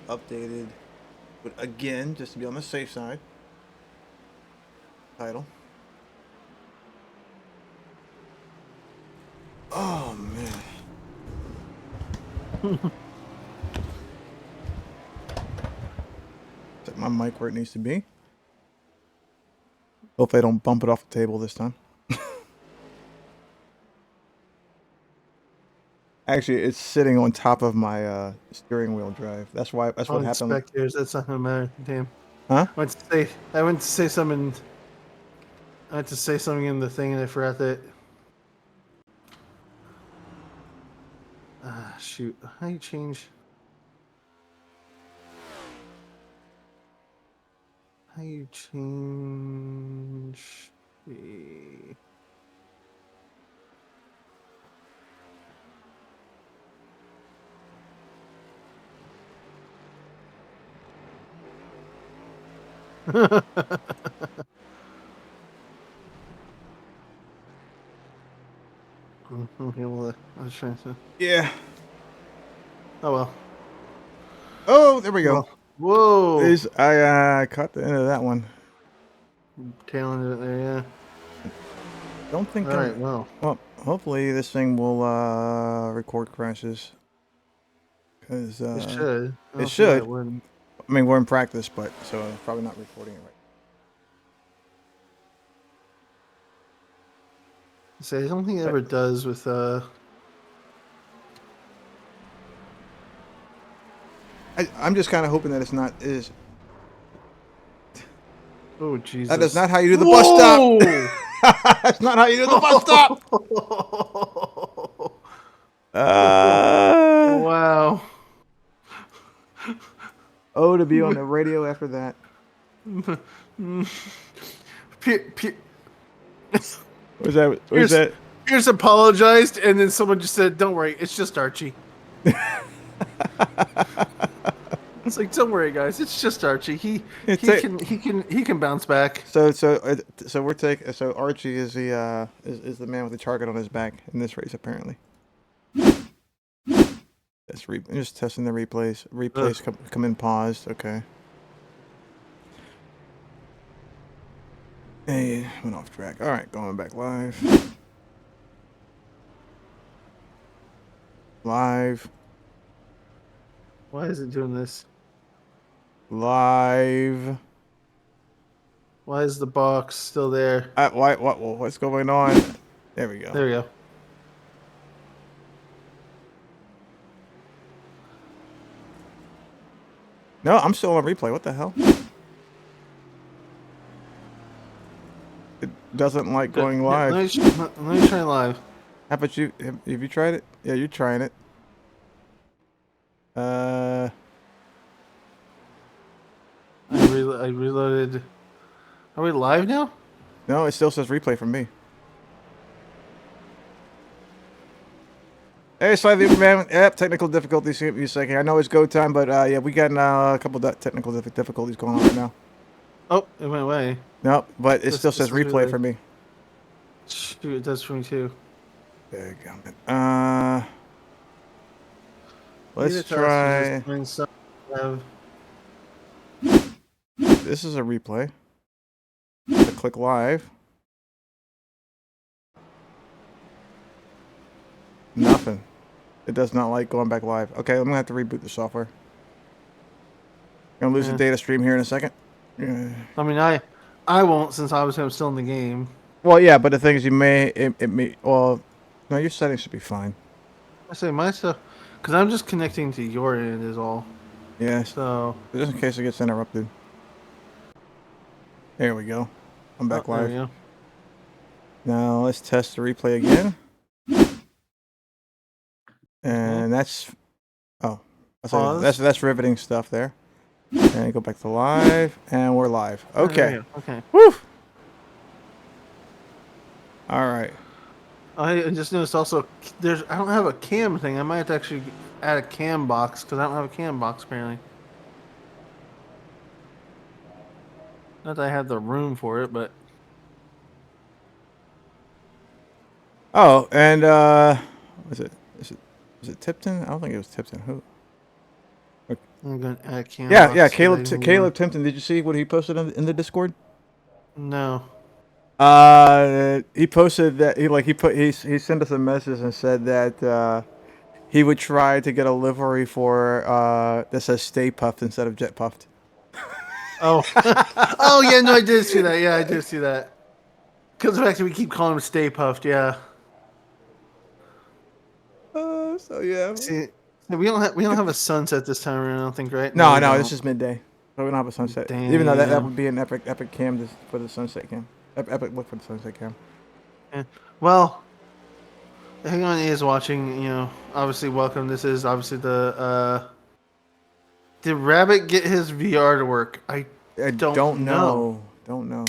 updated, but again, just to be on the safe side. Title. Oh man. Set my mic where it needs to be. Hopefully I don't bump it off the table this time. Actually, it's sitting on top of my steering wheel drive. That's why. That's what happened. Spectators, that's not gonna matter. Damn. Huh? I went to say something. I had to say something in the thing, and I forgot that. Ah, shoot! How do you change? How do you change? The... Okay, well, I was trying to. Yeah. Oh well. Oh, there we go. Well, whoa! I caught the end of that one. Tail end of it there, yeah. Don't think. All right. Well, hopefully this thing will record crashes. Cause it should. it should. I mean, we're in practice, but so it's probably not recording it right. Say, I don't think it ever does with I'm just kind of hoping that it's not is. Oh Jesus! That is not how you do the bus stop. That's not how you do the bus stop. Wow. Oh, to be on the radio after that. Was that? Pierce apologized, and then someone just said, "Don't worry, it's just Archie." It's like, don't worry, guys, it's just Archie. He can bounce back. So we're taking. So Archie is the man with the target on his back in this race, apparently. Just testing the replays. Replays come in paused. Okay. Hey, went off track. All right, going back live. Live. Why is it doing this? Live. Why is the box still there? What's going on? There we go. There we go. No, I'm still on replay. What the hell? It doesn't like going live. Let me try live. How about you? Have you tried it? Yeah, you're trying it. I reloaded. Are we live now? No, it still says replay from me. Hey, slightly man. Yep, technical difficulties. Give me a second. I know it's go time, but yeah, we got a couple of technical difficulties going on right now. Oh, it went away. No, but it still says replay for me. Shoot, it does for me too. There you go. Let's try. This is a replay. Click live. Nothing. It does not like going back live. Okay, I'm gonna have to reboot the software. Gonna lose the data stream here in a second. Yeah. I mean, I won't, since obviously I'm still in the game. Well, yeah, but the thing is, it may. Well, no, your settings should be fine. I say my stuff, because I'm just connecting to your end is all. Yeah. So just in case it gets interrupted. There we go. I'm back live. There we go. Now let's test the replay again. And that's that's riveting stuff there. And go back to live, and we're live. Okay. Okay. Woo. All right. I just noticed also I don't have a cam thing. I might have to actually add a cam box because I don't have a cam box apparently. Not that I have the room for it, but. Oh, and was it Tipton? I don't think it was Tipton. Who? I'm going to add cam Yeah, yeah. box today. Caleb Timpton. Did you see what he posted in the Discord? No. He posted that he sent us a message and said that he would try to get a livery for that says Stay Puffed instead of Jet Puffed. Oh. Oh, yeah, no, I did see that. Yeah, I did see that. Because of the fact that we keep calling him Stay Puffed, yeah. So yeah. See, we don't have a sunset this time around, I don't think, right? No, we no, don't. this is midday. So we don't have a sunset. Even though that Damn. would be an epic cam for the sunset cam. Epic look for the sunset cam. Yeah. Well, Hang On is watching, obviously welcome. This is obviously the did Rabbit get his VR to work? I I don't know. Don't know.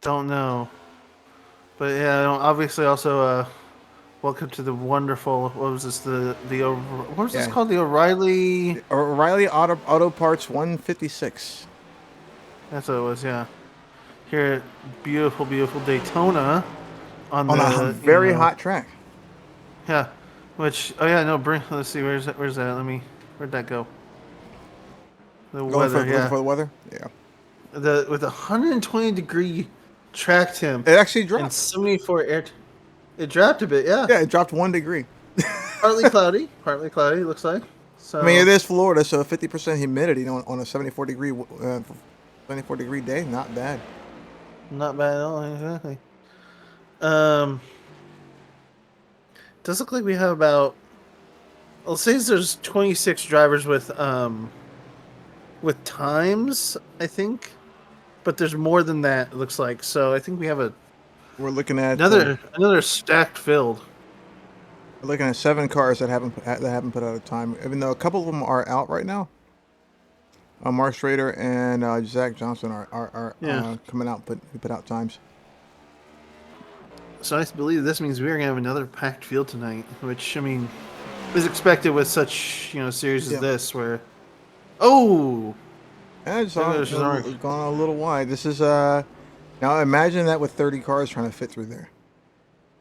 Don't know. But yeah, obviously also welcome to the wonderful, what was this, what was this called? The O'Reilly. O'Reilly Auto Parts 156. That's what it was, yeah. Here at beautiful, beautiful Daytona on a very hot track. Yeah. Let's see, where's that? Where'd that go? Looking for the weather? Yeah. With 120 degree track temp. It actually dropped. And 74 air. It dropped a bit, yeah. Yeah, it dropped 1 degree. Partly cloudy, looks like. So, I mean, it is Florida, so 50% humidity on a 74 degree day, not bad. Not bad at all, exactly. Does look like we have about. Well, say there's 26 drivers with times, I think, but there's more than that. It looks like, so I think we have We're looking at another stacked field. We're looking at 7 cars that haven't put out a time, even though a couple of them are out right now. Mark Schrader and Zach Johnson are coming out, put out times. So I believe this means we're gonna have another packed field tonight, which I mean is expected with such series as this, where And it's gone a little wide. This is now imagine that with 30 cars trying to fit through there.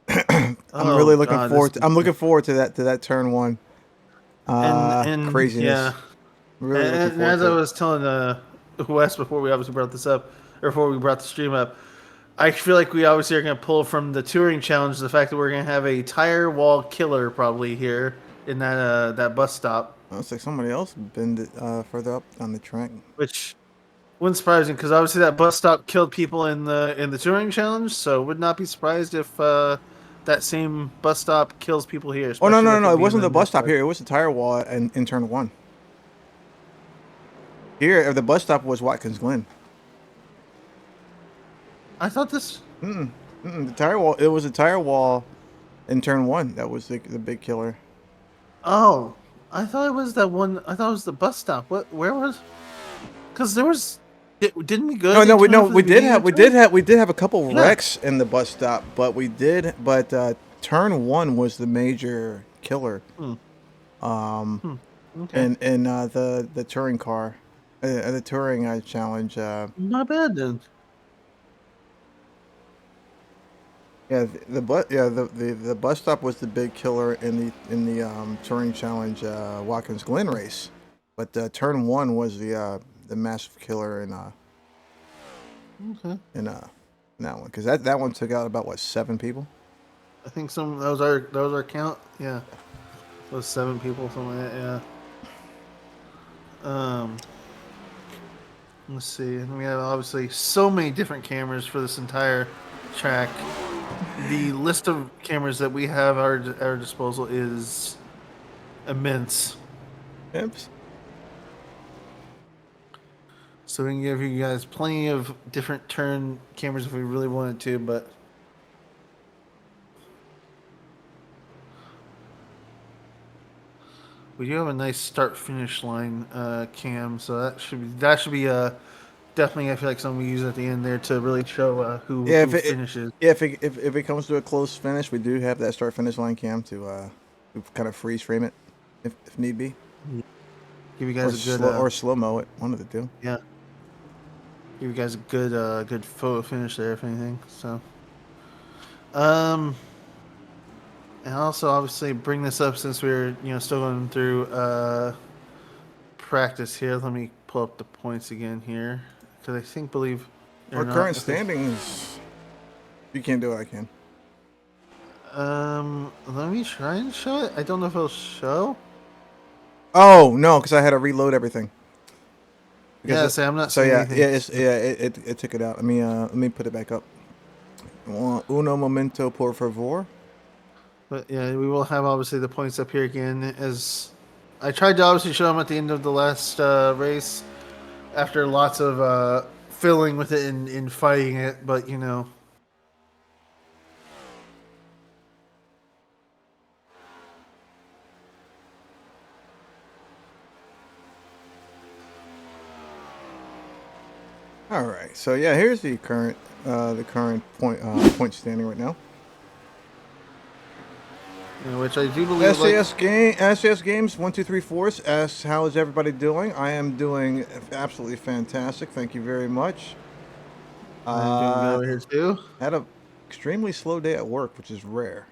I'm really looking forward to that turn one. Craziness. Yeah. Really and as I was telling Wes before we obviously brought this up, or before we brought the stream up, I feel like we obviously are going to pull from the touring challenge the fact that we're going to have a tire wall killer probably here in that bus stop. Looks like somebody else been further up on the track. Which wouldn't surprise me, because obviously that bus stop killed people in the touring challenge. So would not be surprised if that same bus stop kills people here. Oh no! It wasn't the bus stop here. It was the tire wall in turn 1. Here, the bus stop was Watkins Glen. I thought this. The tire wall. It was a tire wall in turn 1. That was the big killer. Oh, I thought it was that one. I thought it was the bus stop. Where was? Because there was. Didn't we go? We did have a couple wrecks in the bus stop, but turn 1 was the major killer. Okay. And the touring car, the touring challenge. Not bad then. Yeah, the bus stop was the big killer in the touring challenge Watkins Glen race, but turn 1 was the massive killer in that one, because that one took out about 7 people. I think that was our count. Yeah, it was 7 people, something like that. Yeah. Let's see. And we have obviously so many different cameras for this entire track. The list of cameras that we have at our disposal is immense. Yep. So we can give you guys plenty of different turn cameras if we really wanted to, but we do have a nice start-finish line cam, so that should be definitely, I feel like, something we use at the end there to really show who finishes. If it comes to a close finish, we do have that start-finish line cam to kind of freeze frame it if need be. Give you guys a good or slow-mo it, one of the two. Yeah. Give you guys a good photo finish there, if anything. So, and also obviously bring this up since we're still going through practice here. Let me pull up the points again here. Because believe. Our current standings. You can't do it, I can. Let me try and show it. I don't know if it'll show. Oh no, because I had to reload everything. Because I'm not seeing anything. It took it out. Let me put it back up. Uno momento, por favor. But yeah, we will have obviously the points up here again. As I tried to obviously show them at the end of the last race, after lots of filling with it and fighting it, but you know. All right, so yeah, here's the current point standing right now. Which I do believe. SCS Games 1 2 3 4 asks, how is everybody doing? I am doing absolutely fantastic. Thank you very much. I'm doing good over here too. Had an extremely slow day at work, which is rare.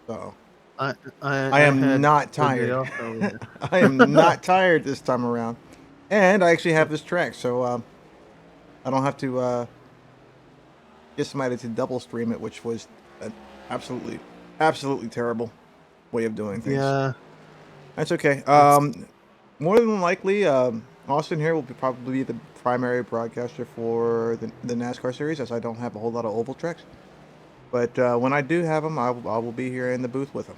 So I am not tired. I am not tired this time around, and I actually have this track, so I don't have to get somebody to double stream it, which was an absolutely terrible way of doing things. Yeah, that's okay. More than likely, Austin here will probably be the primary broadcaster for the NASCAR series, as I don't have a whole lot of oval tracks. But when I do have them, I will be here in the booth with them.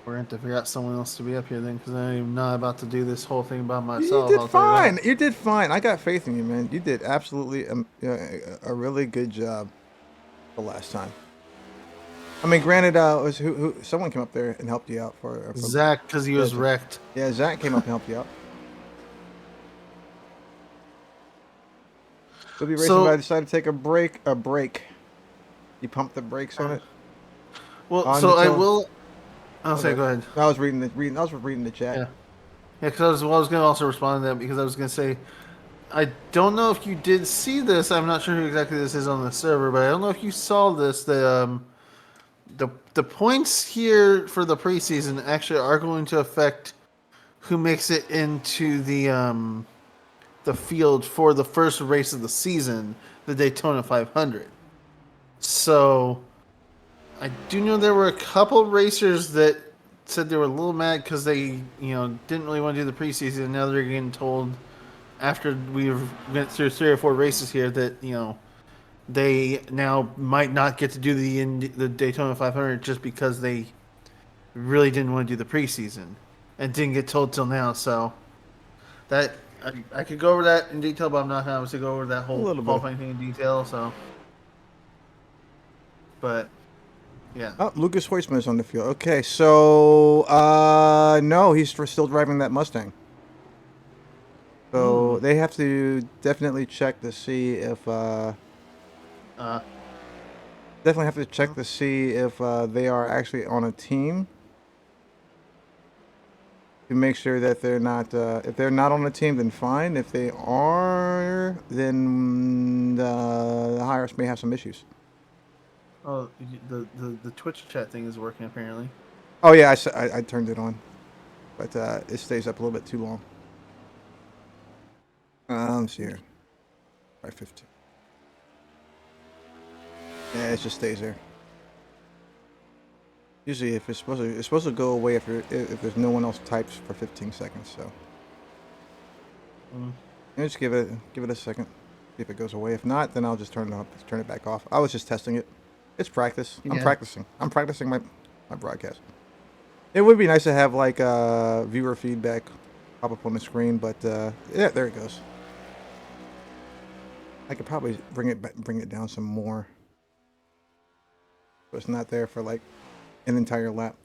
We're going to have to figure out someone else to be up here then, because I'm not about to do this whole thing by myself. You did fine. You did fine. I got faith in you, man. You did absolutely a really good job the last time. I mean, granted, who someone came up there and helped you out for Zach, because he was wrecked. Yeah, Zach came up and helped you out. So the racing guy decided to take a break. You pumped the brakes on it. Well, so I will. I'll say, go ahead. I was reading the chat. Yeah, because I was going to also respond to that, because I was going to say, I don't know if you did see this. I'm not sure who exactly this is on the server, but I don't know if you saw this. The points here for the preseason actually are going to affect who makes it into the field for the first race of the season, the Daytona 500. So I do know there were a couple racers that said they were a little mad because they, didn't really want to do the preseason. And now they're getting told after we've went through 3 or 4 races here that, they now might not get to do the Daytona 500 just because they really didn't want to do the preseason and didn't get told till now. So that I could go over that in detail, but I'm not going to go over that whole qualifying thing in detail. So, but yeah. Oh, Lucas Hoisman is on the field. Okay, so no, he's still driving that Mustang. So they have to definitely check to see if they are actually on a team, to make sure that they're not. If they're not on a team, then fine. If they are, then the hires may have some issues. Oh, the Twitch chat thing is working apparently. Oh yeah, I turned it on, but it stays up a little bit too long. Let's see here. 5:15. Yeah, it just stays there. Usually, if it's supposed to go away if there's no one else types for 15 seconds. So, just give it a second, see if it goes away. If not, then I'll just turn it back off. I was just testing it. It's practice. Yeah. I'm practicing my broadcast. It would be nice to have like viewer feedback pop up on the screen, but yeah, there it goes. I could probably bring it down some more, so it's not there for like an entire lap.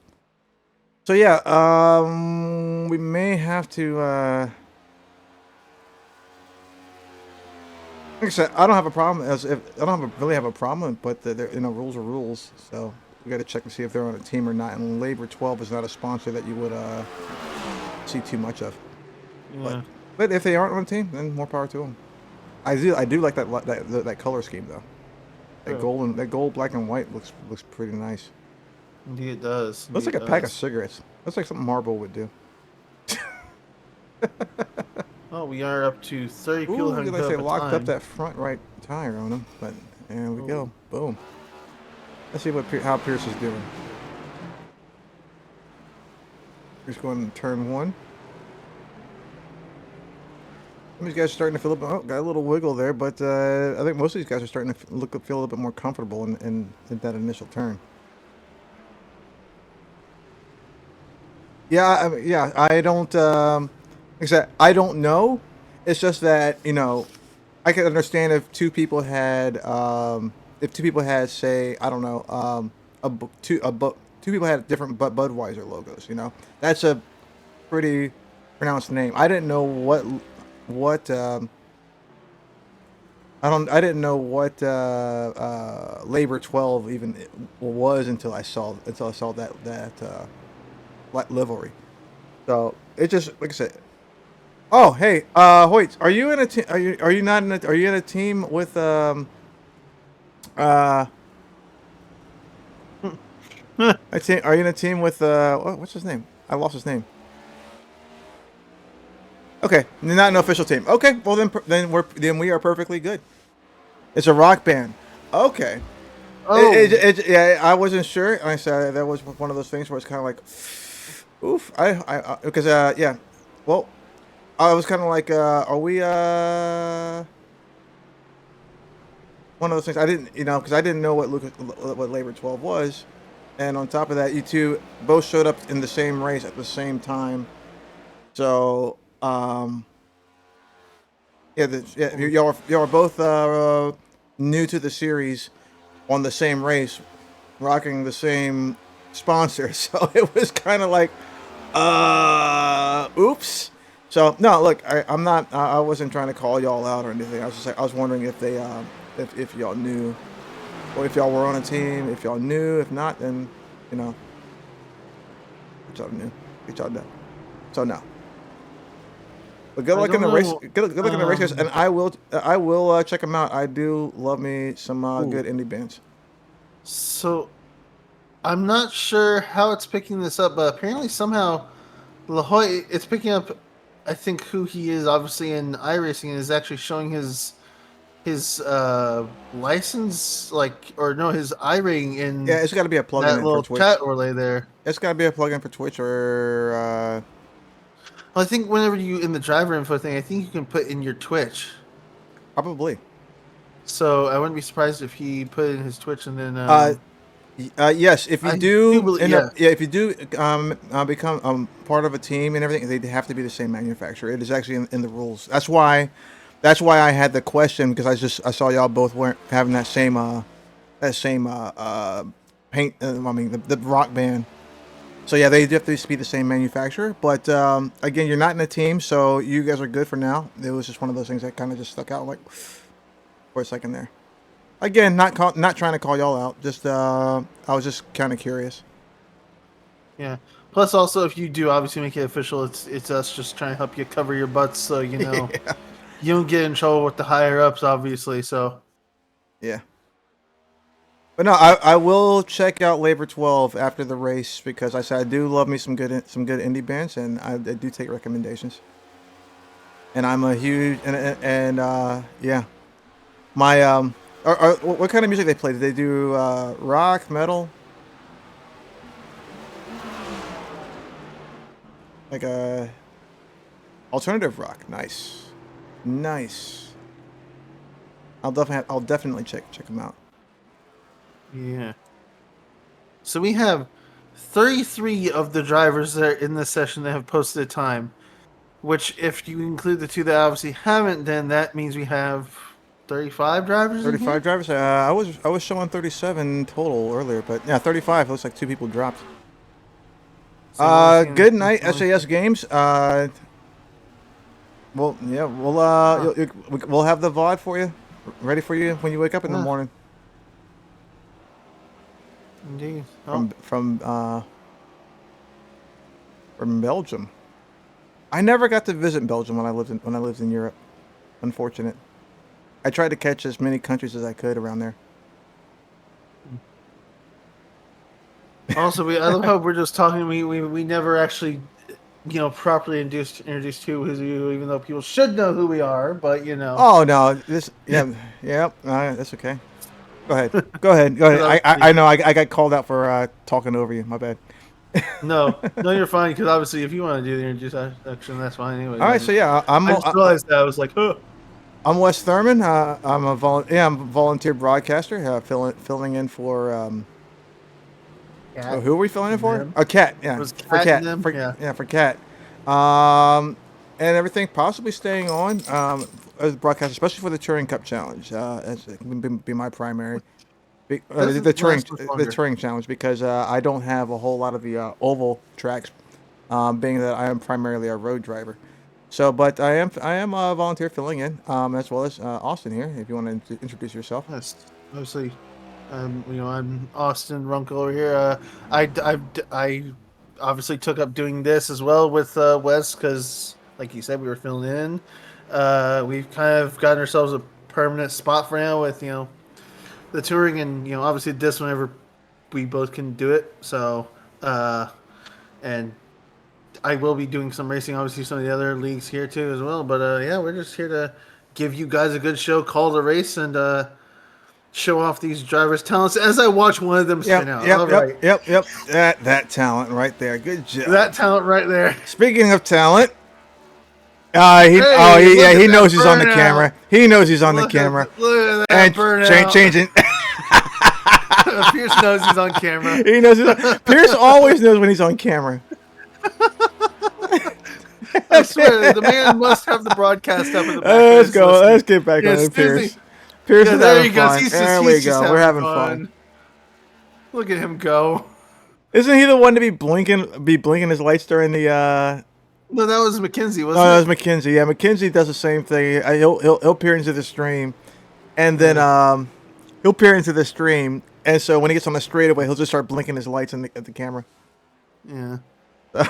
So yeah, we may have to. Like I said, I don't have a problem. I don't really have a problem, but rules are rules. So we got to check to see if they're on a team or not. And Labor 12 is not a sponsor that you would see too much of. Yeah. But if they aren't on a team, then more power to them. I do like that color scheme though. That gold, black and white looks pretty nice. Indeed, it does. Looks like a pack of cigarettes. Looks like something Marlboro would do. Oh, we are up to 30 people Ooh, having like put they up a locked up time. that front right tire on him, but there we go. Ooh. Boom. Let's see how Pierce is doing. He's going to turn 1. Some of these guys are starting to feel got a little wiggle there, but I think most of these guys are starting to feel a little bit more comfortable in that initial turn. Yeah, I don't. Like I said, I don't know. It's just that I could understand if two people had, say, I don't know, two people had different Budweiser logos. That's a pretty pronounced name. I didn't know what I didn't know what Labor 12 even was until I saw that livery. So it just, like I said. Oh, hey, Hoyt, are you in a team? Are you not in a? Are you in a team with uh Are you in a team with what's his name? I lost his name. Okay, not an official team. Okay, well then we are perfectly good. It's a rock band. Okay. Oh, Yeah, I wasn't sure. I said that was one of those things where it's kind of like, oof. Because yeah, well, I was kind of like, are we one of those things? I didn't, because I didn't know what Labor 12 was, and on top of that, you two both showed up in the same race at the same time. So, yeah, y'all are both new to the series on the same race, rocking the same sponsor. So it was kind of like, oops. So no, look, I'm not. I wasn't trying to call y'all out or anything. I was just like, I was wondering if they, if y'all knew, or if y'all were on a team. If y'all knew, if not, then you know, if y'all knew, if y'all know. So no. But good I luck in don't the race. know. Good luck in the race, guys, and I will check them out. I do love me some Ooh. good indie bands. So I'm not sure how it's picking this up, but apparently somehow La Jolla, it's picking up. I think who he is, obviously in iRacing, and is actually showing his license, like, or no, his iRating Yeah, in it's got to be a plugin that in for little Twitch. chat relay there. It's got to be a plugin for Twitch or Well, I think whenever you in the driver info thing, I think you can put in your Twitch. probably. So I wouldn't be surprised if he put in his Twitch and then Uh, yes, if you I do do believe, end yeah. up, yeah, if you do become part of a team and everything, they have to be the same manufacturer. It is actually in the rules. That's why I had the question, because I saw y'all both weren't having that same paint. I mean the rock band. So yeah, they have to be the same manufacturer. But again, you're not in a team, so you guys are good for now. It was just one of those things that kind of just stuck out like for a second there. Again, not trying to call y'all out. Just I was just kind of curious. Yeah. Plus, also, if you do obviously make it official, it's us just trying to help you cover your butts, so Yeah. you don't get in trouble with the higher ups, obviously. So Yeah. But no, I will check out Labor 12 after the race, because I said I do love me some good indie bands, and I do take recommendations. And I'm a huge and yeah, my what kind of music they play? Do they do rock, metal, like alternative rock? Nice, nice. I'll definitely check them out. yeah. So we have 33 of the drivers that are in this session that have posted a time. Which, if you include the two that obviously haven't, then that means we have 35 drivers in 35 here. drivers. I was showing 37 total earlier, but yeah, 35. Looks like two people dropped. So we're seeing Good night, only SAS Games. Well, yeah, huh, we'll have the VOD for you, ready for you when you wake up in the yeah, morning indeed. Oh, from from uh from Belgium. I never got to visit Belgium when I lived in Europe. Unfortunate. I tried to catch as many countries as I could around there. also, I love how we're just talking. We never actually properly introduced to you, even though people should know who we are, but Oh no, that's okay. Go ahead. I know I got called out for talking over you. My bad. No, you're fine, because obviously if you want to do the introduction, that's fine anyway. All right, so yeah, I just realized that I was like, oh. I'm Wes Thurman. I'm a volunteer broadcaster, filling in for who are we filling in for? A Cat, yeah, for Cat, for Cat. And everything possibly staying on as a broadcaster, especially for the Turing Cup Challenge. That's be my primary. The Turing Challenge, because I don't have a whole lot of the oval tracks, being that I am primarily a road driver. So, but I am a volunteer filling in, as well as Austin here. If you want to introduce yourself. Yes, obviously, I'm Austin Runkle over here. I obviously took up doing this as well with Wes, because, like you said, we were filling in. We've kind of gotten ourselves a permanent spot for now with the touring, and obviously this whenever we both can do it. So, and I will be doing some racing, obviously some of the other leagues here too as well. But yeah, we're just here to give you guys a good show, call the race, and show off these drivers' talents as I watch one of them spin out. Yep. That talent right there. Good job. That talent right there. Speaking of talent, he knows he's on the camera. He knows he's on the camera. Look at that burnout. Changing. Pierce knows he's on camera. He knows Pierce always knows when he's on camera. I swear, the man must have the broadcast up in the back. Let's go. Let's get back on Pierce. Pierce is having fun. There we go. We're having fun. Look at him go. Isn't he the one to be blinking his lights during the? No, that was McKenzie, wasn't it? Oh, that was McKenzie. Yeah, McKenzie does the same thing. He'll peer into the stream, and then he'll peer into the stream, and so when he gets on the straightaway, he'll just start blinking his lights at the camera. Yeah. But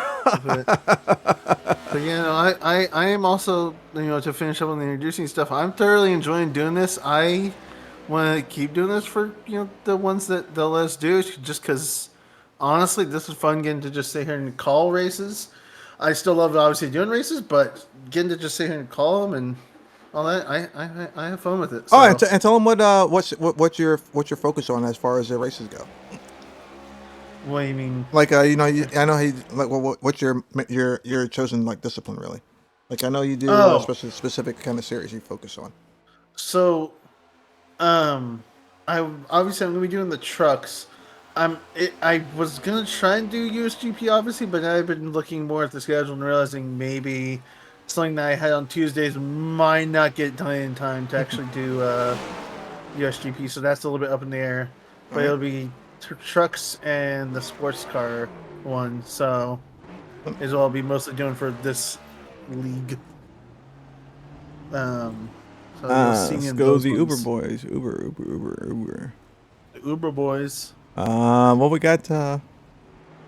I am also, to finish up on the introducing stuff, I'm thoroughly enjoying doing this. I want to keep doing this for the ones that they'll let us do, just because honestly this is fun getting to just sit here and call races. I still love obviously doing races, but getting to just sit here and call them and all that, I have fun with it. So. Oh, and tell them what's your focus on as far as the races go. What do you mean? Like I know what's your chosen discipline really? Like I know you do specific kind of series you focus on. So, I obviously I'm gonna be doing the trucks. I was gonna try and do USGP obviously, but I've been looking more at the schedule and realizing maybe something that I had on Tuesdays might not get done in time to actually do USGP. So that's a little bit up in the air, but it'll be trucks and the sports car one, so is what I'll be mostly doing for this league. Let's go the Uber boys. Uber. The Uber boys. Well, we got well,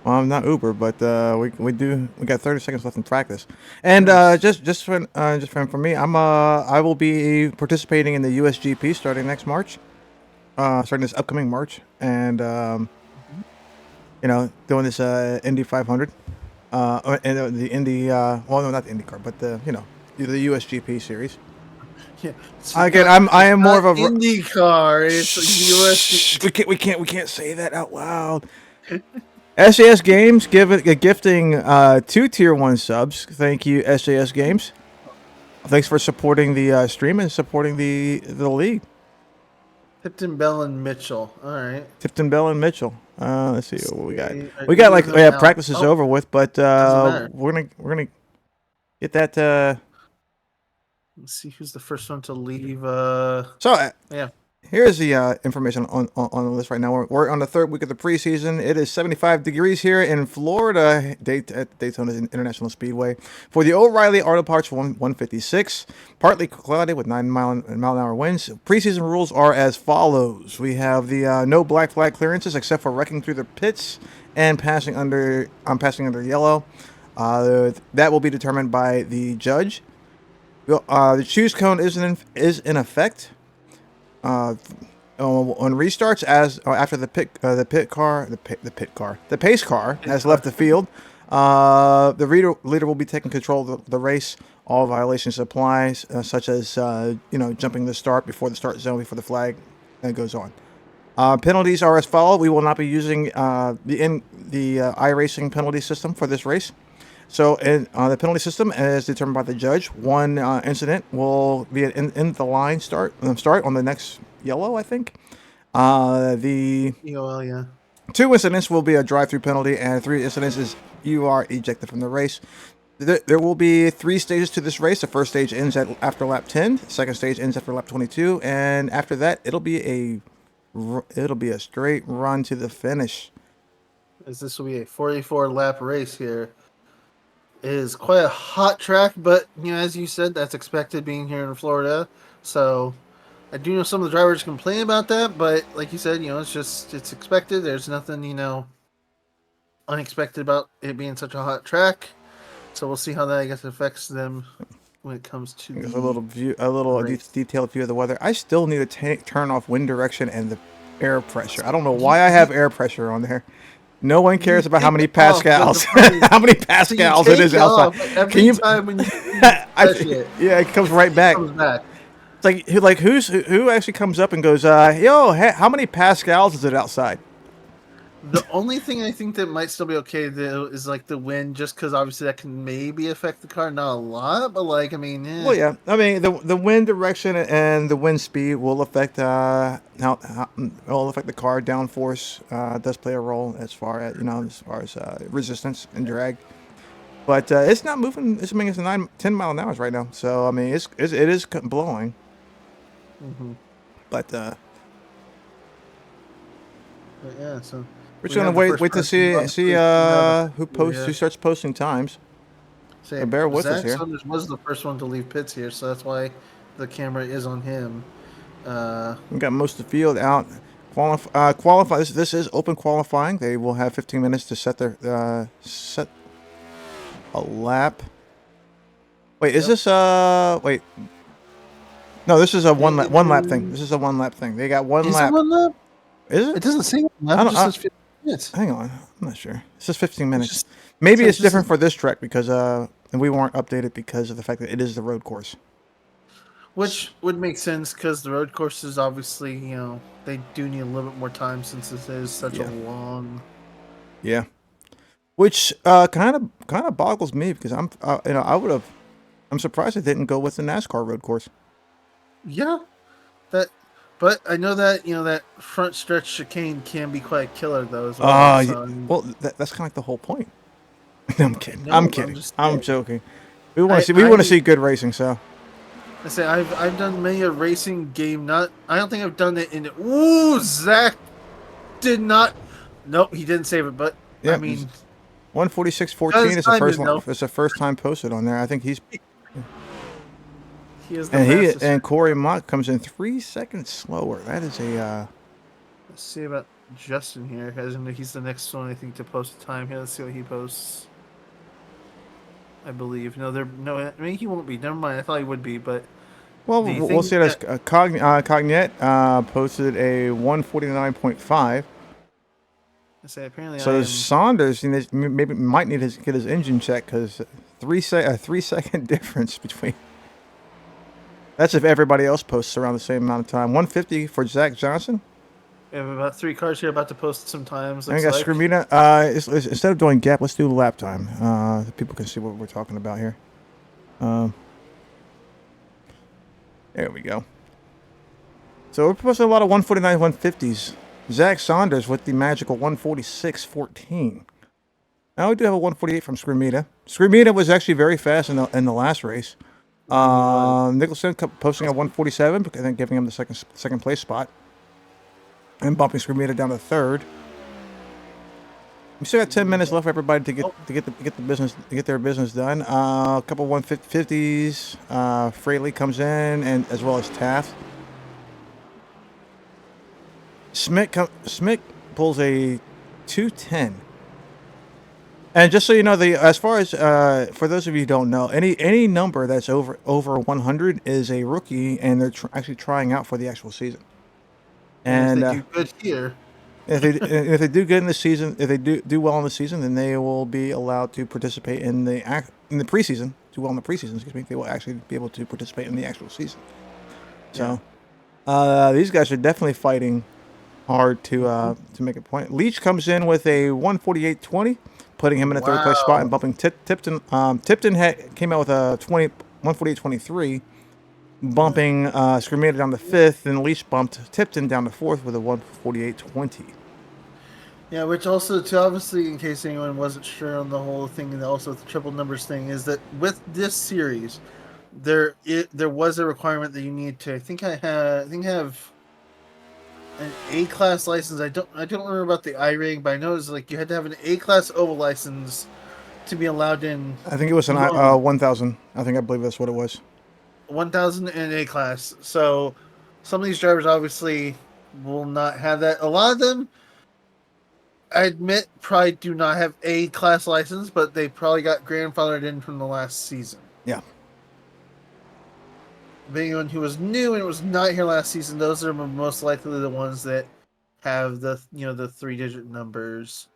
not Uber, but we got 30 seconds left in practice, and just for me, I will be participating in the USGP starting next March. Starting this upcoming March, and doing this Indy 500, and the Indy, well, no, not the IndyCar, but the USGP series. Yeah. Again, I am more of a IndyCar. It's USGP. We can't say that out loud. SAS Games gifting 2 Tier 1 subs. Thank you, SAS Games. Thanks for supporting the stream and supporting the league. Tipton, Bell, and Mitchell. All right. Tipton, Bell, and Mitchell. Let's see what we got. We got practice is over with, but we're gonna get that. Let's see who's the first one to leave. Yeah. Here's the information on the list right now. We're on the 3rd week of the preseason. It is 75 degrees here in Florida at Daytona International Speedway. For the O'Reilly Auto Parts 156, partly cloudy with 9 mile an hour winds. Preseason rules are as follows. We have the no black flag clearances except for wrecking through the pits and passing under yellow. That will be determined by the judge. The choose cone is in effect. On restarts after the pace car has left the field. The leader will be taking control of the race. All violations apply, such as jumping the start before the start zone, before the flag goes on. Penalties are as follows. We will not be using the iRacing penalty system for this race. So, the penalty system is determined by the judge. One incident will be in the line start on the next yellow, I think. The EOL, yeah. 2 incidents will be a drive-through penalty, and 3 incidents is you are ejected from the race. There will be 3 stages to this race. The first stage ends after lap 10. The second stage ends after lap 22, and after that, it'll be a straight run to the finish. As this will be a 44 lap race here. It is quite a hot track, but as you said, that's expected being here in Florida. So I do know some of the drivers complain about that, but like you said, it's expected. There's nothing unexpected about it being such a hot track. So we'll see how that, I guess, affects them when it comes to a little detailed view of the weather. I still need to turn off wind direction and the air pressure. I don't know why I have air pressure on there. No one cares about how many pascals. How many pascals it is outside. Every time when you yeah, it comes right back. It's like who actually comes up and goes, yo, how many pascals is it outside? The only thing I think that might still be okay though is like the wind, just because obviously that can maybe affect the car, not a lot, but Well, yeah, I mean the wind direction and the wind speed will affect how will affect the car. Downforce does play a role as far as resistance and drag, but it's not moving. It's 10 mile an hour right now, so I mean it is blowing. Mm-hmm. But yeah, so. We're just gonna wait to see who starts posting times. Bear with us here. Zack Saunders was the first one to leave pits here, so that's why the camera is on him. We got most of the field out. Qualify. This is open qualifying. They will have 15 minutes to set a lap. Wait, is this wait? No, this is a one lap thing. This is a 1 lap thing. They got one lap. Is it 1 lap? Is it? It doesn't say 1 lap. It just says 15 minutes. Hang on, I'm not sure. It says 15 minutes. Maybe it's different for this track because and we weren't updated because of the fact that it is the road course. Which would make sense because the road courses obviously, they do need a little bit more time since this is such a long. Yeah. Which kind of boggles me because I'm surprised it didn't go with the NASCAR road course. Yeah, but I know that that front stretch chicane can be quite killer though as well. Well, that's kind of like the whole point. I'm kidding. No, I'm kidding. I'm joking. We want to see good racing. So I say I've done many a racing game. I don't think I've done it in. Ooh, Zach did not. Nope, he didn't save it. But yeah, I mean, 146.14 is the first one. It's the first time posted on there. I think he's. And Corey Mott comes in 3 seconds slower. That is a. Let's see about Justin here. He's the next one I think to post a time here. Let's see what he posts. I believe I mean he won't be. Never mind. I thought he would be, but. Well, we'll see. That's Cognet posted a 149.5. Say apparently. So Saunders maybe might need to get his engine checked because 3 second difference between. That's if everybody else posts around the same amount of time. 150 for Zach Johnson. We have about 3 cars here about to post some times. I got Skrumeda. Instead of doing gap, let's do lap time. People can see what we're talking about here. There we go. So we're posting a lot of 149, 150s. Zack Saunders with the magical 146.14. Now we do have a 148 from Skrumeda. Skrumeda was actually very fast in the last race. Nicholson posting a 147, and then giving him the second place spot, and bumping Skrumeda down to third. We still got 10 minutes left for everybody to get their business done. A couple 150s. Fraley comes in, and as well as Taft. Smick pulls a 210. And just so you know, as far as for those of you who don't know, any number that's over 100 is a rookie, and they're actually trying out for the actual season. And if they do good here, If they do good in the season, if they do well in the season, then they will be allowed to participate in the preseason. Do well in the preseason, excuse me. They will actually be able to participate in the actual season. So, these guys are definitely fighting hard to make a point. Leach comes in with a 148.20, putting him in a third place spot and bumping Tipton. Tipton came out with a 148.23. Bumping Skrumeda down to 5th, and Leach bumped Tipton down to 4th with a 148.20. Yeah, which also, to obviously, in case anyone wasn't sure on the whole thing, and also the triple numbers thing, is that with this series, there was a requirement that you need to. I think I have an A-class license. I don't remember about the I-ring, but I know it's like you had to have an A-class oval license to be allowed in. I think it was an 1,000. I believe that's what it was. 1,000 in A-class. So some of these drivers obviously will not have that. A lot of them, I admit, probably do not have A-class license, but they probably got grandfathered in from the last season. Yeah. Anyone who was new and was not here last season, those are most likely the ones that have the 3-digit numbers.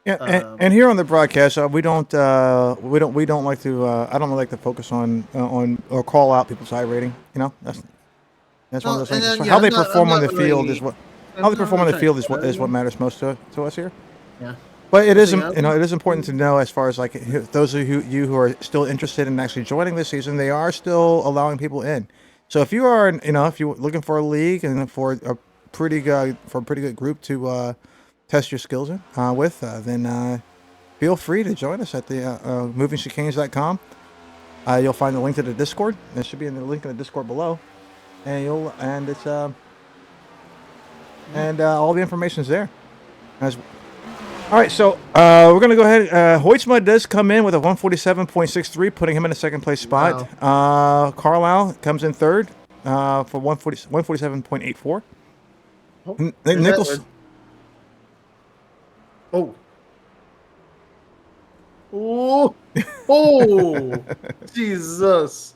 Yeah, and here on the broadcast, we don't like to. I don't like to focus on or call out people's I rating. That's one of those things. How they perform on the field is what. How they perform on the field is what matters most to us here. Yeah. But it is it is important to know, as far as like those of you who are still interested in actually joining this season, they are still allowing people in. So if you are if you're looking for a league and for a pretty good group to test your skills with, then feel free to join us at the movingchicanes.com. You'll find the link to the Discord. There should be in the link in the Discord below, and it's all the information is there. All right, so we're gonna go ahead. Hoytsma does come in with a 147.63, putting him in a second place spot. Wow. Carlile comes in third for 147.84. Nichols. Oh, Jesus.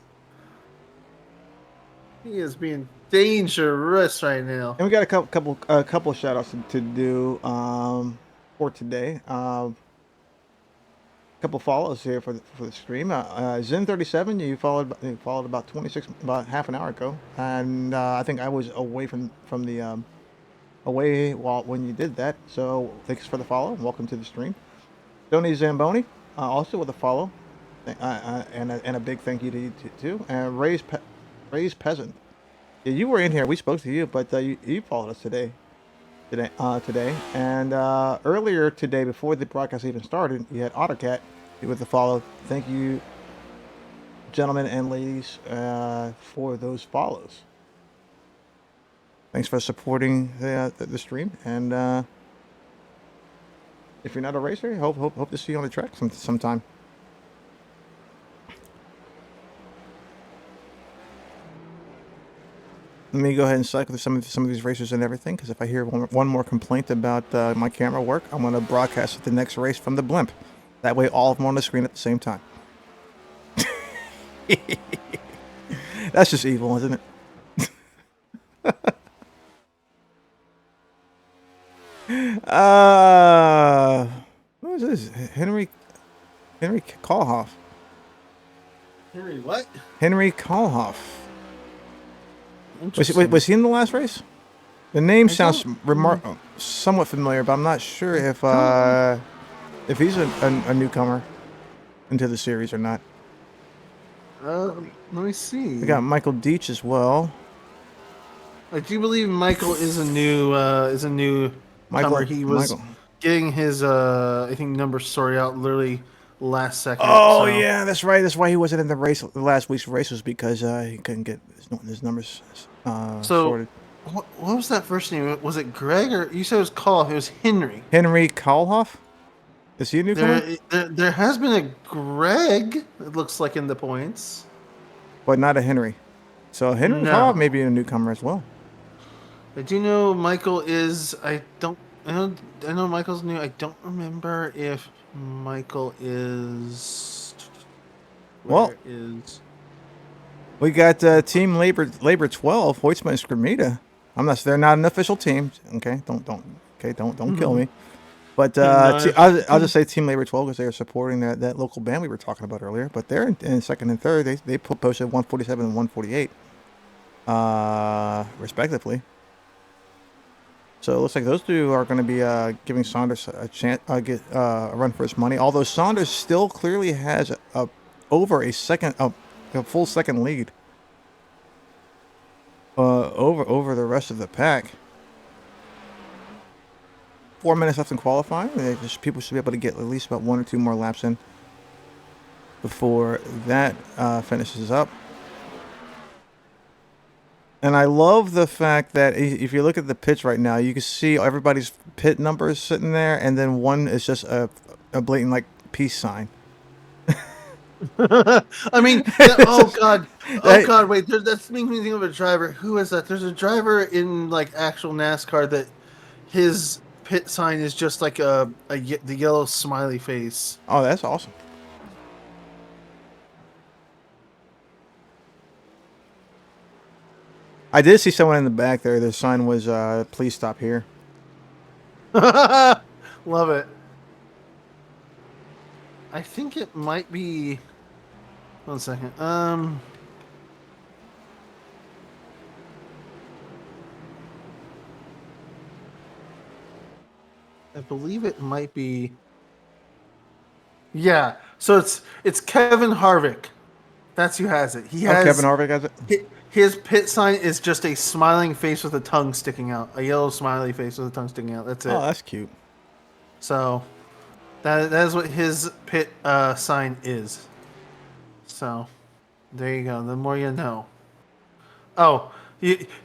He is being dangerous right now. And we got a couple of shout outs to do for today. A couple follows here for the stream. Zen37, you followed about half an hour ago, and I think I was away from the away when you did that. So thanks for the follow. Welcome to the stream. Tony Zamboni also with a follow, and a big thank you to you too. And Raised Peasant. Yeah, you were in here. We spoke to you, but you followed us today. And earlier today, before the broadcast even started, you had AutoCat with the follow. Thank you, gentlemen and ladies, for those follows. Thanks for supporting the stream, and if you're not a racer, hope to see you on the track sometime. Let me go ahead and cycle through some of these racers and everything, because if I hear one more complaint about my camera work, I'm going to broadcast the next race from the blimp. That way all of them on the screen at the same time. That's just evil, isn't it? Who is this? Henry Kohlhoff. Henry what? Henry Kohlhoff. Was he in the last race? The name sounds somewhat familiar, but I'm not sure if he's a newcomer into the series or not. Let me see. We got Michael Deach as well. I do believe Michael is a new comer. He was getting his I think number sorted out literally last second. Oh yeah, that's right. That's why he wasn't in the race. The last week's race was because he couldn't get his numbers sorted. What was that first name? Was it Greg, or you said it was Kohlhoff? It was Henry. Henry Kohlhoff? Is he a newcomer? There has been a Greg, it looks like, in the points. But not a Henry. So Henry Kohlhoff may be a newcomer as well. I do know Michael is. I know Michael's new. I don't remember if Michael is. We got Team Labor 12, Hoytsma and Skrumeda. They're not an official team. Okay, don't Okay, don't kill me. But No, I'll just say Team Labor 12 because they are supporting that local band we were talking about earlier. But they're in second and third. They posted 147 and 148, respectively. So it looks like those two are going to be giving Saunders a chance, get a run for his money. Although Saunders still clearly has over a full second lead over the rest of the pack. 4 minutes left in qualifying. People should be able to get at least about 1 or 2 more laps in before that finishes up. And I love the fact that if you look at the pits right now, you can see everybody's pit numbers sitting there, and then one is just a blatant like peace sign. I mean, oh god, wait, that makes me think of a driver. Who is that? There's a driver in like actual NASCAR that his pit sign is just like the yellow smiley face. Oh, that's awesome. I did see someone in the back there. The sign was, please stop here. Love it. I think it might be... 1 second. I believe it might be... Yeah, so it's Kevin Harvick. That's who has it. Kevin Harvick has it? His pit sign is just a smiling face with a tongue sticking out. A yellow smiley face with a tongue sticking out. That's it. Oh, that's cute. So, that is what his pit sign is. So, there you go. The more you know. Oh,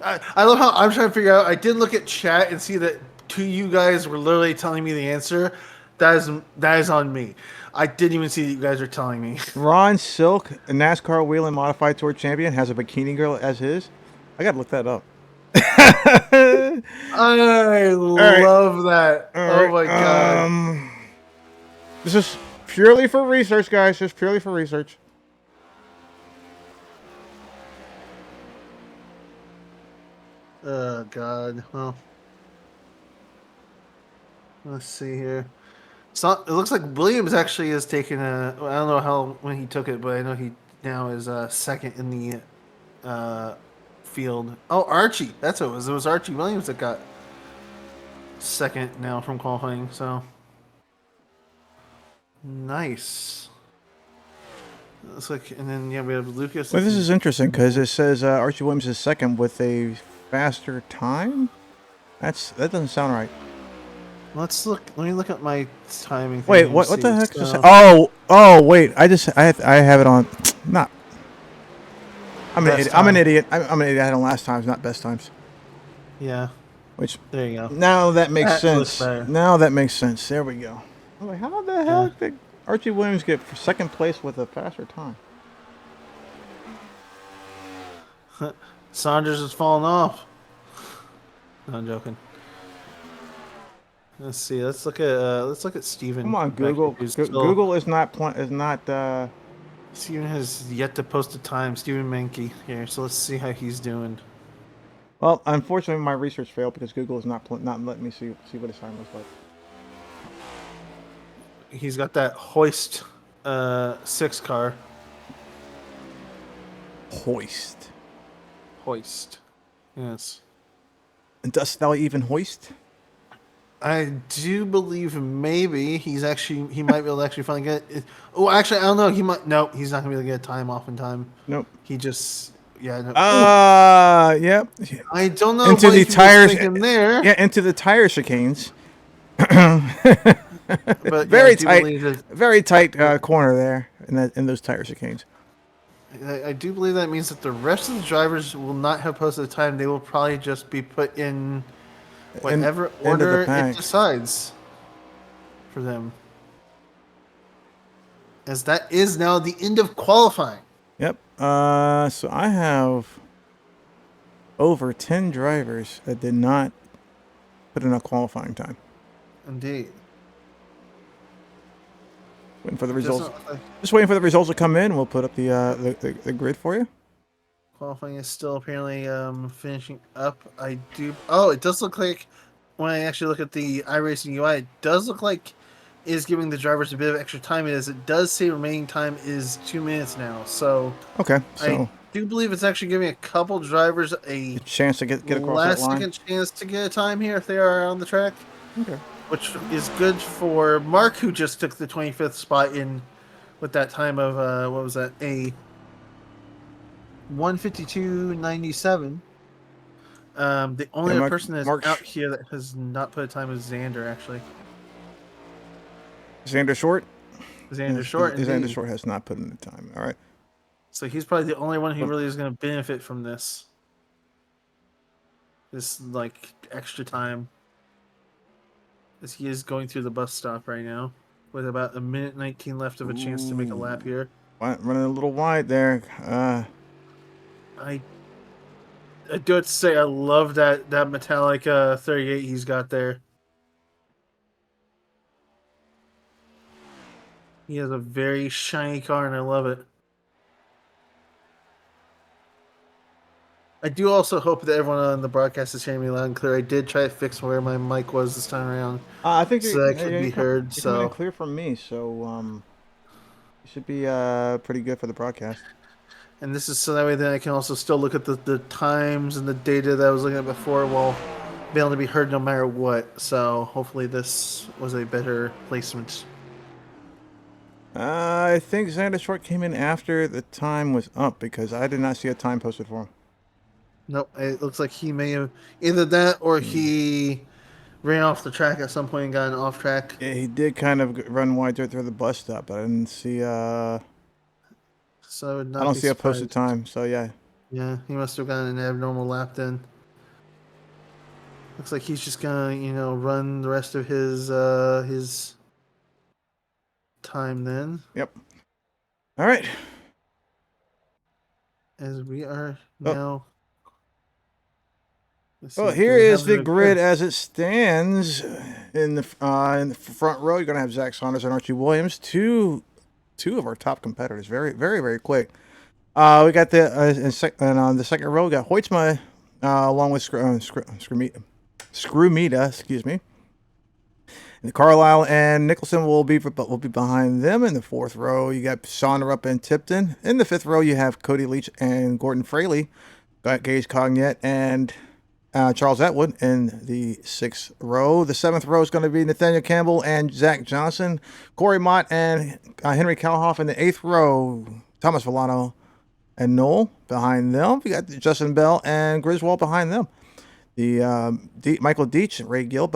I love how I'm trying to figure out. I did look at chat and see that 2 of you guys were literally telling me the answer. That is on me. I didn't even see that you guys were telling me. Ron Silk, a NASCAR Wheel and Modified Tour champion, has a bikini girl as his. I gotta look that up. I love that. Oh my god. This is purely for research, guys. Just purely for research. Oh god. Well, let's see here. So it looks like Williams actually is taking I don't know when he took it, but I know he now is second in the field. Oh, Archie. That's what it was. It was Archie Williams that got second now from qualifying. So nice. Looks like, and then we have Lucas. Well, this is interesting because it says Archie Williams is second with a faster time. That doesn't sound right. Let's look. Let me look at my timing. Wait, what the heck? Oh, wait. I have it on. Not. I'm an idiot. I'm an idiot. I'm an idiot. I had on last times, not best times. Yeah. Which there you go. Now that makes sense. Now that makes sense. There we go. I'm like, how the hell did Archie Williams get for second place with a faster time? Saunders is falling off. No, I'm joking. Let's see. Let's look at Steven. Come on, Google. Google is not. Steven has yet to post a time. Steven Menke here. So let's see how he's doing. Well, unfortunately, my research failed because Google is not letting me see what his time looks like. He's got that Hoist 6 car. Hoist. Yes. And dost thou even hoist? I do believe maybe he might be able to actually finally get it. Oh, actually, I don't know. He might. Nope, he's not gonna be able to get time off in time. Nope. He just. Yeah. No. Yep. I don't know. Into the tires. There. Yeah, into the tire chicanes. But very tight corner there in those tire chicanes. I do believe that means that the rest of the drivers will not have posted a time. They will probably just be put in whatever order it decides for them. As that is now the end of qualifying. Yep. So I have over 10 drivers that did not put in a qualifying time. Indeed. Waiting for the results. Just waiting for the results to come in. We'll put up the grid for you. Qualifying is still apparently finishing up. It does look like when I actually look at the iRacing UI, it does look like it is giving the drivers a bit of extra time. It does say remaining time is 2 minutes now. So okay, I do believe it's actually giving a couple drivers a chance to get across that line. Last second chance to get a time here if they are on the track. Okay. Which is good for Mark, who just took the 25th spot in with that time of what was that, a 1:52.97. The only other person that's out here that has not put a time is Xander, actually. Xander Short? Xander Short. Xander Short has not put in the time. All right. So he's probably the only one who really is going to benefit from this. This, like, extra time. As he is going through the bus stop right now. With about 1:19 left of a chance to make a lap here. Running a little wide there. I do have to say, I love that metallic 38 he's got there. He has a very shiny car, and I love it. I do also hope that everyone on the broadcast is hearing me loud and clear. I did try to fix where my mic was this time around. I think so that could be heard. You're coming in clear from me, so it should be pretty good for the broadcast. And this is so that way then I can also still look at the times and the data that I was looking at before while being able to be heard no matter what. So hopefully this was a better placement. I think Xander Short came in after the time was up because I did not see a time posted for him. Nope, it looks like he may have either that or he ran off the track at some point and got an off track. Yeah, he did kind of run wide through the bus stop, but I didn't see So I don't see a posted time, so yeah. Yeah, he must have gotten an abnormal lap then. Looks like he's just gonna, run the rest of his time then. Yep. All right. As we are now. Well, here is the grid as it stands in the front row. You're gonna have Zack Saunders and Archie Williams, two of our top competitors. Very, very, very quick. We got and on the second row, we got Hoytsma along with Skrumeda, excuse me. And Carlile and Nicholson will be behind them. In the fourth row, you got Sonderup and Tipton. In the fifth row, you have Cody Leach and Gordon Fraley. Got Gage Cognet and Charles Atwood in the sixth row. The seventh row is going to be Nathaniel Campbell and Zach Johnson. Corey Mott and Henry Kalhoff in the eighth row. Thomas Villano and Noel behind them. We got Justin Bell and Griswold behind them. The Michael Deitch and Ray Gill.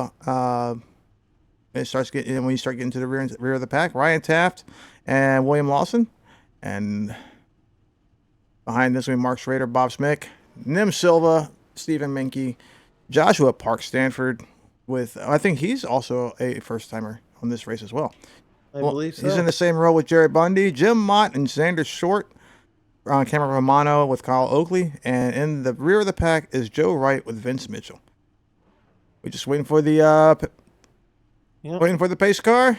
It starts getting when you start getting to the rear of the pack. Ryan Taft and William Lawson, and behind this will be Mark Schrader, Bob Smick, Nim Silva, Stephen Menke, Joshua Park Stanford. I think he's also a first timer on this race as well. I believe so. He's in the same row with Jerry Bundy, Jim Mott, and Xander Short. Cameron Romano with Kyle Oakley, and in the rear of the pack is Joe Wright with Vince Mitchell. We're just waiting for the waiting for the pace car,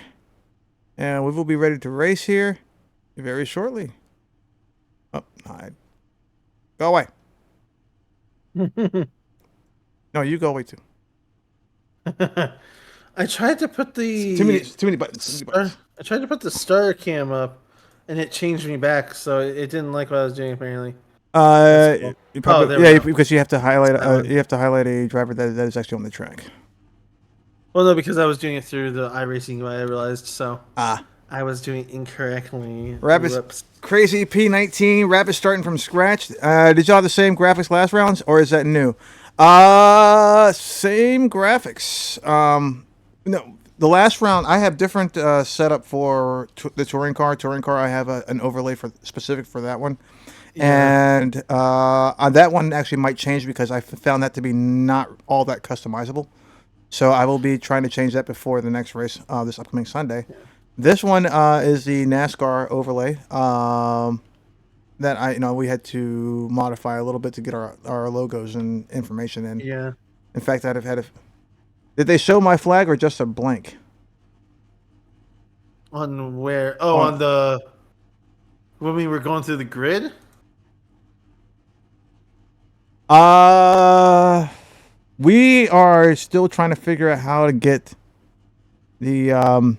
and we will be ready to race here very shortly. Oh, hide. Go away. No, you go away too. I tried to put the too many buttons. I tried to put the star cam up, and it changed me back, so it didn't like what I was doing apparently. You probably, because you have to highlight a driver that is actually on the track. Well, no, because I was doing it through the iRacing UI, I realized, so I was doing incorrectly. Rapid Crazy P19, Rapid starting from scratch. Did y'all have the same graphics last rounds, or is that new? Same graphics. No, the last round, I have different setup for the touring car. Touring car, I have an overlay specific for that one. Yeah. And that one actually might change because I found that to be not all that customizable. So I will be trying to change that before the next race, this upcoming Sunday. Yeah. This one is the NASCAR overlay that we had to modify a little bit to get our logos and information in. Yeah. In fact, I'd have had Did they show my flag or just a blank? On where? Oh, on the when we were going through the grid. We are still trying to figure out how to get the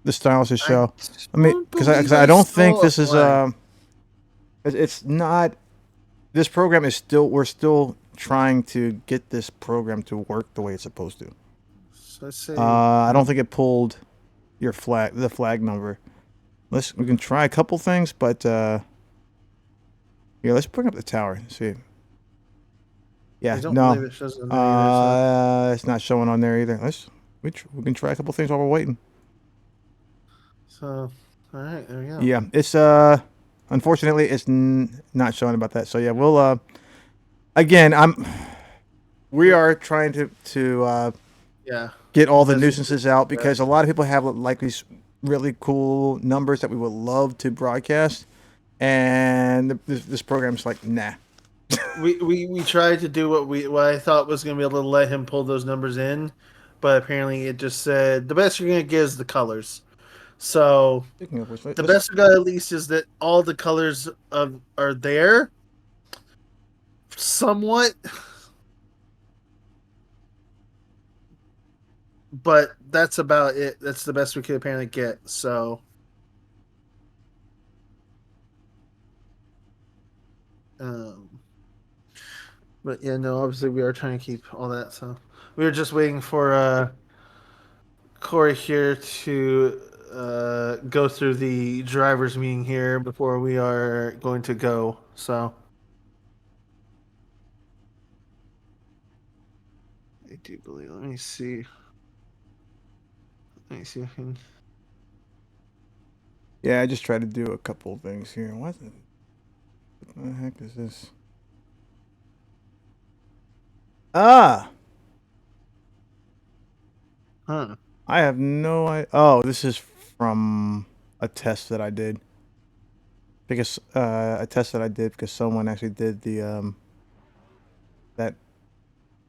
styles to show. Because I don't think this is it's not. This program is still. We're still trying to get this program to work the way it's supposed to. So let's see. I don't think it pulled your the flag number. We can try a couple things, but yeah, let's bring up the tower and see. Yeah, I don't believe it shows on there either, so. It's not showing on there either. We can try a couple things while we're waiting. So, all right, there we go. Yeah, it's unfortunately it's not showing about that. So yeah, we'll again we are trying to get all the nuisances out because a lot of people have like these really cool numbers that we would love to broadcast, and this program's like nah. we tried to do what I thought was going to be able to let him pull those numbers in, but apparently it just said the best you're going to get is the colors. So the best we got at least is that all the colors are there, somewhat, but that's about it. That's the best we could apparently get. So. But yeah, no, obviously we are trying to keep all that. So we were just waiting for Corey here to go through the driver's meeting here before we are going to go. So I do believe. Let me see. Let me see if I can. Yeah, I just tried to do a couple of things here. What the heck is this? Ah. Huh. I have no idea. Oh, this is from a test that I did. Because a test that I did because someone actually did the that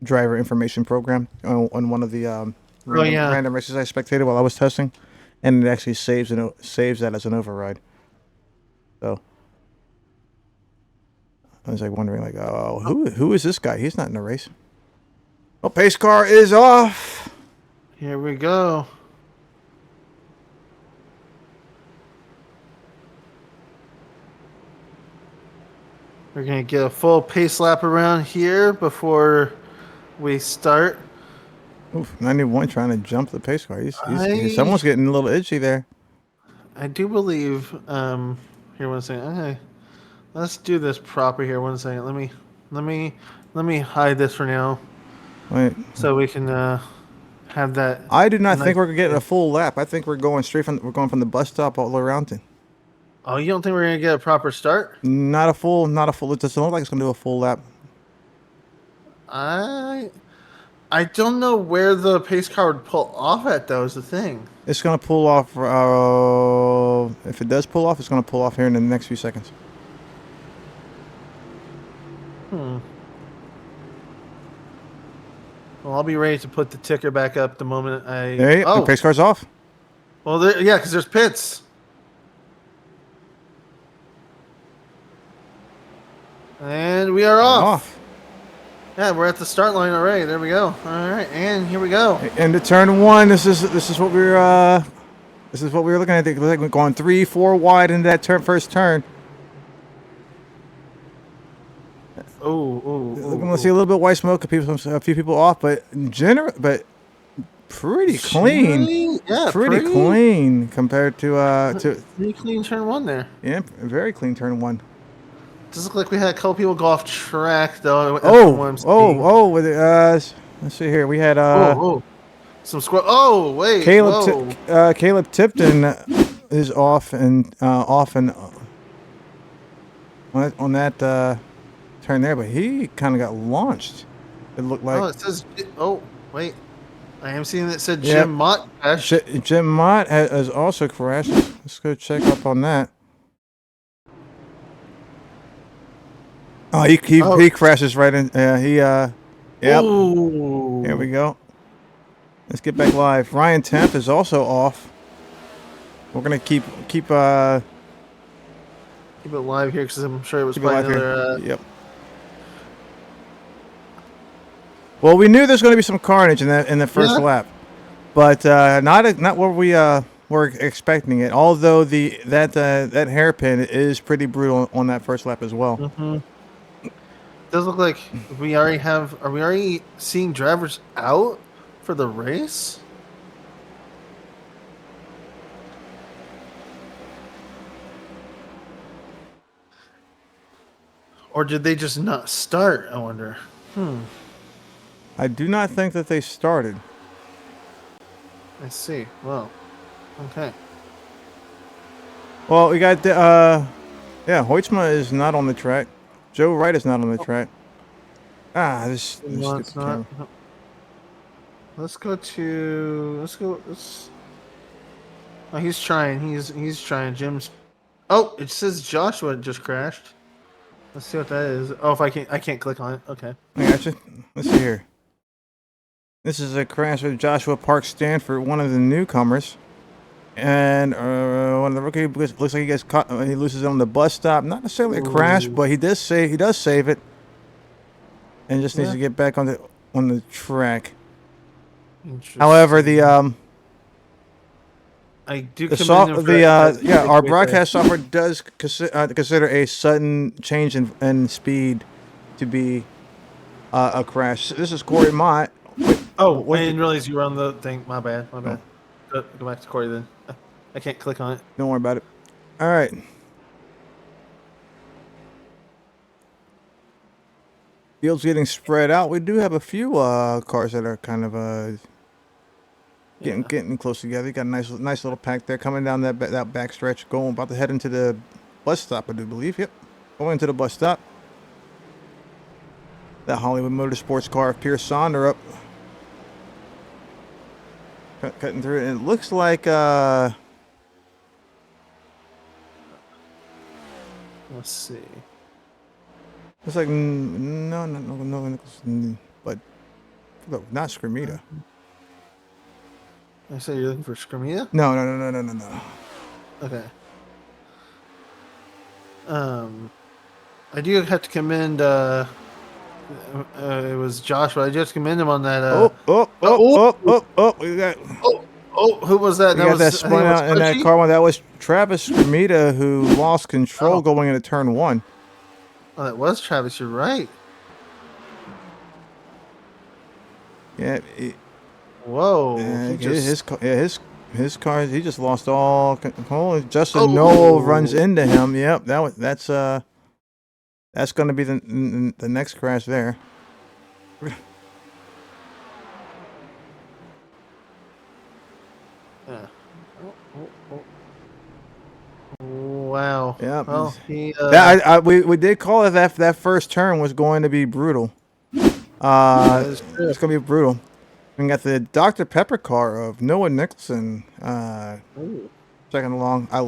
driver information program on one of the random races I spectated while I was testing, and it actually saves that as an override. So I was like wondering, like, oh, who is this guy? He's not in the race. Oh, pace car is off. Here we go. We're going to get a full pace lap around here before we start. Oof, 91 trying to jump the pace car. Someone's getting a little itchy there. I do believe. Here, 1 second. Okay, let's do this proper here. 1 second. Let me hide this for now. Wait. So we can have that. I do not think we're getting a full lap. I think we're going from the bus stop all the way around to. Oh, you don't think we're gonna get a proper start? Not a full. It doesn't look like it's gonna do a full lap. I don't know where the pace car would pull off at, though, is the thing. It's gonna pull off. If it does pull off, it's gonna pull off here in the next few seconds. Well, I'll be ready to put the ticker back up the moment I. The pace car's off. Well, yeah, because there's pits. And we are off. Yeah, we're at the start line already. There we go. All right, and here we go. Into turn one. This is what we were looking at. Like we're going 3-4 wide into that first turn. Let's see a little bit of white smoke. A few people off, but pretty clean. Yeah, pretty clean compared to pretty clean turn one there. Yeah, very clean turn one. Does look like we had a couple people go off track though. Let's see here. We had some squad. Oh wait, Caleb Tipton is off and on that turn there, but he kind of got launched. It looked like. Oh, it says. Oh wait, I am seeing that it said Jim Mott crashed. Jim Mott has also crashed. Let's go check up on that. Oh, he crashes right in. Yep. Ooh. Here we go. Let's get back live. Ryan Temp is also off. We're gonna keep it live here because I'm sure it was probably another. Yep. Well, we knew there's going to be some carnage in the first lap, but not what we were expecting it. Although that hairpin is pretty brutal on that first lap as well. Mm-hmm. Does look like we already have. Are we already seeing drivers out for the race? Or did they just not start? I wonder. I do not think that they started. I see. Well, okay. Well, we got Hoytsma is not on the track. Joe Wright is not on the track. This No, stupid it's not. camera. No. Let's go. Oh, he's trying. He's trying. Jim's. Oh, it says Joshua just crashed. Let's see what that is. Oh, if I can't click on it. Okay. I gotcha. Let's see here. This is a crash with Joshua Park Stanford, one of the newcomers. And one of the rookie looks like he gets caught. He loses it on the bus stop. Not necessarily a crash, but he does save it, and just needs to get back on the track. However, I do our broadcast software does consider a sudden change in speed to be a crash. This is Corey Mott. I didn't realize you were on the thing. My bad. Go back to Corey then. I can't click on it. Don't worry about it. All right. Field's getting spread out. We do have a few cars that are kind of getting close together. You got a nice little pack there coming down that back stretch, about to head into the bus stop, I do believe. Yep, going into the bus stop. That Hollywood Motorsports car of Pierce Sonder up, cutting through it, and it looks like let's see. It's like no, but look, not Skrumeda. I said you're looking for Skrumeda? No. Okay. I do have to commend. It was Joshua. I just commend him on that. We got. Who was that? That was that spun out in that car one. That was Travis Skrumeda, who lost control going into turn 1. Oh, that was Travis. You're right. Yeah. Whoa. His car. He just lost all control. Justin Noel runs into him. Yep. That's going to be the next crash there. Wow. Yeah. Well, we did call it that first turn was going to be brutal. It's going to be brutal. We got the Dr. Pepper car of Noah Nicholson. Checking along. I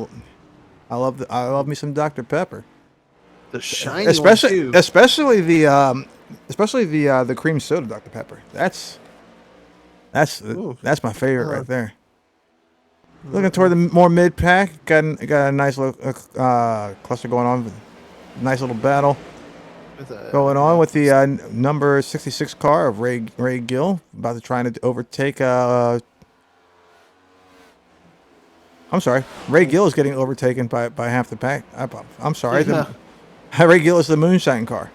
love me some Dr. Pepper. The shiny especially the cream soda Dr. Pepper. That's my favorite right there. Looking toward the more mid pack, got a nice little cluster going on. Nice little battle going on with the number 66 car of Ray Gill, about to try to overtake. I'm sorry, Ray Gill is getting overtaken by half the pack. I'm sorry, Ray Gill is the moonshine car.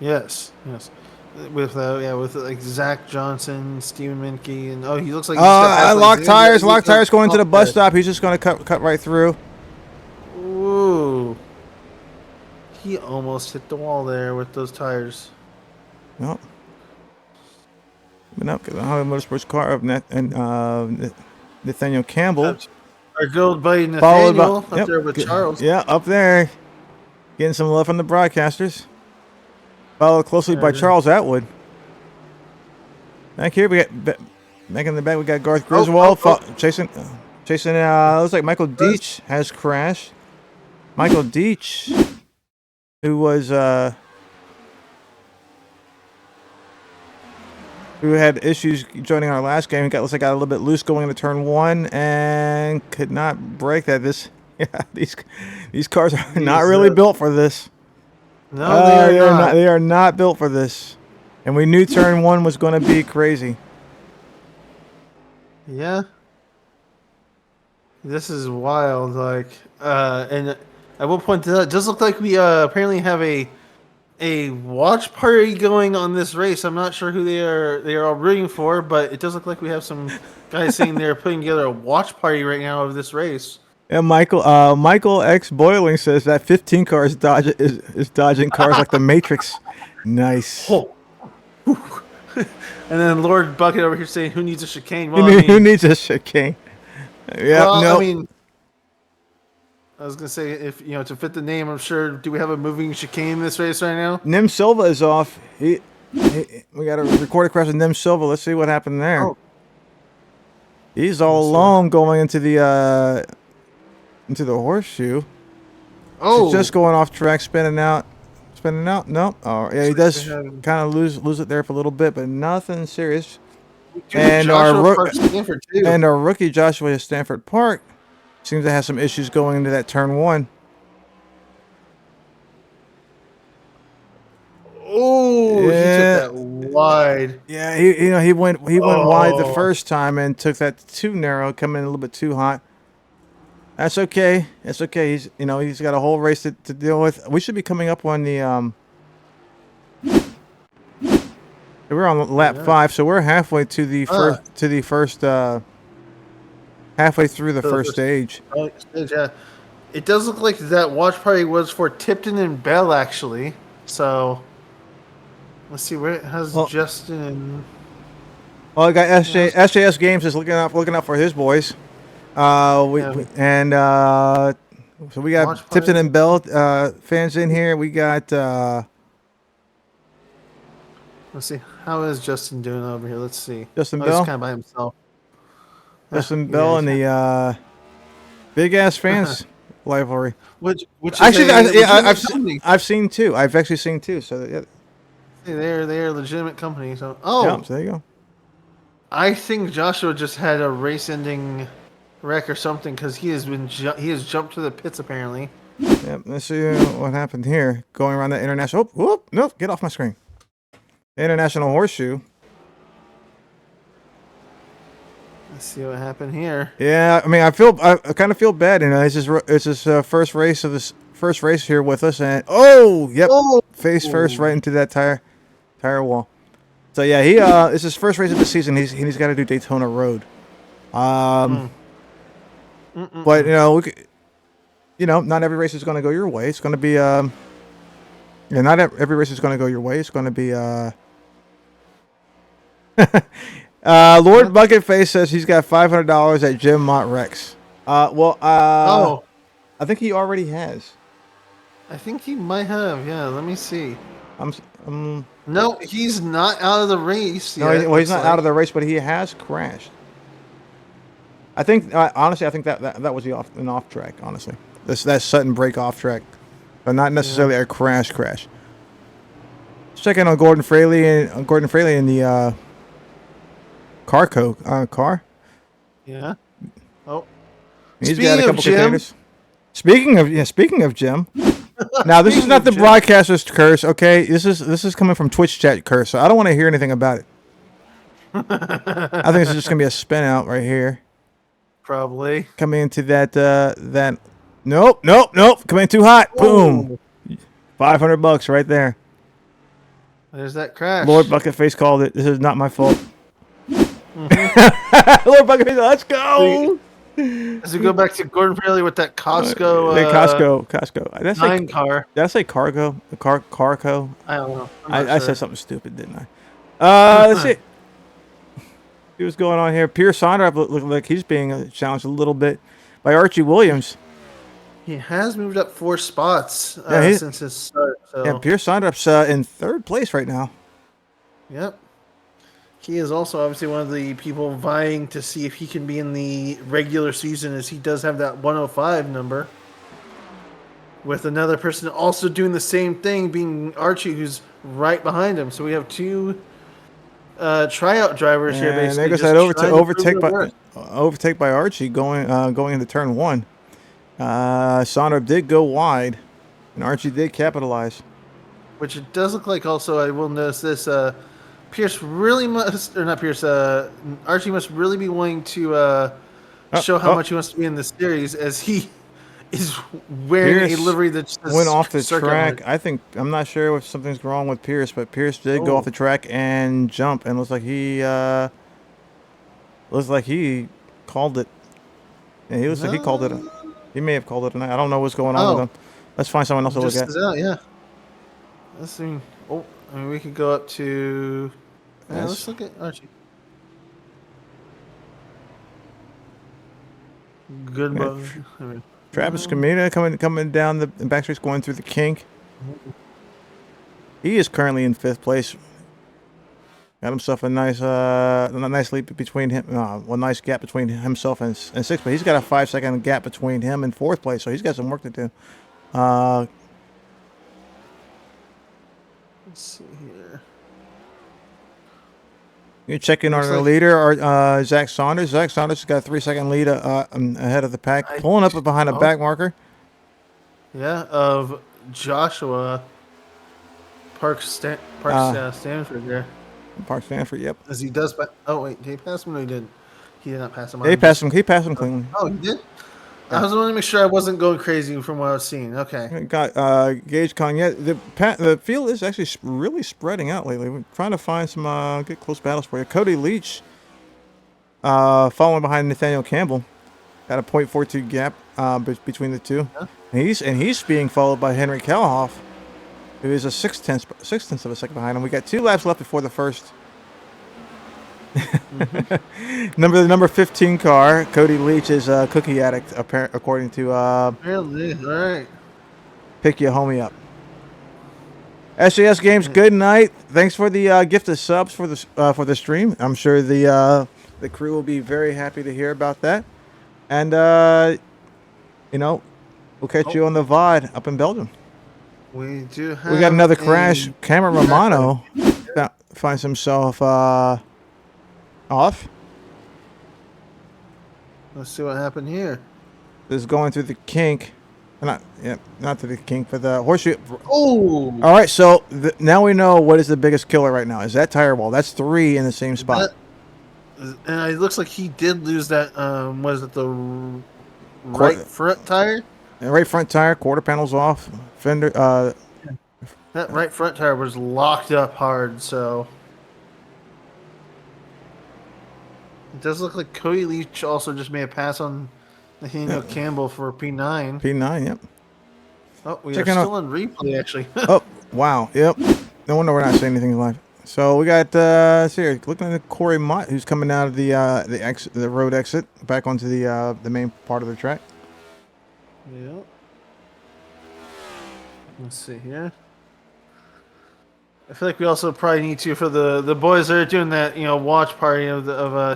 Yes. With like Zach Johnson, Steven Minke, and he looks like lock tires going to the bus stop. He's just going to cut right through. Ooh, he almost hit the wall there with those tires. Nope. Been up, the Hollywood Motorsports car of Nathaniel Campbell. Our good old buddy Nathaniel up there with Charles. Yeah, up there, getting some love from the broadcasters. Followed closely by Charles Atwood. Back here, we got back in the back. We got Garth Griswold chasing. Looks like Michael Deach has crashed. Michael Deach, who was who had issues joining our last game, got a little bit loose going into turn 1 and could not break that. These cars are not really built for this. No, they are not. They are not built for this. And we knew turn 1 was going to be crazy. Yeah. This is wild. And I will point to that. It does look like we apparently have a watch party going on this race. I'm not sure who they are all rooting for, but it does look like we have some guys saying they're putting together a watch party right now of this race. And Michael X Boiling says that 15 car is dodging cars like the Matrix. Nice. Oh. And then Lord Bucket over here saying, "Who needs a chicane?" Well, who needs a chicane? Yeah, well, no. I mean, I was gonna say if to fit the name, I'm sure. Do we have a moving chicane in this race right now? Nim Silva is off. We got a recorded crash with Nim Silva. Let's see what happened there. Oh. He's all alone going into the horseshoe. Oh, He's just going off track, spinning out. No. Oh, yeah, he does kind of lose it there for a little bit, but nothing serious. And our rookie Joshua Stanford Park seems to have some issues going into that turn 1. Oh, yeah. He took that wide. Yeah, he went wide the first time and took that too narrow, coming in a little bit too hot. That's okay. It's okay. He's got a whole race to deal with. We should be coming up on the we're on lap 5, so we're halfway to the first halfway through the first stage. Yeah. It does look like that watch party was for Tipton and Bell actually. So let's see where it has Justin. Well, I got SJS Games is looking out for his boys. So we got Tipton and Bell fans in here. We got. Let's see. How is Justin doing over here? Let's see. Justin Bell. He's kind of by himself. Justin Bell and the big ass fans rivalry. Which actually, I've seen two. I've actually seen two. So yeah. They're a legitimate company. So so there you go. I think Joshua just had a race-ending wreck or something because he has jumped to the pits apparently. Yep. Let's see what happened here. Going around the international. Oh, whoop! Nope. Get off my screen. International Horseshoe. Let's see what happened here. Yeah, I mean, I kind of feel bad. It's his first race here with us, and face first right into that tire wall. So yeah, it's his first race of the season. He's got to do Daytona Road. But not every race is going to go your way. It's going to be not every race is going to go your way. It's going to be Lord Bucketface says he's got $500 at Jim Mott Rex. I think he already has. I think he might have. Yeah, let me see. No, he's not out of the race yet. No, he's not out of the race, but he has crashed. I think honestly, that was an off track. Honestly, that sudden break off track, but not necessarily a crash. Checking on Gordon Fraley in the car. Yeah. Oh. He's got a couple containers. Speaking of Jim. Now this is not the broadcaster's curse, okay? This is coming from Twitch chat curse. So I don't want to hear anything about it. I think this is just gonna be a spin out right here. Probably. Coming into that Nope. Coming in too hot. Boom. $500 right there. There's that crash. Lord Bucketface called it. This is not my fault. Mm-hmm. Lord Bucketface, let's go. As we go back to Gordon Fraley with that Costco. Costco. Did I say cargo? Carco? I don't know. I said something stupid, didn't I? Let's see. See what's going on here. Pierce Saunders looked like he's being challenged a little bit by Archie Williams. He has moved up 4 spots since his start. So. Yeah, Pierce Saunders in 3rd place right now. Yep. He is also obviously one of the people vying to see if he can be in the regular season, as he does have that 105 number. With another person also doing the same thing, being Archie, who's right behind him. So we have 2 tryout drivers here, basically. And there goes that overtake by Archie going into turn 1. Saunders did go wide, and Archie did capitalize. Which it does look like also, I will notice this, Pierce really must, or not Pierce, Archie must really be wanting to show how much he wants to be in the series, as he is wearing Pierce a livery that just went off the circuit on track. it. I'm not sure if something's wrong with Pierce, but Pierce did go off the track and jump, and looks like he called it. Yeah, he looks like he called it. He may have called it a night. I don't know what's going on with him. Let's find someone else to look at. Out, yeah. Let's see. Oh, I mean, we could go up to. Yeah, let's look at Archie. Good move. Travis Skrumeda coming down the back streets, going through the kink. He is currently in 5th place. Got himself a nice leap between him. One nice gap between himself and 6th, but he's got a 5-second gap between him and 4th place, so he's got some work to do. Let's see here. You check in on the leader, Zack Saunders. Zack Saunders has got a 3-second lead ahead of the pack, pulling up behind a back marker. Yeah, of Joshua Stanford there. Park Stanford, yep. As he does, oh wait, did he pass him? No, he didn't. He did not pass him. He passed him cleanly. Oh, he did. Yeah. I was wanting to make sure I wasn't going crazy from what I was seeing. Okay. Got Gage Con. Yeah, the field is actually really spreading out lately. We're trying to find some good close battles for you. Cody Leach, following behind Nathaniel Campbell, got a .42 gap between the two. Yeah. He's being followed by Henry Kalahoff, who is a 6/10 of a second behind him. We got 2 laps left before the first. Number 15 car, Cody Leach, is a cookie addict, according to really? All right. Pick your homie up. SJS Games, good night. Thanks for the gift of subs for the stream. I'm sure the crew will be very happy to hear about that. And we'll catch you on the VOD up in Belgium. We got another crash. Cameron Romano finds himself off. Let's see what happened here. This is going through the kink. Not through the kink, but the horseshoe. Oh! All right, so now we know what is the biggest killer right now. Is that tire wall? That's 3 in the same spot. And it looks like he did lose that. Was it the right front tire? Right front tire, quarter panels off. Fender. That right front tire was locked up hard, so. It does look like Cody Leach also just made a pass on Nathaniel Campbell for P9. P9, yep. Oh, we are still on replay, actually. Oh, wow, yep. No wonder we're not saying anything live. So we got, here, looking at Corey Mott, who's coming out of the road exit, back onto the main part of the track. Yep. Let's see here. I feel like we also probably need to, for the boys that are doing that, watch party of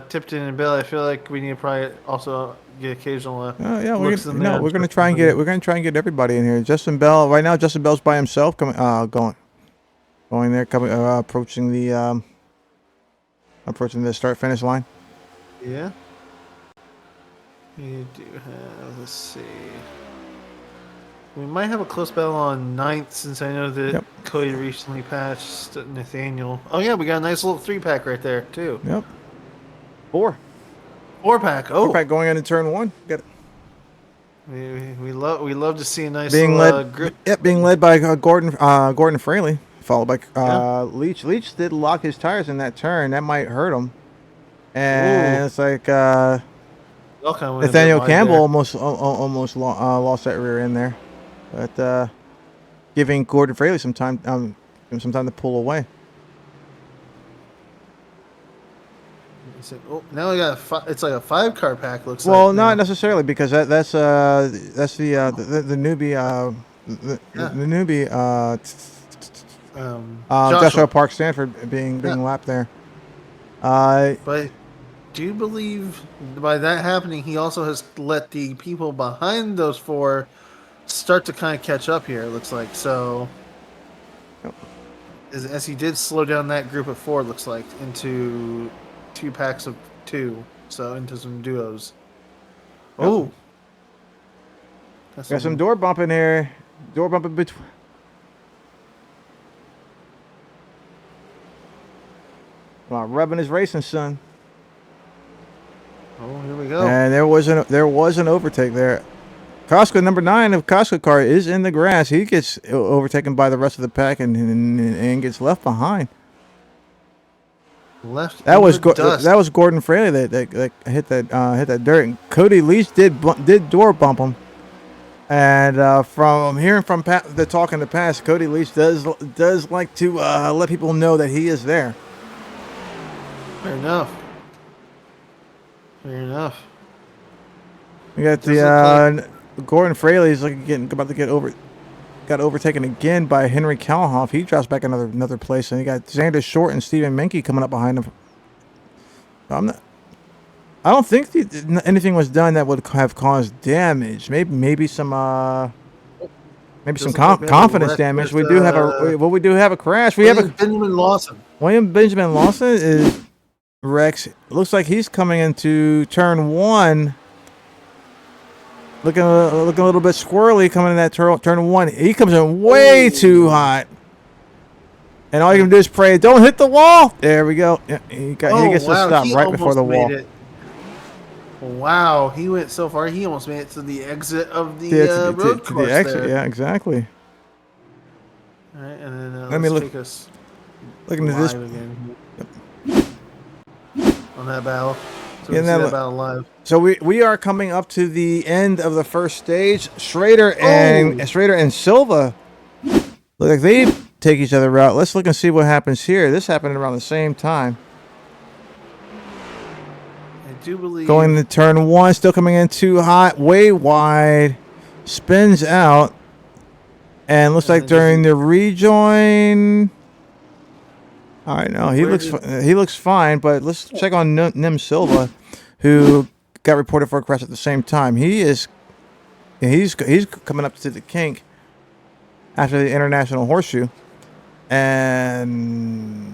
Tipton and Bill. I feel like we need to probably also get occasional. We're gonna try and get everybody in here. Justin Bell right now. Justin Bell's by himself, going there, approaching the start finish line. Yeah. We do have. Let's see. We might have a close battle on 9th, since I know that Cody recently passed Nathaniel. Oh, yeah, we got a nice little 3-pack right there, too. Yep. 4-pack. Oh. 4-pack going into turn 1. Got it. We love to see a nice group. Yep, being led by Gordon Fraley, followed by Leach. Leach did lock his tires in that turn. That might hurt him. And it's like Nathaniel Campbell almost lost that rear end there. But giving Gordon Fraley some time to pull away. Now we got it's like a 5-car pack. Looks well, like. Not necessarily, because that's the newbie Joshua Park Stanford being lapped there. But do you believe by that happening, he also has let the people behind those 4 start to kind of catch up here? It looks like so. Yep. As he did slow down that group of 4, looks like, into 2 packs of 2, so into some duos. Yep. Oh, got some door bumping here. Door bumping between. Come on, rubbing his racing, son. Oh, here we go. And there was an overtake there. Costco number 9 of Costco car is in the grass. He gets overtaken by the rest of the pack and gets left behind. That was Gordon Fraley that hit that dirt. And Cody Leach did door bump him. And from hearing from the talk in the past, Cody Leach does like to let people know that he is there. Fair enough. Fair enough. We got the Gordon Fraley's about to got overtaken again by Henry Kalhoff. He drops back another place, and you got Xander Short and Stephen Menke coming up behind him. I don't think anything was done that would have caused damage. Maybe some confidence damage. We do have a crash. We have a Benjamin Lawson. William Benjamin Lawson is Rex. Looks like he's coming into turn 1. Looking a little bit squirrely coming in that turn 1. He comes in way too hot. And all you can do is pray, don't hit the wall. There we go. Yeah, he gets to stop right before the wall. Wow, he went so far. He almost made it to the exit of the road course. To the exit, there. Yeah, exactly. All right, and then let's take us looking at this again. On that battle. So we see that battle live. So we are coming up to the end of the first stage. Schrader and Silva look like they take each other out. Let's look and see what happens here. This happened around the same time. I do believe going to turn 1, still coming in too hot, way wide, spins out, and looks like during the rejoin. All right, no, he looks fine, but let's check on Nim Silva, who got reported for a crash at the same time. He's coming up to the kink after the International Horseshoe, and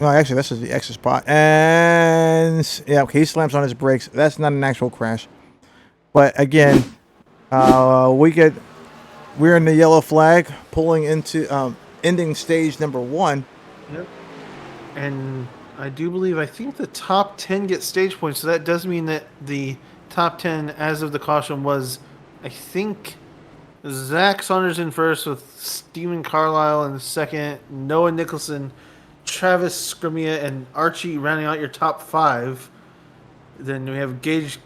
actually this is the exit spot, and yeah, okay, he slams on his brakes. That's not an actual crash, but again, we're in the yellow flag, pulling into ending stage number 1. Yep. And I think the top 10 get stage points, so that does mean that the top 10 as of the caution was, I think, Zack Saunders in first with Stephen Carlile in second, Noah Nicholson, Travis Skrumeda, and Archie rounding out your top 5. Then we have Gage.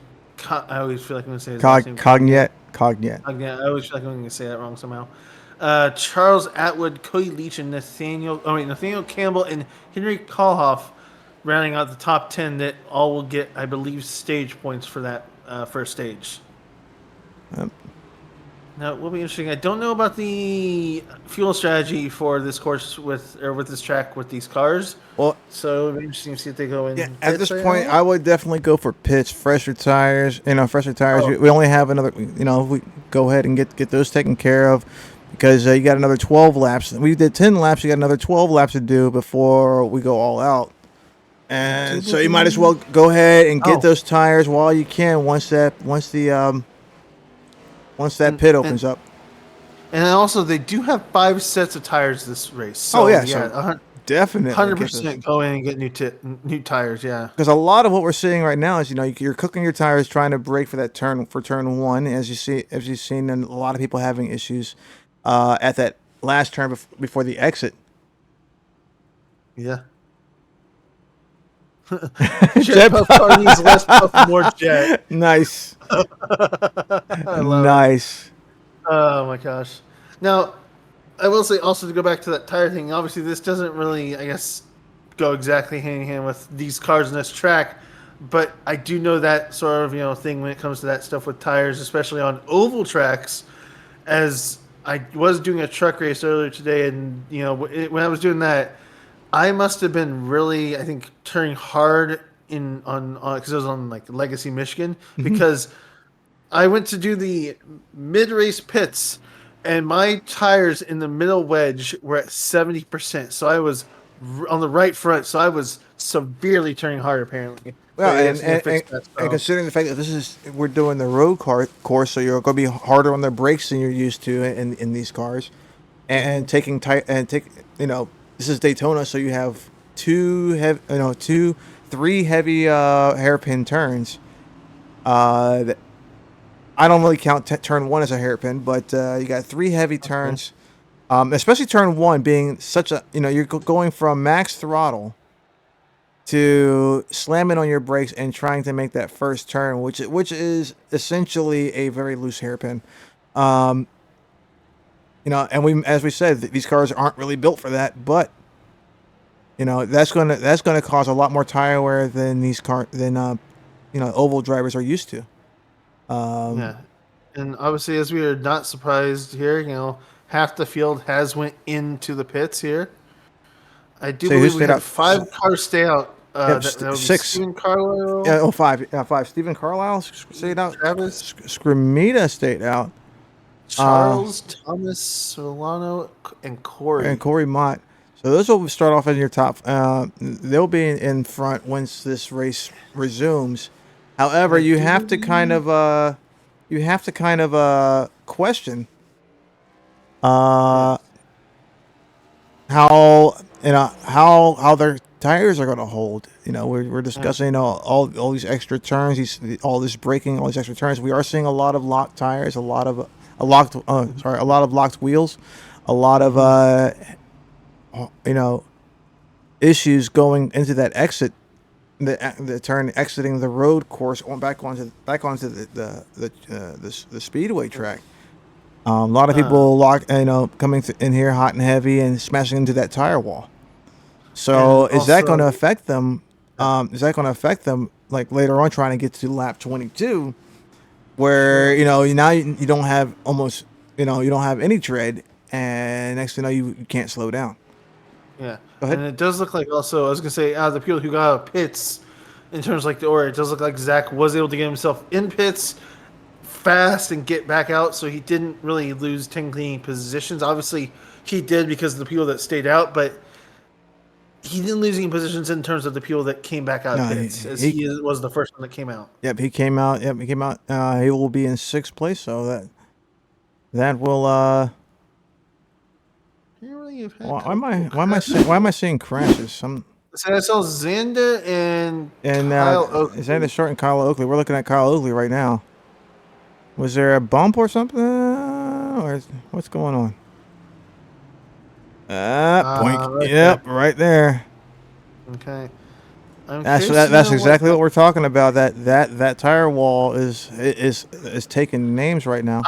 I always feel like I'm going to say his name. Cognet. I always feel like I'm going to say that wrong somehow. Charles Atwood, Cody Leach, and Nathaniel Campbell and Henry Kalhoff rounding out the top 10 that all will get, I believe, stage points for that first stage. Yep. Now, it will be interesting. I don't know about the fuel strategy for this course with this track with these cars. Well, so it'll be interesting to see if they go in. Yeah, at this point, I would definitely go for pits, fresher tires. We only have another. We go ahead and get those taken care of. Because you got another 12 laps. We did 10 laps. You got another 12 laps to do before we go all out. And so you might as well go ahead and get those tires while you can once that pit opens up. And also, they do have 5 sets of tires this race. So, so definitely 100% go in and get new tires. Yeah, because a lot of what we're seeing right now is you're cooking your tires trying to brake for that turn 1. As you've seen, and a lot of people having issues. At that last turn before the exit. Yeah. Jet puff car needs less puff, more jet. Nice. Nice. Oh my gosh. Now, I will say also to go back to that tire thing, obviously this doesn't really, I guess, go exactly hand in hand with these cars in this track, but I do know that sort of, thing when it comes to that stuff with tires, especially on oval tracks, as I was doing a truck race earlier today, and when I was doing that, I must have been really, I think, turning hard on because it was on like Legacy, Michigan, because I went to do the mid-race pits, and my tires in the middle wedge were at 70%. So I was on the right front, so I was severely turning hard apparently. Well, and considering the fact that we're doing the road course, so you're going to be harder on the brakes than you're used to in these cars, and this is Daytona, so you have three heavy hairpin turns. I don't really count turn 1 as a hairpin, but you got 3 heavy turns. Especially turn 1 being such a, you're going from max throttle to slamming on your brakes and trying to make that first turn, which is essentially a very loose hairpin. And as we said, these cars aren't really built for that, but that's gonna cause a lot more tire wear than oval drivers are used to. Yeah, and obviously, as we are not surprised here, half the field has went into the pits here. I do believe we had 5 cars stay out. That would be 6. Stephen Carlile. Yeah, 5. Yeah, 5. Stephen Carlile stayed out. Travis. Skrumeda stayed out. Charles, Thomas, Solano, and Corey. And Corey Mott. So those will start off in your top. They'll be in front once this race resumes. However, you have to kind of question how their tires are going to hold. We're discussing all these extra turns, all this braking, all these extra turns. We are seeing a lot of locked tires, a lot of locked wheels, a lot of issues going into that exit. The turn exiting the road course back onto the speedway track. A lot of people coming in here hot and heavy and smashing into that tire wall. So is that going to affect them? Like later on trying to get to lap 22, where now you don't have you don't have any tread, and next thing you can't slow down. Yeah, and it does look like also, I was going to say, out of the people who got out of pits, in terms of like the order, it does look like Zach was able to get himself in pits fast and get back out, so he didn't really lose technically positions. Obviously, he did because of the people that stayed out, but he didn't lose any positions in terms of the people that came back out of pits, as he was the first one that came out. Yep, he came out. He will be in 6th place, so that will... Why am I seeing crashes? So I saw Xander and Kyle Oakley. Xander Short and Kyle Oakley. We're looking at Kyle Oakley right now. Was there a bump or something? Or what's going on? Point. Yep, right there. Okay. That's exactly what we're talking about. That tire wall is taking names right now.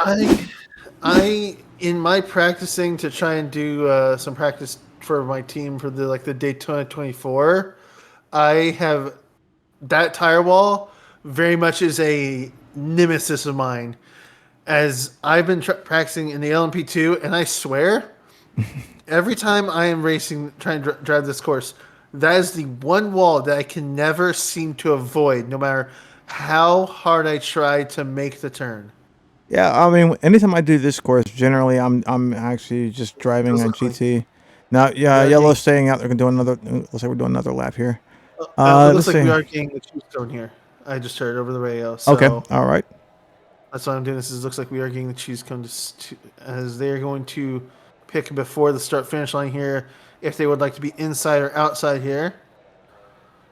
I in my practicing to try and do some practice for my team for the Daytona 24, I have that tire wall very much is a nemesis of mine, as I've been practicing in the LMP2, and I swear every time I am racing trying to drive this course, that is the one wall that I can never seem to avoid, no matter how hard I try to make the turn. Yeah, I mean, anytime I do this course, generally I'm actually just driving on GT. Now, Yellow's staying out. They're gonna do another. Let's say we're doing another lap here. It looks like we are getting the cheese cone here. I just heard over the radio. So okay, all right. That's why I'm doing this. It looks like we are getting the cheese cone as they are going to pick before the start-finish line here if they would like to be inside or outside here,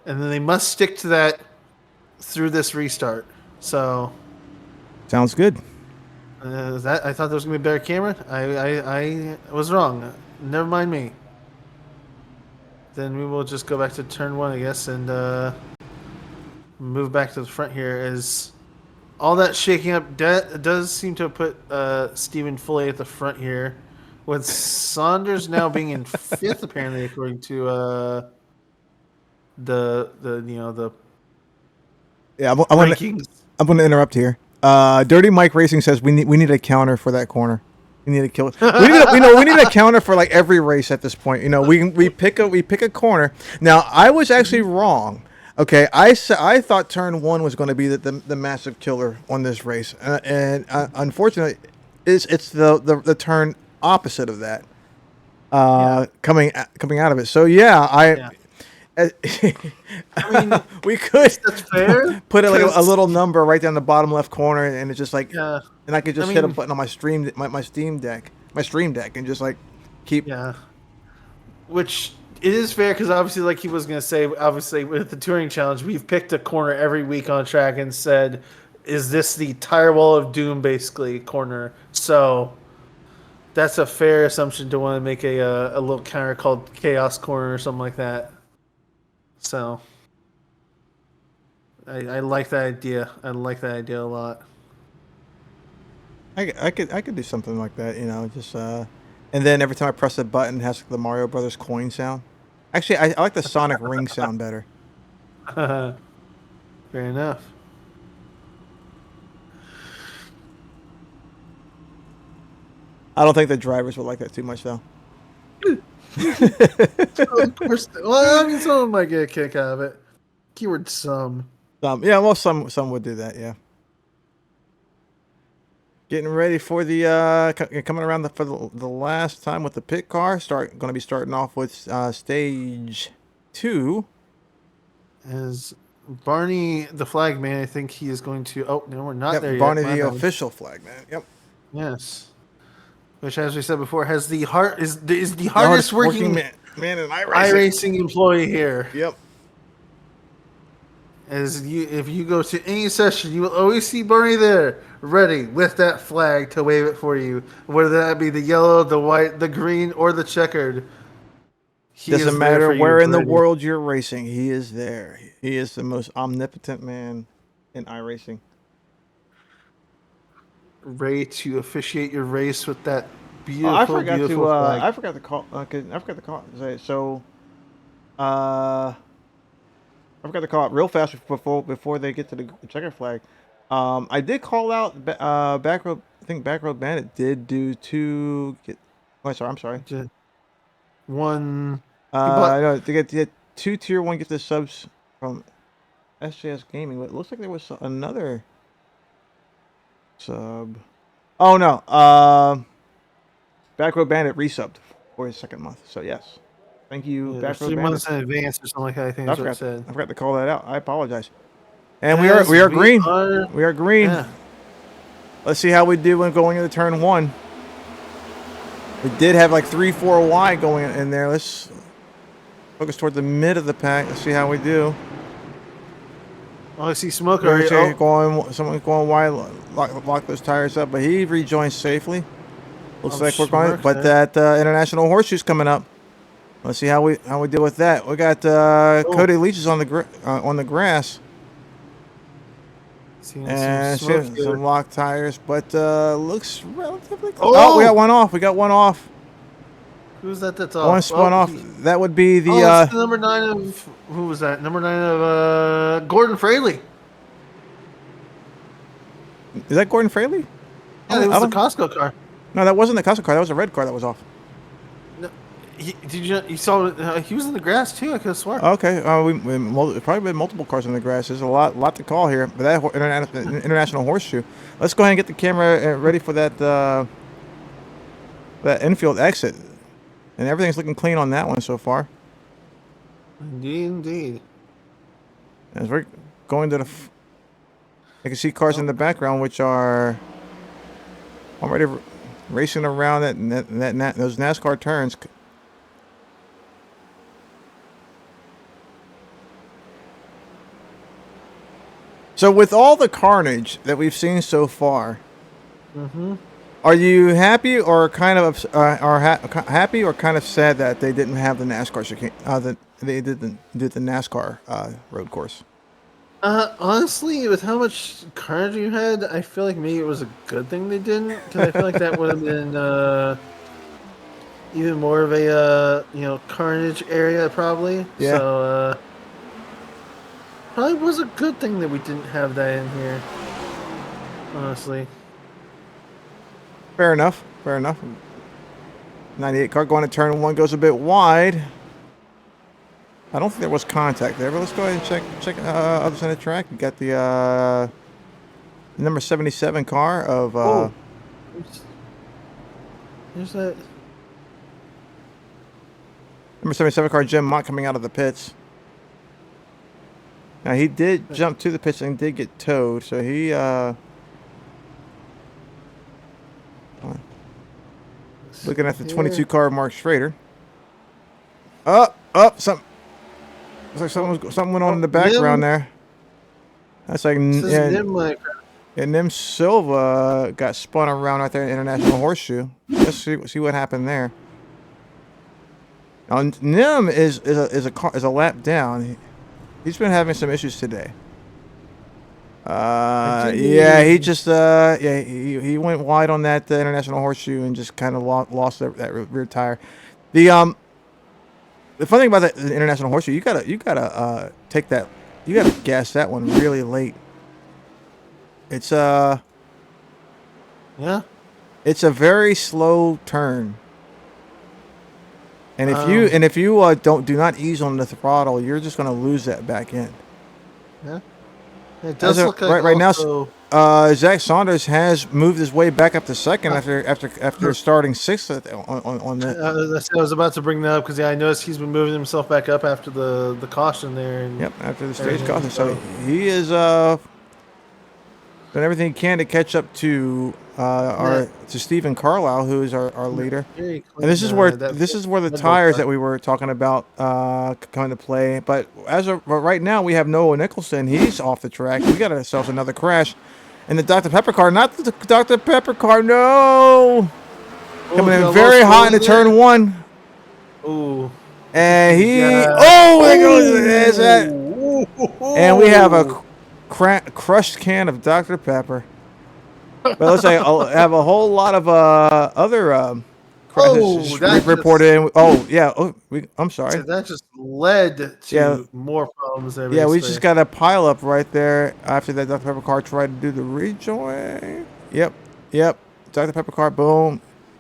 and then they must stick to that through this restart. So sounds good. I thought there was gonna be a better camera. I was wrong. Never mind me. Then we will just go back to turn 1, I guess, and move back to the front here. As all that shaking up does seem to have put Stephen fully at the front here, with Saunders now being in 5th apparently, according to the rankings. I'm going to interrupt here. Dirty Mike Racing says we need a counter for that corner. We need to kill it. We need a counter for like every race at this point. We pick a corner. Now I was actually wrong. Okay, I thought turn 1 was going to be the massive killer on this race, and unfortunately, it's the turn opposite of that. Coming out of it. So I mean, we could put a little number right down the bottom left corner, and it's just like, and I could just hit a button on my Stream Deck, and just like keep. Yeah, which it is fair because obviously, like he was going to say, obviously with the touring challenge, we've picked a corner every week on track and said, "Is this the tire wall of doom?" Basically, corner. So that's a fair assumption to want to make a little counter called Chaos Corner or something like that. So I like that idea. I like that idea a lot. I could do something like that, just and then every time I press a button, it has the Mario Brothers coin sound. Actually, I like the Sonic ring sound better. Fair enough. I don't think the drivers would like that too much, though. Of course. Well, I mean, someone might get a kick out of it. Keyword some. Yeah, well, some would do that. Yeah. Getting ready for the coming around for the last time with the pit car. Going to be starting off with stage 2. As Barney, the flag man, I think he is going to. Oh no, we're not there Barney, yet. Barney, the official flag man. Yep. Yes. Which, as we said before, has the the hardest working man in iRacing employee here. Yep. If you go to any session, you will always see Barney there, ready with that flag to wave it for you. Whether that be the yellow, the white, the green, or the checkered. Doesn't matter where in the world you're racing, he is there. He is the most omnipotent man in iRacing. Ready to officiate your race with that beautiful, beautiful flag. I forgot to call. I forgot to call. So, I forgot to call it real fast before they get to the checker flag. I did call out back row. I think Back Row Bandit did do 2. I'm sorry. One. No, to get 2 tier 1 gifted subs from SJS Gaming. But it looks like there was another sub. Oh no. Back Row Bandit resubbed for his 2nd month. So yes. Thank you, Back Row 3 Bandit. months in advance or something like that. I think that's what it said. I forgot to call that out. I apologize. And we are green. We are green. Yeah. Let's see how we do when going into turn 1. We did have like 3-4 wide going in there. Let's focus toward the mid of the pack. Let's see how we do. Oh, I see smoke already. Someone's going wide. Lock those tires up, but he rejoins safely. Looks like we're going. But that international horseshoe's coming up. Let's see how we deal with that. We got Cody Leach is on the grass. And some locked tires, but looks relatively close. Oh, we got one off. Who's that that's off? One spun off. That would be the... that's the number 9 of... Who was that? Number 9 of Gordon Fraley. Is that Gordon Fraley? Yeah, it was the Costco car. No, that wasn't the Costco car. That was a red car that was off. You saw he was in the grass too? I could have sworn. Okay, we probably been multiple cars in the grass. There's a lot to call here. But that international horseshoe. Let's go ahead and get the camera ready for that infield exit, and everything's looking clean on that one so far. Indeed. As we're going to I can see cars in the background, which are already racing around those NASCAR turns. So with all the carnage that we've seen so far, are you happy or kind of happy or kind of sad that they didn't have the NASCAR chicane? That they did the NASCAR road course? Honestly, with how much carnage you had, I feel like maybe it was a good thing they didn't, because I feel like that would have been even more of a carnage area probably. Yeah. So probably was a good thing that we didn't have that in here. Honestly. Fair enough. 98 car going to turn 1 goes a bit wide. I don't think there was contact there, but let's go ahead and check other side of the track. We got the number 77 car of. There's that. Number 77 car Jim Mott coming out of the pits. Now he did jump to the pits and did get towed, so he. Looking at the 22 car Mark Schrader. Oh, Oh, it's like something went on in the background there. That's like Nim Silva got spun around right there in International Horseshoe. Let's see what happened there. Now, Nim is a lap down. He's been having some issues today. Yeah, he just he went wide on that International Horseshoe and just kind of lost that rear tire. The funny thing about the International Horseshoe, you gotta take that, you gotta gas that one really late. It's it's a very slow turn. And if you do not ease on the throttle, you're just gonna lose that back end. Yeah. It does look like right now. Zack Saunders has moved his way back up to second after starting sixth on that. I was about to bring that up because I noticed he's been moving himself back up after the caution there. And, yep, after the stage caution. So he is done everything he can to catch up to to Stephen Carlile, who is our leader. And this is where the tires that we were talking about come into play. But right now, we have Noah Nicholson. He's off the track. We got ourselves another crash. And the Dr. Pepper car, not the Dr. Pepper car, no! Coming in very hot into turn one. Ooh. And there goes that. And we have a crushed can of Dr. Pepper. But let's say I'll have a whole lot of other crashes reported. I'm sorry. So that just led to more problems there. Yeah, we just got a pile up right there after that Dr. Pepper car tried to do the rejoin. Yep. Dr. Pepper car, boom,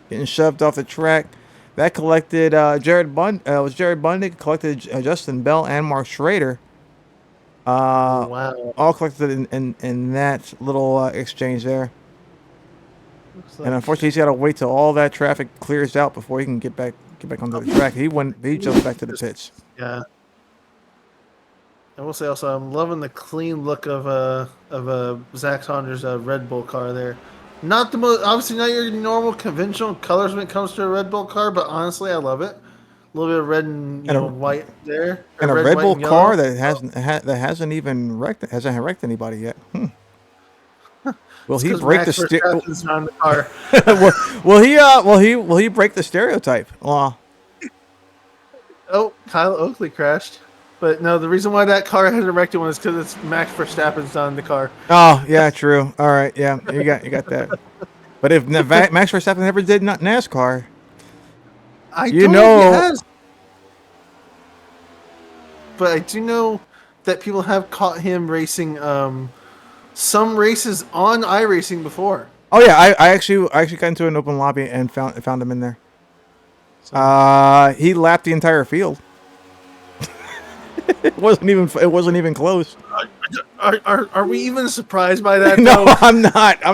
getting shoved off the track. That collected Jared Bundy collected Justin Bell and Mark Schrader. Wow. All collected in that little exchange there. And unfortunately, he's got to wait till all that traffic clears out before he can get back onto the track. He jumped back to the pits. Yeah. I will say also, I'm loving the clean look of Zack Saunders' Red Bull car there. Not the most, obviously not your normal conventional colors when it comes to a Red Bull car, but honestly, I love it. A little bit of red and white there. And a Red Bull car that hasn't wrecked anybody yet. Will he break the will he break the stereotype? Oh, Kyle Oakley crashed. But no, the reason why that car hasn't wrecked one is because it's Max Verstappen's on the car. Oh yeah, true. All right, yeah, you got that. But if Max Verstappen never did NASCAR, but I do know that people have caught him racing some races on iRacing before. Oh yeah, I actually got into an open lobby and found him in there. He lapped the entire field. It wasn't even close. Are we even surprised by that? No, I'm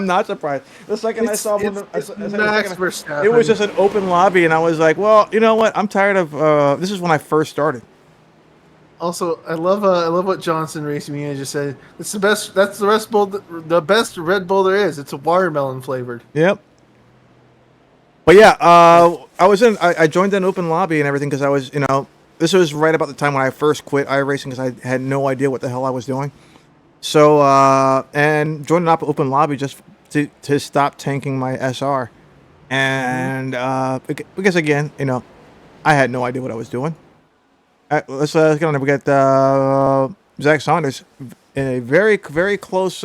not surprised. The second I saw him, Max Verstappen. It was just an open lobby, and I was like, well, you know what? I'm tired of. This is when I first started. Also, I love what Johnson Racing Media just said. It's the best. That's the best Red Bull there is. It's a watermelon flavored. Yep. But yeah, I joined an open lobby and everything because I was, this was right about the time when I first quit iRacing because I had no idea what the hell I was doing. So and joined an open lobby just to stop tanking my SR, and because again, I had no idea what I was doing. Let's get on there. We got Zack Saunders in a very, very close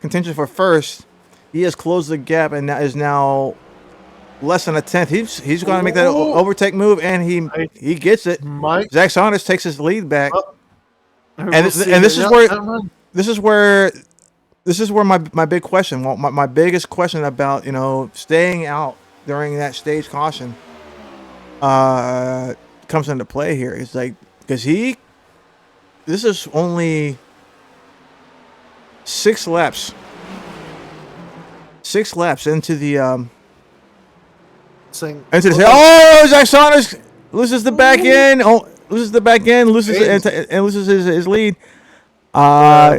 contention for first. He has closed the gap and is now less than a tenth. He's going to make that overtake move, and he gets it. Zack Saunders takes his lead back, this is where my big question. Well, my biggest question about staying out during that stage caution comes into play here. It's like, because this is only 6 laps into the Zack Saunders loses the back end. Loses his lead.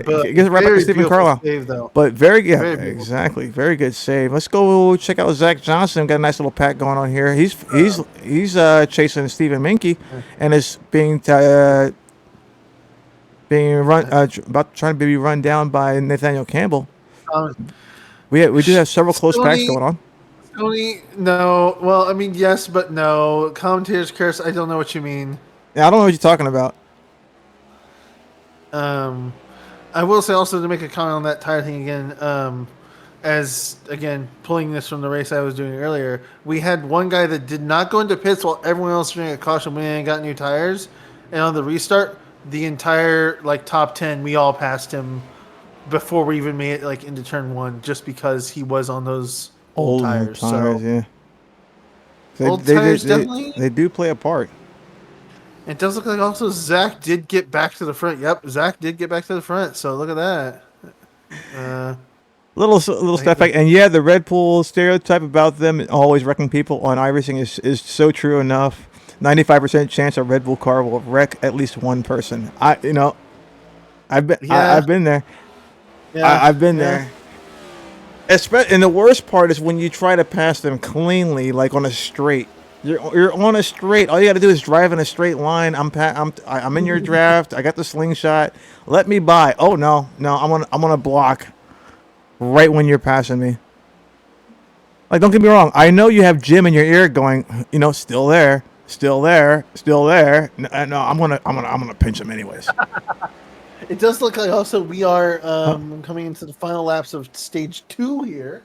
Get it right back to Stephen Carlile. Save, though. But very exactly. Very good save. Let's go check out Zach Johnson. Got a nice little pack going on here. He's chasing Stephen Minke and is being run about trying to be run down by Nathaniel Campbell. We do have several close packs going on. Tony, no. Well, I mean, yes, but no. Commentators curse. I don't know what you mean. Yeah, I don't know what you're talking about. I will say also to make a comment on that tire thing again. As again pulling this from the race I was doing earlier, we had one guy that did not go into pits while everyone else during a caution went in and got new tires, and on the restart, the entire top 10, we all passed him before we even made it into turn 1, just because he was on those old tires. Yeah. Old tires definitely. They do play a part. It does look like also Zach did get back to the front. Yep, Zach did get back to the front. So look at that. Little step back, and yeah, the Red Bull stereotype about them always wrecking people on iRacing is so true enough. 95% chance a Red Bull car will wreck at least one person. I've been there. Yeah, I've been there. And the worst part is when you try to pass them cleanly, like on a straight. You're on a straight. All you got to do is drive in a straight line. I'm in your draft. I got the slingshot. Let me by. Oh no, I'm gonna block right when you're passing me. Don't get me wrong. I know you have Jim in your ear going, still there. No, I'm gonna pinch him anyways. It does look like also we are coming into the final laps of stage 2 here.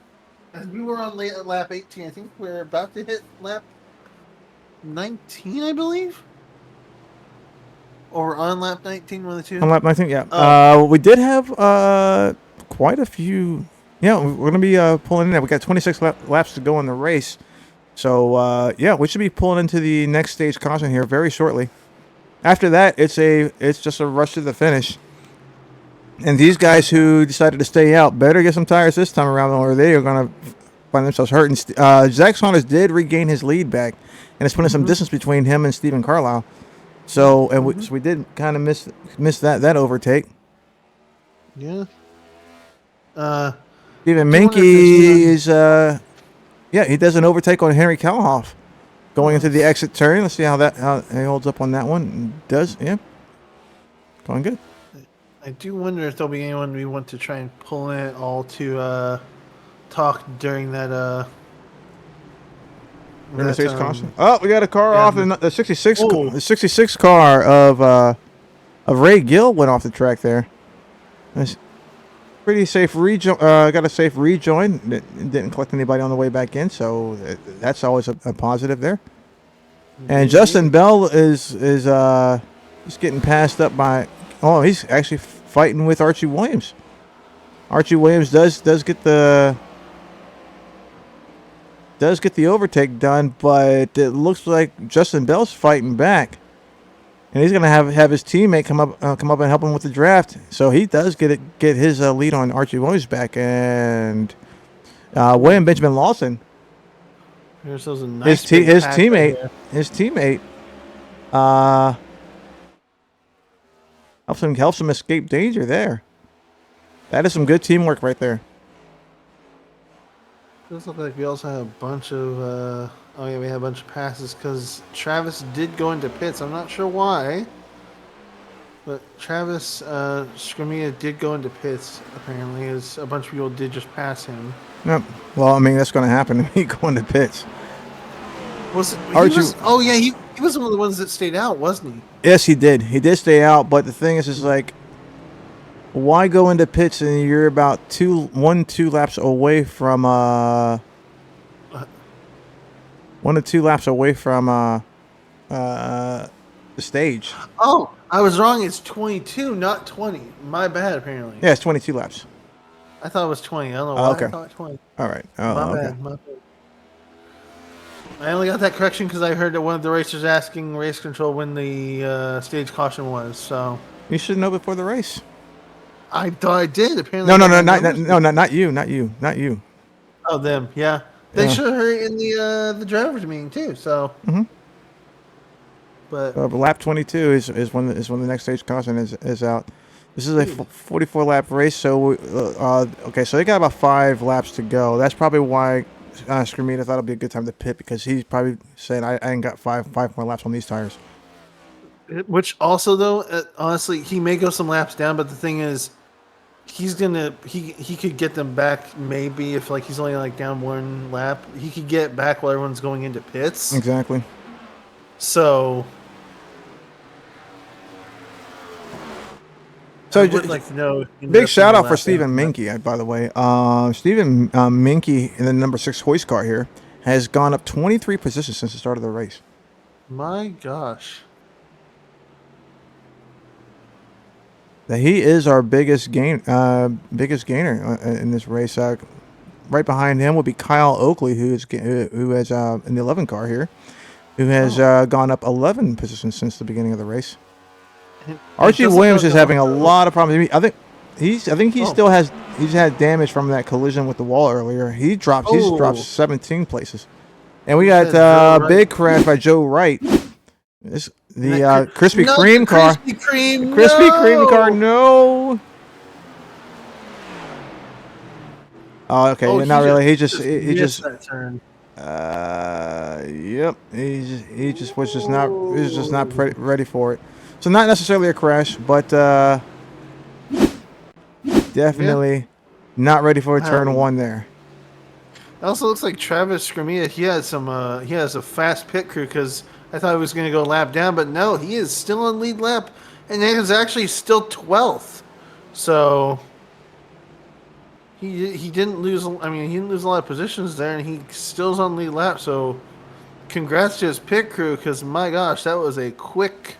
As we were on lap 18, I think we're about to hit lap 19, I believe. Or on lap 19, one of the two. On lap 19, yeah. We did have quite a few. Yeah, we're gonna be pulling in. We got 26 laps to go in the race. So we should be pulling into the next stage caution here very shortly. After that, it's just a rush to the finish. And these guys who decided to stay out better get some tires this time around, or they are going to find themselves hurt. And Zack Saunders did regain his lead back, and it's putting some distance between him and Stephen Carlile. So we did kind of miss that overtake. Yeah. Stephen Minke is he does an overtake on Henry Kalhoff going into the exit turn. Let's see how he holds up on that one. Going good. I do wonder if there'll be anyone we want to try and pull in at all to talk during that. Caution. Oh, we got a car off the 66. Oh. The 66 car of Ray Gill went off the track there. That's pretty safe rejoin. Got a safe rejoin. Didn't collect anybody on the way back in, so that's always a positive there. And Justin Bell is getting passed up by. Oh, he's actually fighting with Archie Williams. Archie Williams does get the overtake done, but it looks like Justin Bell's fighting back, and he's gonna have his teammate come up and help him with the draft. So he does get his lead on Archie Williams back, and William Benjamin Lawson. Here's a nice his teammate. Helps him escape danger there. That is some good teamwork right there. Does look like we also have a bunch of we have a bunch of passes because Travis did go into pits. I'm not sure why, but Travis Skrumeda did go into pits. Apparently, as a bunch of people did just pass him. Yep. Well, I mean that's going to happen when you go into pits. He was one of the ones that stayed out, wasn't he? Yes, he did. He did stay out, but the thing is why go into pits and you're about 2 laps away from 1 to 2 laps away from the stage. Oh, I was wrong. It's 22, not 20. My bad, apparently. Yeah, it's 22 laps. I thought it was 20. I don't know why I thought 20. All right. My bad. I only got that correction because I heard that one of the racers asking race control when the stage caution was. So you should know before the race. I thought I did. Apparently, not you. Oh, them. Yeah, they should have heard in the drivers' meeting too. So, but lap 22 is when the next stage caution is out. This is a 44 lap race. So okay, so they got about 5 laps to go. That's probably why Skrumeda thought it'd be a good time to pit, because he's probably saying I ain't got five more laps on these tires. Which also, though, honestly, he may go some laps down, but the thing is, he could get them back maybe if like he's only like down 1 lap. He could get back while everyone's going into pits. Exactly. So I would like to know. Big shout out for Stephen Minke, by the way. Stephen Minke in the number 6 hoist car here has gone up 23 positions since the start of the race. My gosh. That he is our biggest gainer in this race. Right behind him will be Kyle Oakley, who has in the 11 car here, who has gone up 11 positions since the beginning of the race. Archie Williams is having a lot of problems. I think he still has. He's had damage from that collision with the wall earlier. He's dropped 17 places, and we got big crash by Joe Wright. The Krispy Kreme car. Krispy Kreme car. No. Oh, okay. Not really. He just. That turn. Yep. He was just not ready for it. So not necessarily a crash, but definitely not ready for a turn 1 there. It also looks like Travis Skrumeda, he has a fast pit crew, because I thought he was going to go lap down, but no, he is still on lead lap, and he is actually still 12th. So he didn't lose. I mean, he didn't lose a lot of positions there, and he still's on lead lap. So congrats to his pit crew, because my gosh, that was a quick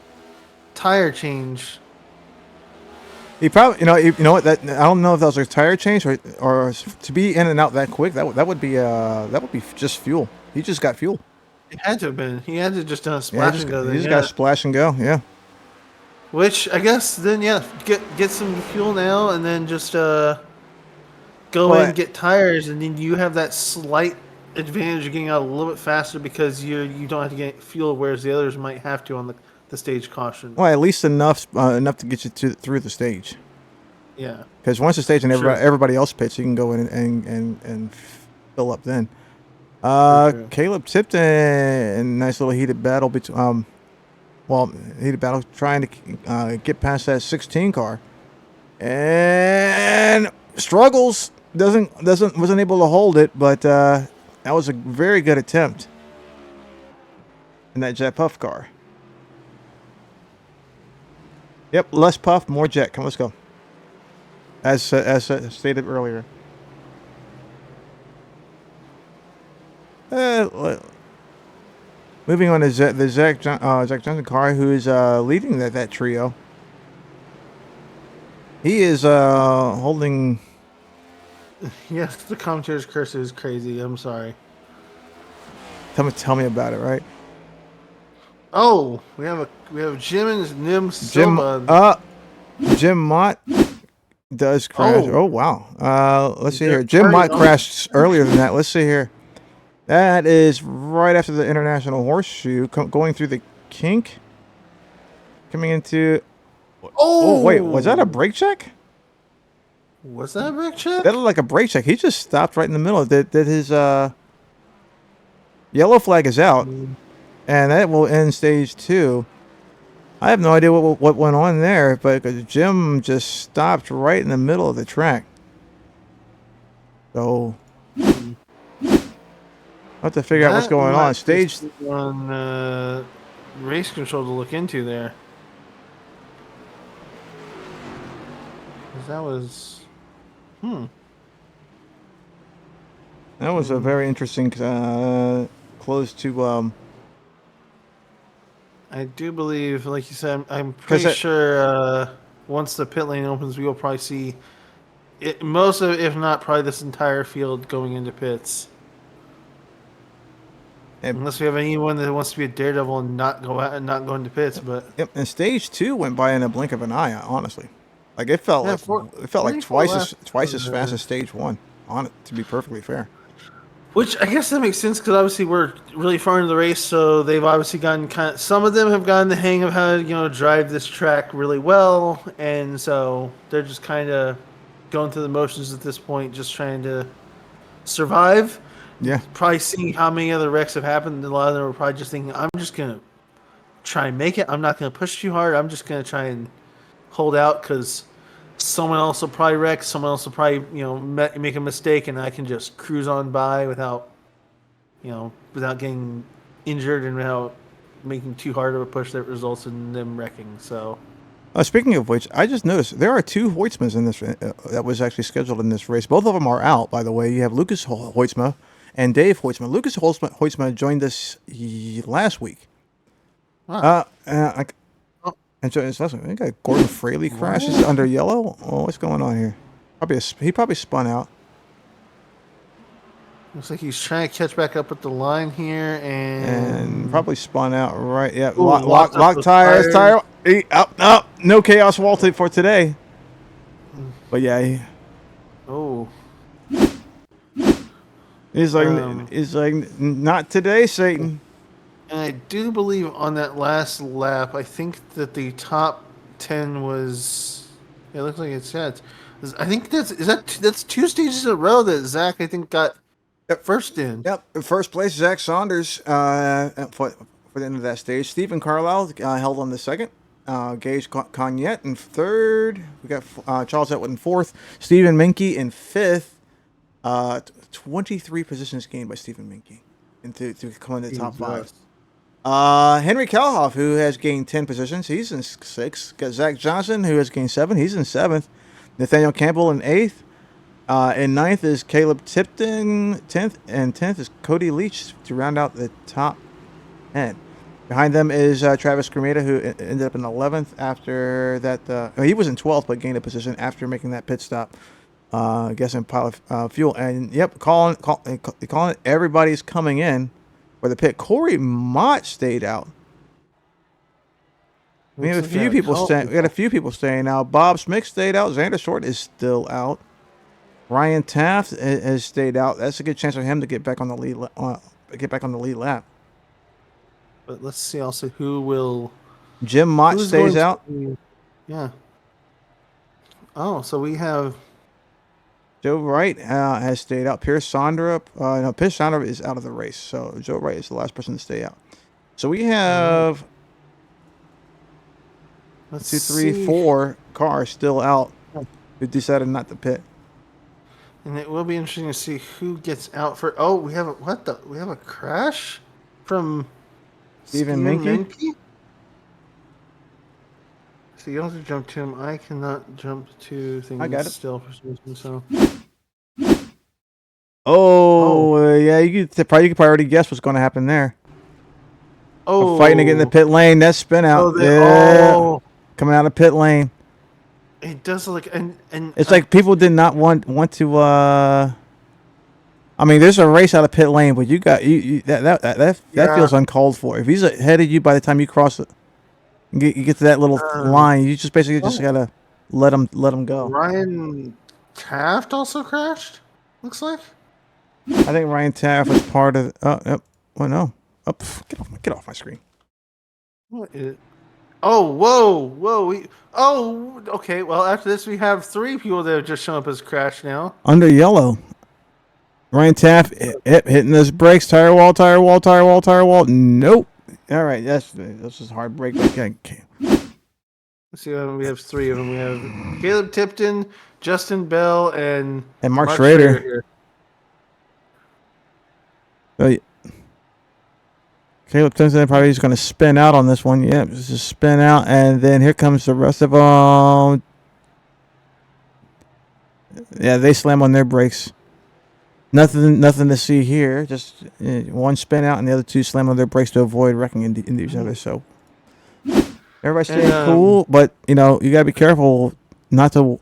tire change. He probably, you know what? That I don't know if that was a tire change or to be in and out that quick. That would be just fuel. He just got fuel. It had to have been. He had to just done a splash and go. He just got splash and go. Yeah. Which I guess then get some fuel now, and then just go in and get tires, and then you have that slight advantage of getting out a little bit faster, because you don't have to get fuel, whereas the others might have to on the stage caution. Well, at least enough to get you through the stage. Yeah. Because once the stage and everybody else pits, you can go in and fill up then. Caleb Tipton, nice little heated battle between trying to get past that 16 car, and struggles, wasn't able to hold it, but that was a very good attempt in that jet puff car. Yep, less puff, more jet. Come, let's go. As stated earlier. Moving on to the Zack Johnson car, who is leading that trio. He is holding. Yes, the commentator's curse is crazy. I'm sorry. Tell me about it, right? Oh, we have Jim and Nim Silva. Jim Mott does crash. Oh wow. Let's see here. Jim Mott crashed earlier than that. Let's see here. That is right after the International Horseshoe, going through the kink, coming into. Oh wait, was that a brake check? Was that a brake check? That looked like a brake check. He just stopped right in the middle. That his yellow flag is out, and that will end stage 2. I have no idea what went on there, but Jim just stopped right in the middle of the track. So. I'll have to figure out what's going on. Stage on race control to look into there. That was That was a very interesting close to I do believe, like you said, I'm pretty sure once the pit lane opens, we will probably see most of it, if not probably this entire field going into pits. Unless we have anyone that wants to be a daredevil and not go out and not go into pits, but yep. And stage 2 went by in a blink of an eye. Honestly, like it felt like twice as fast as stage 1. On it, to be perfectly fair. Which I guess that makes sense because obviously we're really far into the race, so they've obviously gotten some of them have gotten the hang of how to drive this track really well, and so they're just kind of going through the motions at this point, just trying to survive. Yeah. Probably seeing how many other wrecks have happened, a lot of them were probably just thinking, "I'm just gonna try and make it. I'm not gonna push too hard. I'm just gonna try and hold out because." Someone else will probably wreck. Someone else will probably, make a mistake, and I can just cruise on by without getting injured and without making too hard of a push that results in them wrecking. So, speaking of which, I just noticed there are 2 Hoytsmas in this that was actually scheduled in this race. Both of them are out, by the way. You have Lucas Hoytsma and Dave Hoytsma. Lucas Hoytsma joined us last week. wow. And so it's also, we got Gordon Fraley crashes under yellow. Oh, what's going on here? He probably spun out. Looks like he's trying to catch back up with the line here, and probably spun out right. Yeah, Ooh, lock tires. Up. No chaos Walter for today. But yeah. He's like, not today, Satan. And I do believe on that last lap, I think that the top 10 was. It looks like it's set. I think that's 2 stages in a row that Zach I think got first in. Yep, in first place, Zack Saunders for the end of that stage. Stephen Carlile held on the second. Gage Cognette in third. We got Charles Atwood in fourth. Stephen Minke in fifth. 23 positions gained by Stephen Minke to come into the top 5. Henry Kalhoff, who has gained 10 positions, he's in 6th. Got Zach Johnson, who has gained 7. He's in 7th. Nathaniel Campbell in 8th. In 9th is Caleb Tipton, 10th. And 10th is Cody Leach to round out the top 10. Behind them is Travis Skrumeda, who ended up in 11th after that. He was in 12th, but gained a position after making that pit stop. Guessing pile of fuel. And, yep, calling it everybody's coming in. For the pit, Corey Mott stayed out. We have a few people staying. We got a few people staying out. Bob Smick stayed out. Xander Short is still out. Ryan Taft has stayed out. That's a good chance for him to get back on the lead. Lap. But let's see also who will. Jim Mott stays out. Yeah. Oh, so we have. Joe Wright has stayed out. Pierce Sondra is out of the race. So Joe Wright is the last person to stay out. So we have 4 cars still out who decided not to pit. And it will be interesting to see who gets out for. Oh, we have we have a crash from Stephen Minke. So you don't have to jump to him. I cannot jump to things. I got it. Still for some reason. So. Yeah, you could probably already guess what's going to happen there. Oh, fighting to get in the pit lane. That's spin out. Coming out of pit lane. It does look and it's like people did not want to. I mean, there's a race out of pit lane, but that feels uncalled for. If he's ahead of you by the time you cross it, you get to that little line, you just basically gotta let him go. Ryan Taft also crashed. Looks like. I think Ryan Taft was part of. Yep. Oh no! Get off my screen. What is? Oh, whoa! Okay. Well, after this, we have 3 people that have just shown up as crash now. Under yellow. Ryan Taft hitting those brakes. Tire wall. Nope. All right, that's just hard brake. Okay. Let's see. We have 3 of them. We have Caleb Tipton, Justin Bell, and Mark Schrader here. Caleb Tipton probably is going to spin out on this one. Yeah, just spin out, and then here comes the rest of them. Yeah, they slam on their brakes. Nothing to see here. Just one spin out, and the other 2 slam on their brakes to avoid wrecking into each other. So everybody's staying cool, but you got to be careful not to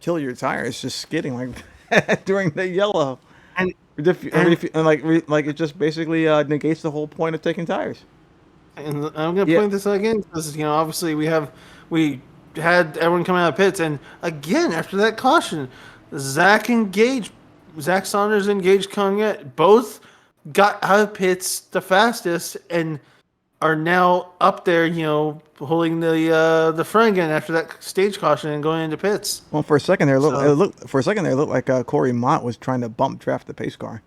kill your tires just skidding like during the yellow. And it just basically negates the whole point of taking tires. And I'm going to point this out again because obviously we had everyone coming out of pits, and again after that caution, Zach and Gage Zack Saunders and Gage Konyet both got out of pits the fastest and are now up there, holding the front again after that stage caution and going into pits. Well, for a second there, it looked like Corey Mott was trying to bump draft the pace car.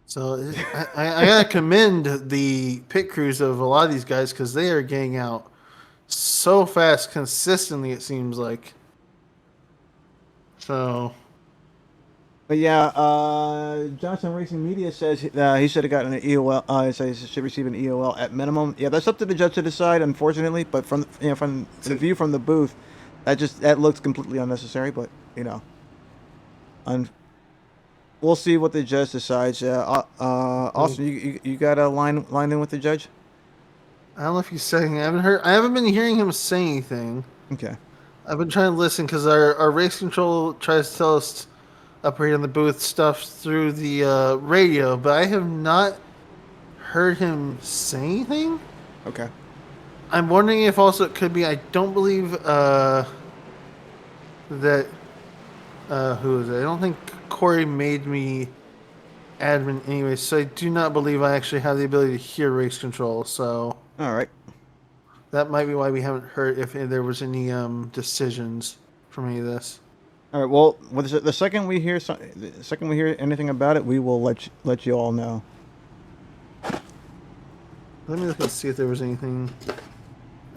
So I gotta commend the pit crews of a lot of these guys because they are getting out so fast consistently. It seems like. So. But yeah, Johnson Racing Media says he should have gotten an EOL. Says he should receive an EOL at minimum. Yeah, that's up to the judge to decide, unfortunately. But from the view from the booth, that looks completely unnecessary. But we'll see what the judge decides. Austin, you got a line in with the judge? I don't know if he's saying. I haven't been hearing him say anything. Okay. I've been trying to listen because our race control tries to tell us up here in the booth stuff through the radio, but I have not heard him say anything. Okay. I'm wondering if also it could be. I don't believe that. Who is it? I don't think Corey made me admin anyway, so I do not believe I actually have the ability to hear race control. So. All right. That might be why we haven't heard if there was any decisions from any of this. All right. Well, the second we hear anything about it, we will let you all know. Let me look and see if there was anything.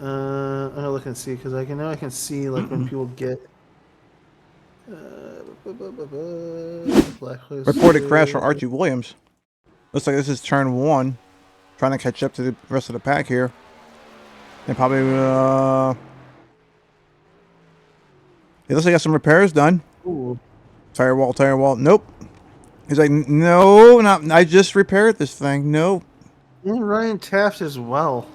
I'm gonna look and see because I can see like when people get. Reported crash for Archie Williams. Looks like this is turn 1, trying to catch up to the rest of the pack here. And probably it looks like got some repairs done. Ooh. Tire wall. Nope. He's like, no, not. I just repaired this thing. No. And Ryan Taft as well.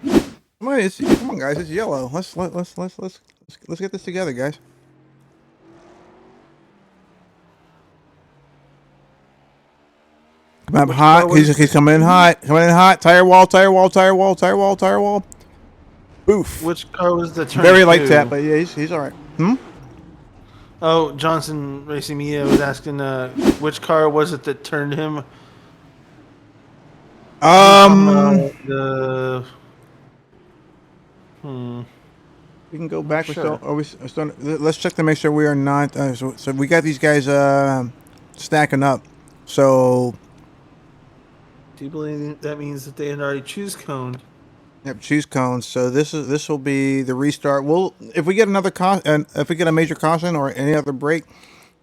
Come on, guys. It's yellow. Let's get this together, guys. Come up hot. He's coming in hot. Tire wall. Oof. Which car was the turn? Very light tap, but yeah, he's all right. Oh, Johnson Racing Media was asking which car was it that turned him? We can go back. Sure. Let's check to make sure we are not. So we got these guys stacking up. So. Do you believe that means that they had already choose coned? Yep, choose cones. So this will be the restart. If we get if we get a major caution or any other break,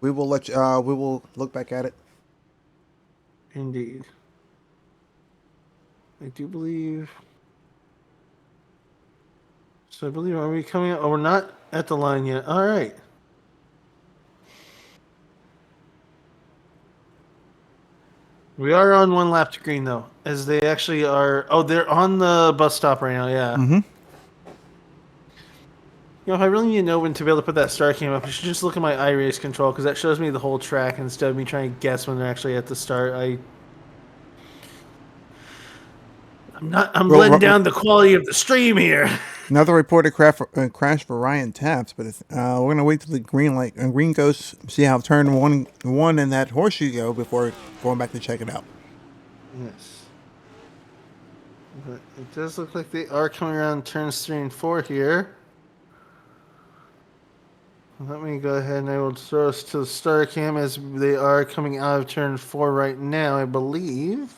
we will we will look back at it. Indeed. I do believe. So I believe, are we coming out? Oh, we're not at the line yet. All right. We are on one lap to green, though, as they actually are. Oh, they're on the bus stop right now, yeah. Mm-hmm. If I really need to know when to be able to put that star cam up, I should just look at my iRace control, because that shows me the whole track instead of me trying to guess when they're actually at the start. I'm letting down the quality of the stream here. Another reported crash for Ryan Taps, but we're going to wait till the green light and green goes, see how turn one and that horseshoe go before going back to check it out. Yes. But it does look like they are coming around turns 3 and 4 here. Let me go ahead and I will throw us to the star cam as they are coming out of turn 4 right now, I believe.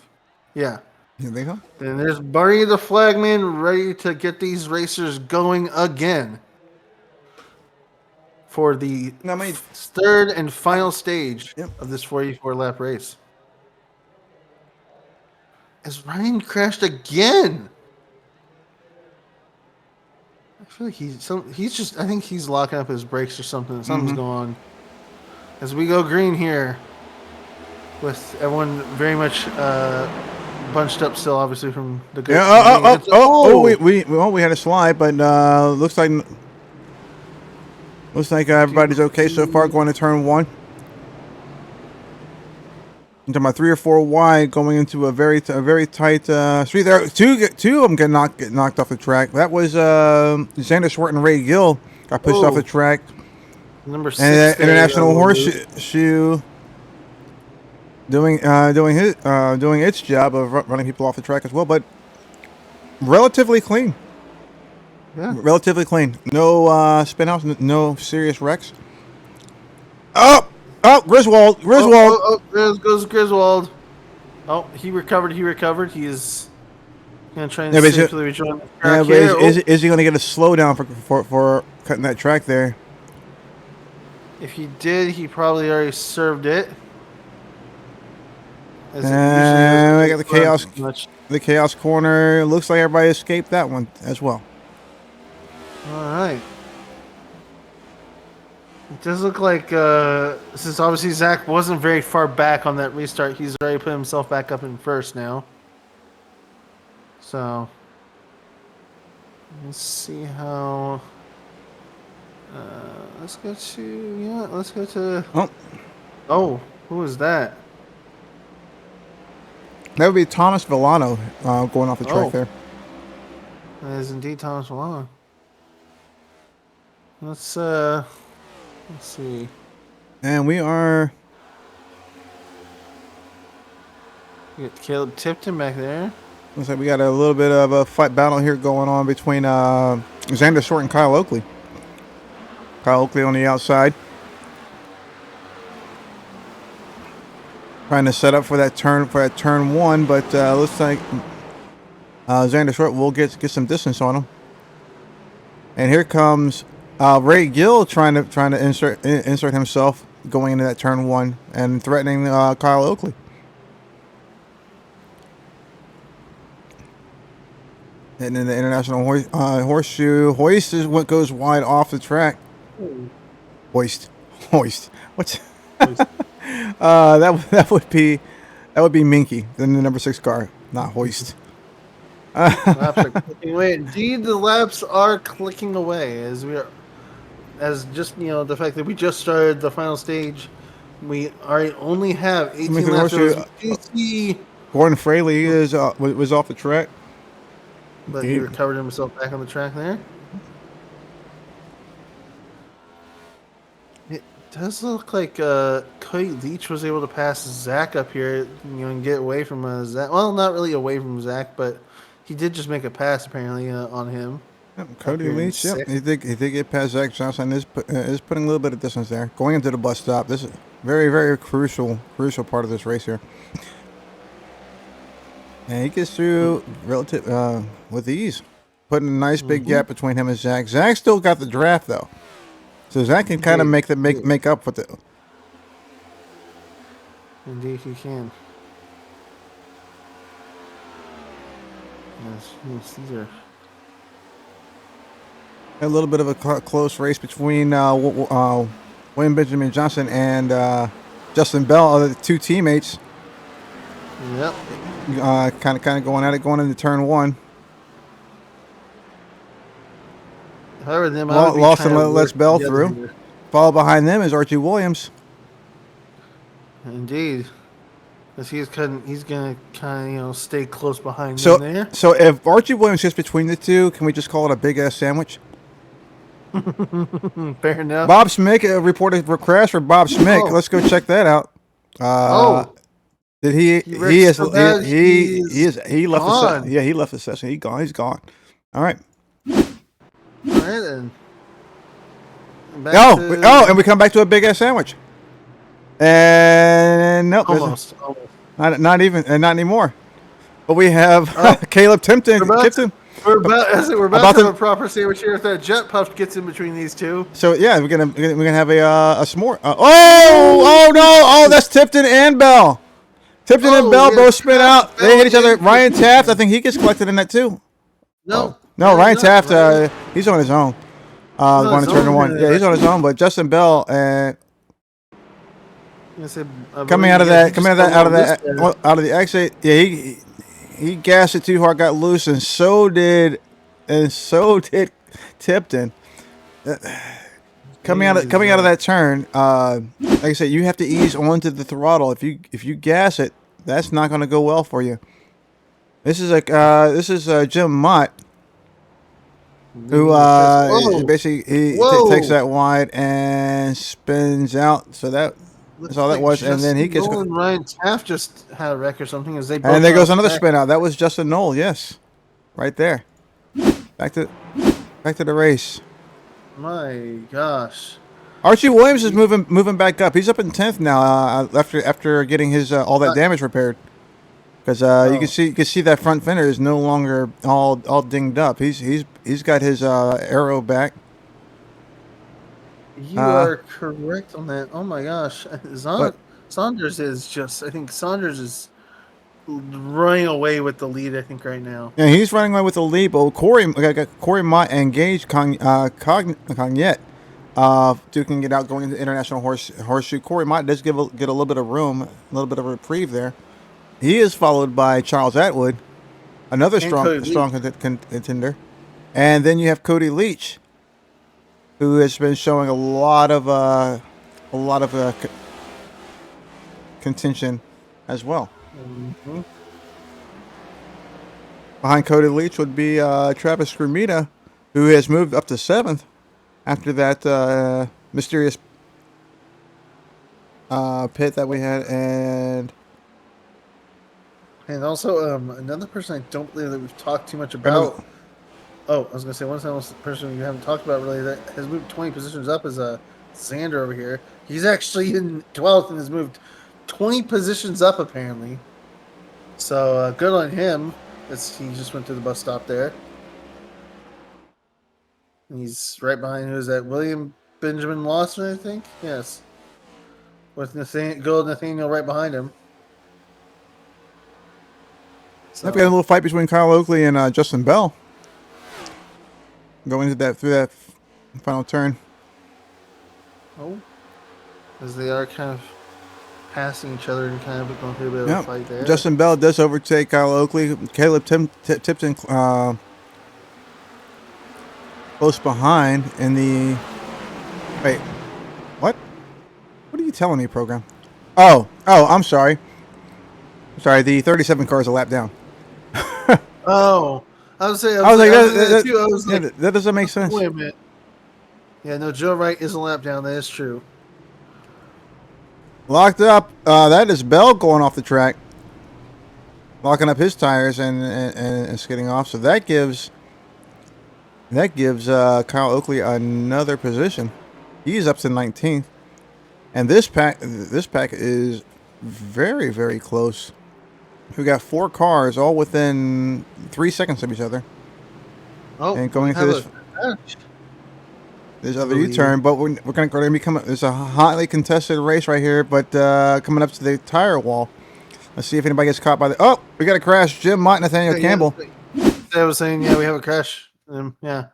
Yeah. Here they go. And there's Barney the Flagman ready to get these racers going again for the third and final stage of this 44-lap race. As Ryan crashed again. I feel like I think he's locking up his brakes or something. Something's going on. As we go green here with everyone very much bunched up still, obviously from the good. Yeah. We had a slide, but looks like everybody's okay so far. Going to turn 1. Into my 3 or 4 wide, going into a very tight street there. Two of them get knocked off the track. That was Xander Schwartz and Ray Gill got pushed off the track. Number 6. And International Horseshoe doing its job of running people off the track as well, but relatively clean. Yeah. Relatively clean. No spin outs, no serious wrecks. Oh, Griswold. There goes Griswold. Oh, he recovered. He is going to try and safely rejoin the track here. Is he going to get a slowdown for cutting that track there? If he did, he probably already served it. And we got the chaos corner. Looks like everybody escaped that one as well. All right. It does look like since obviously Zach wasn't very far back on that restart, he's already put himself back up in first now. So let's see how. Let's go to. Oh, who was that? That would be Thomas Villano going off the track there. That is indeed Thomas Villano. Let's see. And we are. We got Caleb Tipton back there. Looks like we got a little bit of a fight battle here going on between Xander Short and Kyle Oakley. Kyle Oakley on the outside, trying to set up for that turn one, but looks like Xander Short will get some distance on him. And here comes Ray Gill trying to insert himself going into that turn one and threatening Kyle Oakley. And then the International Horseshoe hoist is what goes wide off the track. Hoist. What's that would be Minky, then the number 6 car, not hoist. Laps are clicking away. Indeed, the laps are clicking away as the fact that we just started the final stage. We only have 18 laps. Gordon Fraley was off the track, but he recovered himself back on the track there. It does look like Cody Leach was able to pass Zach up here, and get away from Zach. Well, not really away from Zach, but he did just make a pass apparently on him. Cody Leach, he did get past Zack Saunders. Is putting a little bit of distance there. Going into the bus stop. This is very, very crucial part of this race here. And he gets through with ease, putting a nice big gap between him and Zach. Zach still got the draft though, so Zach can kind of make up with it. Indeed, he can. Yes, these are. A little bit of a close race between William Benjamin Johnson and Justin Bell, the two teammates. Yep. Kind of going at it, going into turn one. Lawson lets Bell through. Here. Followed behind them is Archie Williams. Indeed. Because he's going to kind of stay close behind them there. So if Archie Williams gets between the two, can we just call it a big-ass sandwich? Fair enough. Bob Smick reported for crash for Bob Smick. Oh. Let's go check that out. Did he left the session. Yeah, he left the session. He's gone. All right. All right then. And we come back to a big ass sandwich. And nope, almost. Not even, and not anymore. But we have Caleb Tipton. We're about to have a proper sandwich here if that jet puff gets in between these two. So yeah, we're gonna have a s'more. No! That's Tipton and Bell. Tipton and Bell both spin out. They hit each other. Ryan Taft, I think he gets collected in that too. No, Ryan Taft, he's on his own. Going to turn one. Yeah, he's on his own. But Justin Bell and coming out of the exit, yeah, he gassed it too hard, got loose, and so did Tipton. Coming out of that turn, like I said, you have to ease onto the throttle. If you gas it, that's not going to go well for you. This is Jim Mott. who basically he takes that wide and spins out. So that's all that was, and then he gets. And Ryan Taft just had a wreck or something. As they And there goes another spin out. That was Justin Knoll. Yes, right there. Back to the race. My gosh. Archie Williams is moving back up. He's up in 10th now after getting his all that damage repaired. Because you can see that front fender is no longer all dinged up. He's got his arrow back. You are correct on that. Oh my gosh, Saunders is just. I think Saunders is running away with the lead. I think right now. Yeah, he's running away with the lead. But Corey Mott and Gage Cognette duking it out going into International Horseshoe. Corey Mott does get a little bit of room, a little bit of reprieve there. He is followed by Charles Atwood, another strong contender, and then you have Cody Leach, who has been showing a lot of contention as well. Mm-hmm. Behind Cody Leach would be Travis Skrumeda, who has moved up to 7th after that mysterious pit that we had, and also another person I don't believe that we've talked too much about. I was going to say one person we haven't talked about really that has moved 20 positions up is Xander over here. He's actually in 12th and has moved 20 positions up apparently. So good on him. He just went to the bus stop there. And he's right behind who's that? William Benjamin Lawson, I think. Yes, with Nathaniel right behind him. So we had a little fight between Kyle Oakley and Justin Bell going through that final turn. Oh, as they are kind of passing each other and kind of going through a bit of a fight there. Justin Bell does overtake Kyle Oakley. Caleb Tipton close behind in the. Wait, what? What are you telling me, program? Oh, I'm sorry. The 37 car is a lap down. I was like, that doesn't make sense. Wait a minute. Yeah, no, Joe Wright is a lap down. That is true. Locked up. That is Bell going off the track, locking up his tires and skidding off. So that gives Kyle Oakley another position. He's up to 19th, and this pack is very, very close. We got 4 cars all within 3 seconds of each other. Oh, and going into this other U-turn, but we're going to be coming. There's a hotly contested race right here, but coming up to the tire wall. Let's see if anybody gets caught by the. Oh, we got a crash. Jim Mott, Nathaniel Campbell. I was saying, we have a crash. Yeah.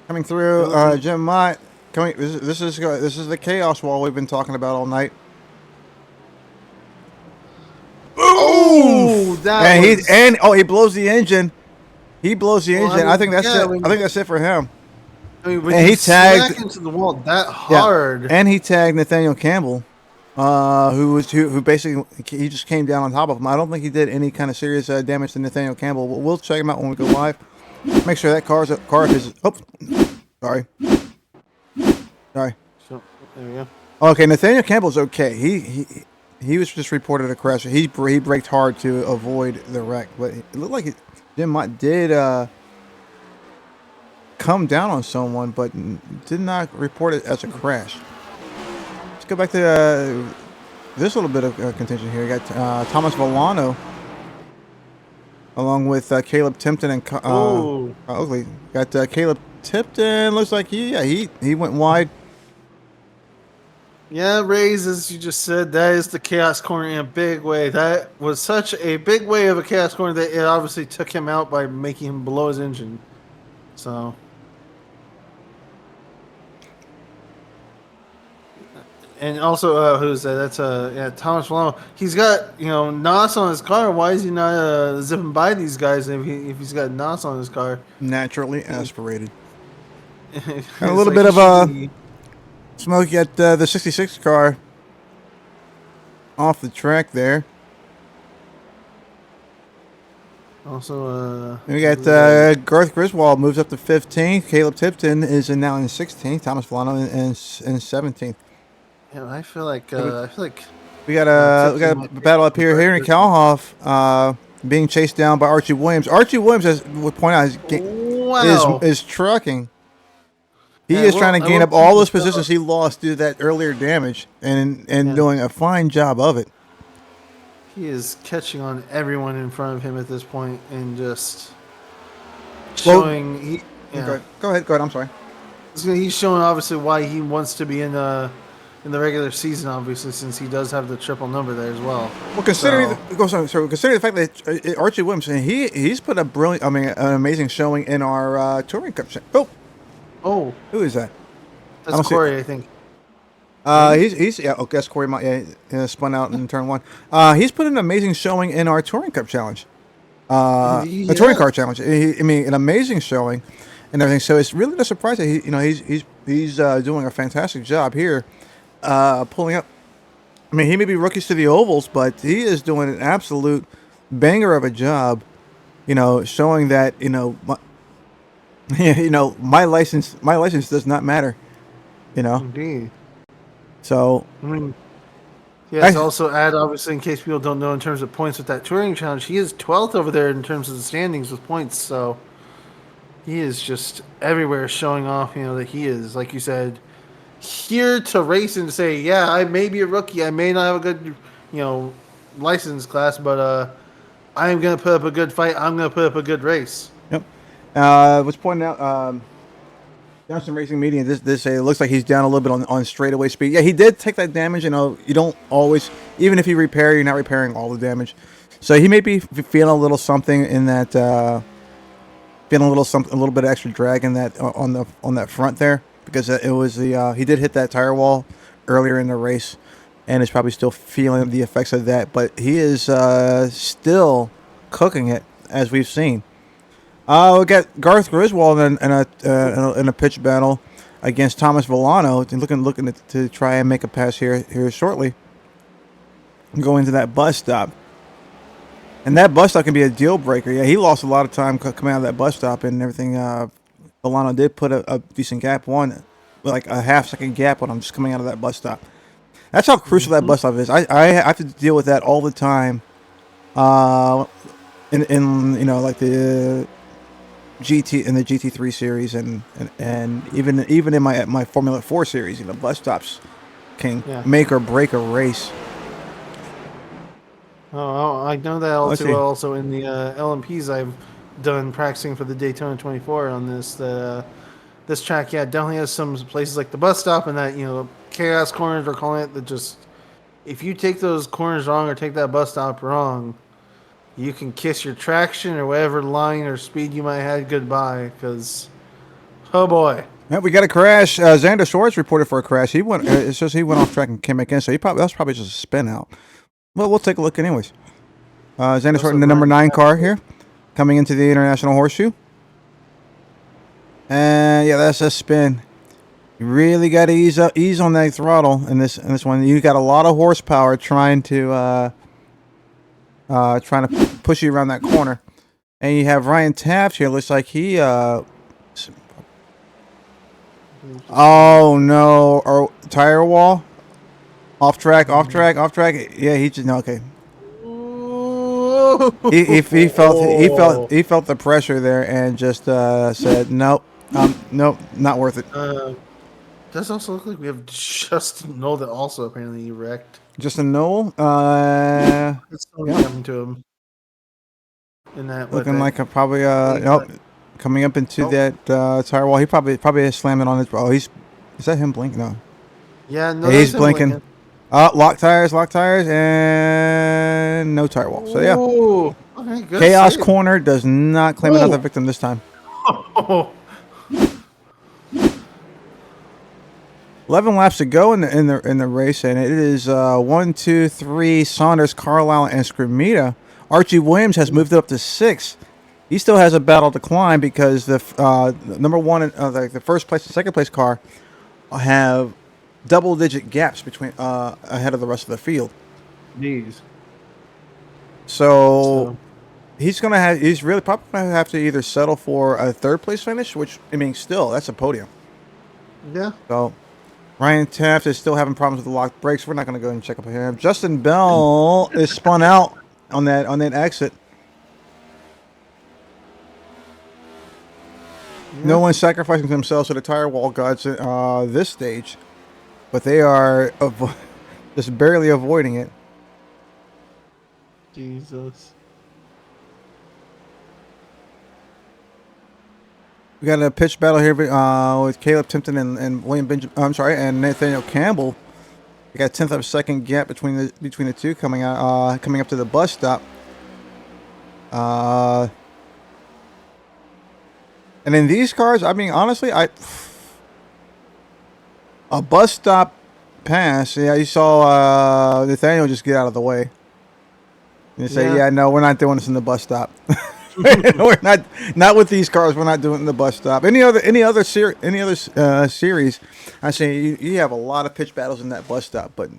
Coming through, Jim Mott. This is the chaos wall we've been talking about all night. Oh, he blows the engine. He blows the engine. I think that's it. I think that's it for him. And he tagged into the wall that hard. Yeah. And he tagged Nathaniel Campbell, who basically he just came down on top of him. I don't think he did any kind of serious damage to Nathaniel Campbell. We'll check him out when we go live. Make sure that car of his. Oh, sorry. So there we go. Okay, Nathaniel Campbell's okay. He was just reported a crash. He braked hard to avoid the wreck, but it looked like Jim Mott did come down on someone, but did not report it as a crash. Let's go back to this little bit of contention here. You got Thomas Volano along with Caleb Tipton and Oakley. Got Caleb Tipton. Looks like he went wide. Yeah, Rays, as you just said, that is the chaos corner in a big way. That was such a big way of a chaos corner that it obviously took him out by making him blow his engine. So, and also, who's that? That's Thomas Malone. He's got NOS on his car. Why is he not zipping by these guys if he's got NOS on his car? Naturally aspirated. A little bit of smoke at the 66 car off the track there. Also, we got Garth Griswold moves up to 15th. Caleb Tipton is now in 16th. Thomas Villano in 17th. Yeah, I feel like we got a battle up here. Henry Kalhoff being chased down by Archie Williams. Archie Williams, as we point out, is trucking. He is trying to gain up all those positions he lost due to that earlier damage, and doing a fine job of it. He is catching on everyone in front of him at this point and just showing. Go ahead. I'm sorry. He's showing obviously why he wants to be in the regular season, obviously, since he does have the triple number there as well. Well, considering the fact that Archie Williams, he's put an amazing showing in our touring cup. Oh, who is that? That's Corey, I think. That's Corey. Spun out in turn one. He's put an amazing showing in our touring cup challenge. The touring car challenge. An amazing showing and everything. So it's really no surprise that he's doing a fantastic job here, pulling up. He may be rookies to the ovals, but he is doing an absolute banger of a job. Showing that my license does not matter. Indeed. So, also add, obviously, in case people don't know, in terms of points with that touring challenge, he is 12th over there in terms of the standings with points. So, he is just everywhere showing off, that he is, like you said, here to race and to say, yeah, I may be a rookie. I may not have a good, license class, but I am going to put up a good fight. I'm going to put up a good race. Yep. Was pointing out, Johnson Racing Media, this it looks like he's down a little bit on straightaway speed. Yeah, he did take that damage. You don't always, even if you repair, you're not repairing all the damage. So he may be feeling a little something in that, feeling a little bit of extra drag in that on that front there, because it was he did hit that tire wall earlier in the race, and is probably still feeling the effects of that. But he is still cooking it, as we've seen. We got Garth Griswold in a pitch battle against Thomas Villano, looking to try and make a pass here shortly. Going to that bus stop, and that bus stop can be a deal breaker. Yeah, he lost a lot of time coming out of that bus stop and everything. Villano did put a decent gap, like a half-second gap when I'm just coming out of that bus stop. That's how crucial that bus stop is. I have to deal with that all the time. In like the GT3 series and even in my Formula 4 series, bus stops can make or break a race. Oh, I know that also in the LMPs I've done practicing for the Daytona 24 on this track. Yeah, definitely has some places like the bus stop and that chaos corners we're calling it, that just, if you take those corners wrong or take that bus stop wrong, you can kiss your traction or whatever line or speed you might have goodbye, because, oh boy. Yeah, we got a crash. Xander Schwartz reported for a crash. It says he went off track and came back in, so that's probably just a spin out. Well, we'll take a look anyways. Xander Schwartz in the number 9 car here, coming into the International Horseshoe. And yeah, that's a spin. You really got to ease on that throttle in this one. You got a lot of horsepower trying to push you around that corner. And you have Ryan Taft here. Looks like he oh no, or tire wall, off track. Yeah, he just okay. He felt the pressure there and just said nope, not worth it. Does also look like we have Justin Knoll that also apparently wrecked. Justin Knoll, What's happened to him? In that looking like probably coming up into that tire wall. He probably slammed it on his. Oh, is that him blinking? No. Yeah, no. He's blinking. Lock tires, and no tire wall. So yeah. Ooh, okay, good Chaos save. Corner does not claim another victim this time. 11 laps to go in the race, and it is 1, 2, 3 Saunders, Carlile, and Skrumeda. Archie Williams has moved up to 6th. He still has a battle to climb because the number 1 and the first place and second place car have double-digit gaps between ahead of the rest of the field. Jeez. So he's really probably gonna have to either settle for a third place finish, which I mean, still that's a podium. Yeah. So Ryan Taft is still having problems with the locked brakes. We're not gonna go and check up on him. Justin Bell is spun out on that exit. Yeah. No one's sacrificing themselves to the tire wall gods at this stage, but they are just barely avoiding it. Jesus. We got a pitch battle here with Caleb Timpton and William Benjamin. I'm sorry, and Nathaniel Campbell. We got a tenth of a second gap between the two coming up to the bus stop. And in these cars, I mean, honestly, a bus stop pass. Yeah, you saw Nathaniel just get out of the way. And say, yeah, no, we're not doing this in the bus stop. We're not with these cars. We're not doing it in the bus stop. Any other series, I say you have a lot of pitch battles in that bus stop, but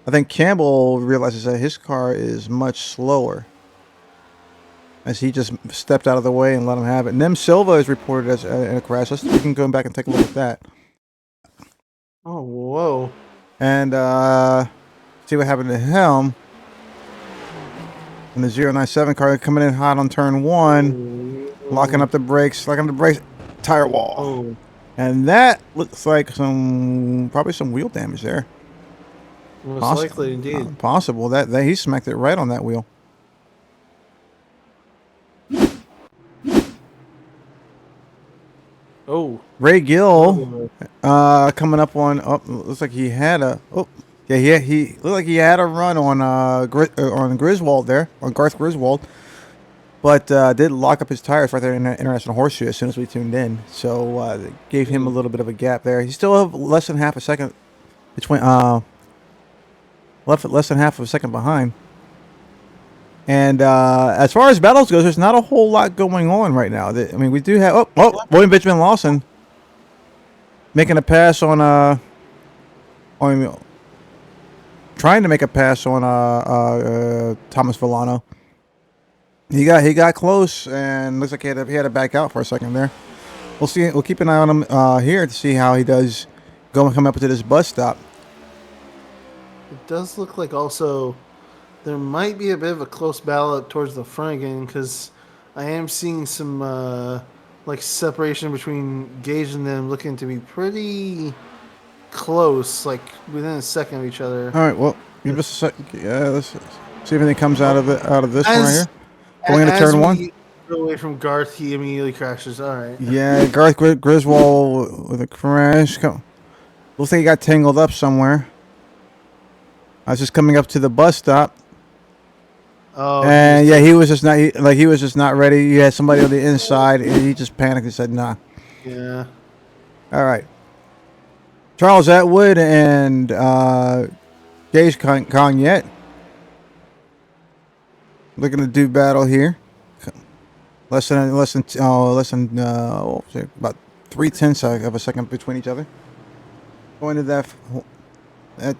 I think Campbell realizes that his car is much slower, as he just stepped out of the way and let him have it. Nem Silva is reported as in a crash. We can go back and take a look at that. Oh, whoa! And see what happened to him. And the 097 car coming in hot on turn 1, locking up the brakes, tire wall. Oh. And that looks like probably some wheel damage there. Most likely, indeed. Possible that he smacked it right on that wheel. Oh. Ray Gill coming up on. Oh, looks like he had a. Oh. Yeah, he looked like he had a run on Griswold there, on Garth Griswold, but did lock up his tires right there in the International Horseshoe as soon as we tuned in. So gave him a little bit of a gap there. He still have less than half a second between less than half of a second behind. And as far as battles goes, there's not a whole lot going on right now. I mean, we do have William Benjamin Lawson making a pass on trying to make a pass on Thomas Villano. He got close and looks like he had to back out for a second there. We'll see. We'll keep an eye on him here to see how he does come up to this bus stop. It does look like also there might be a bit of a close battle up towards the front again, because I am seeing some separation between Gage and them, looking to be pretty close, like within a second of each other. All right, well, give us a second. Yeah, let's see if anything comes out of this one right here. Going into turn 1. Go away from Garth, he immediately crashes. All right. Yeah, Garth Griswold with a crash. Looks like he got tangled up somewhere. I was just coming up to the bus stop. Oh. And yeah, he was just not ready. He had somebody on the inside, and he just panicked and said, "Nah." Yeah. All right. Charles Atwood and Gage Cognet looking to do battle here. Less than about 0.3 of a second between each other. Going to that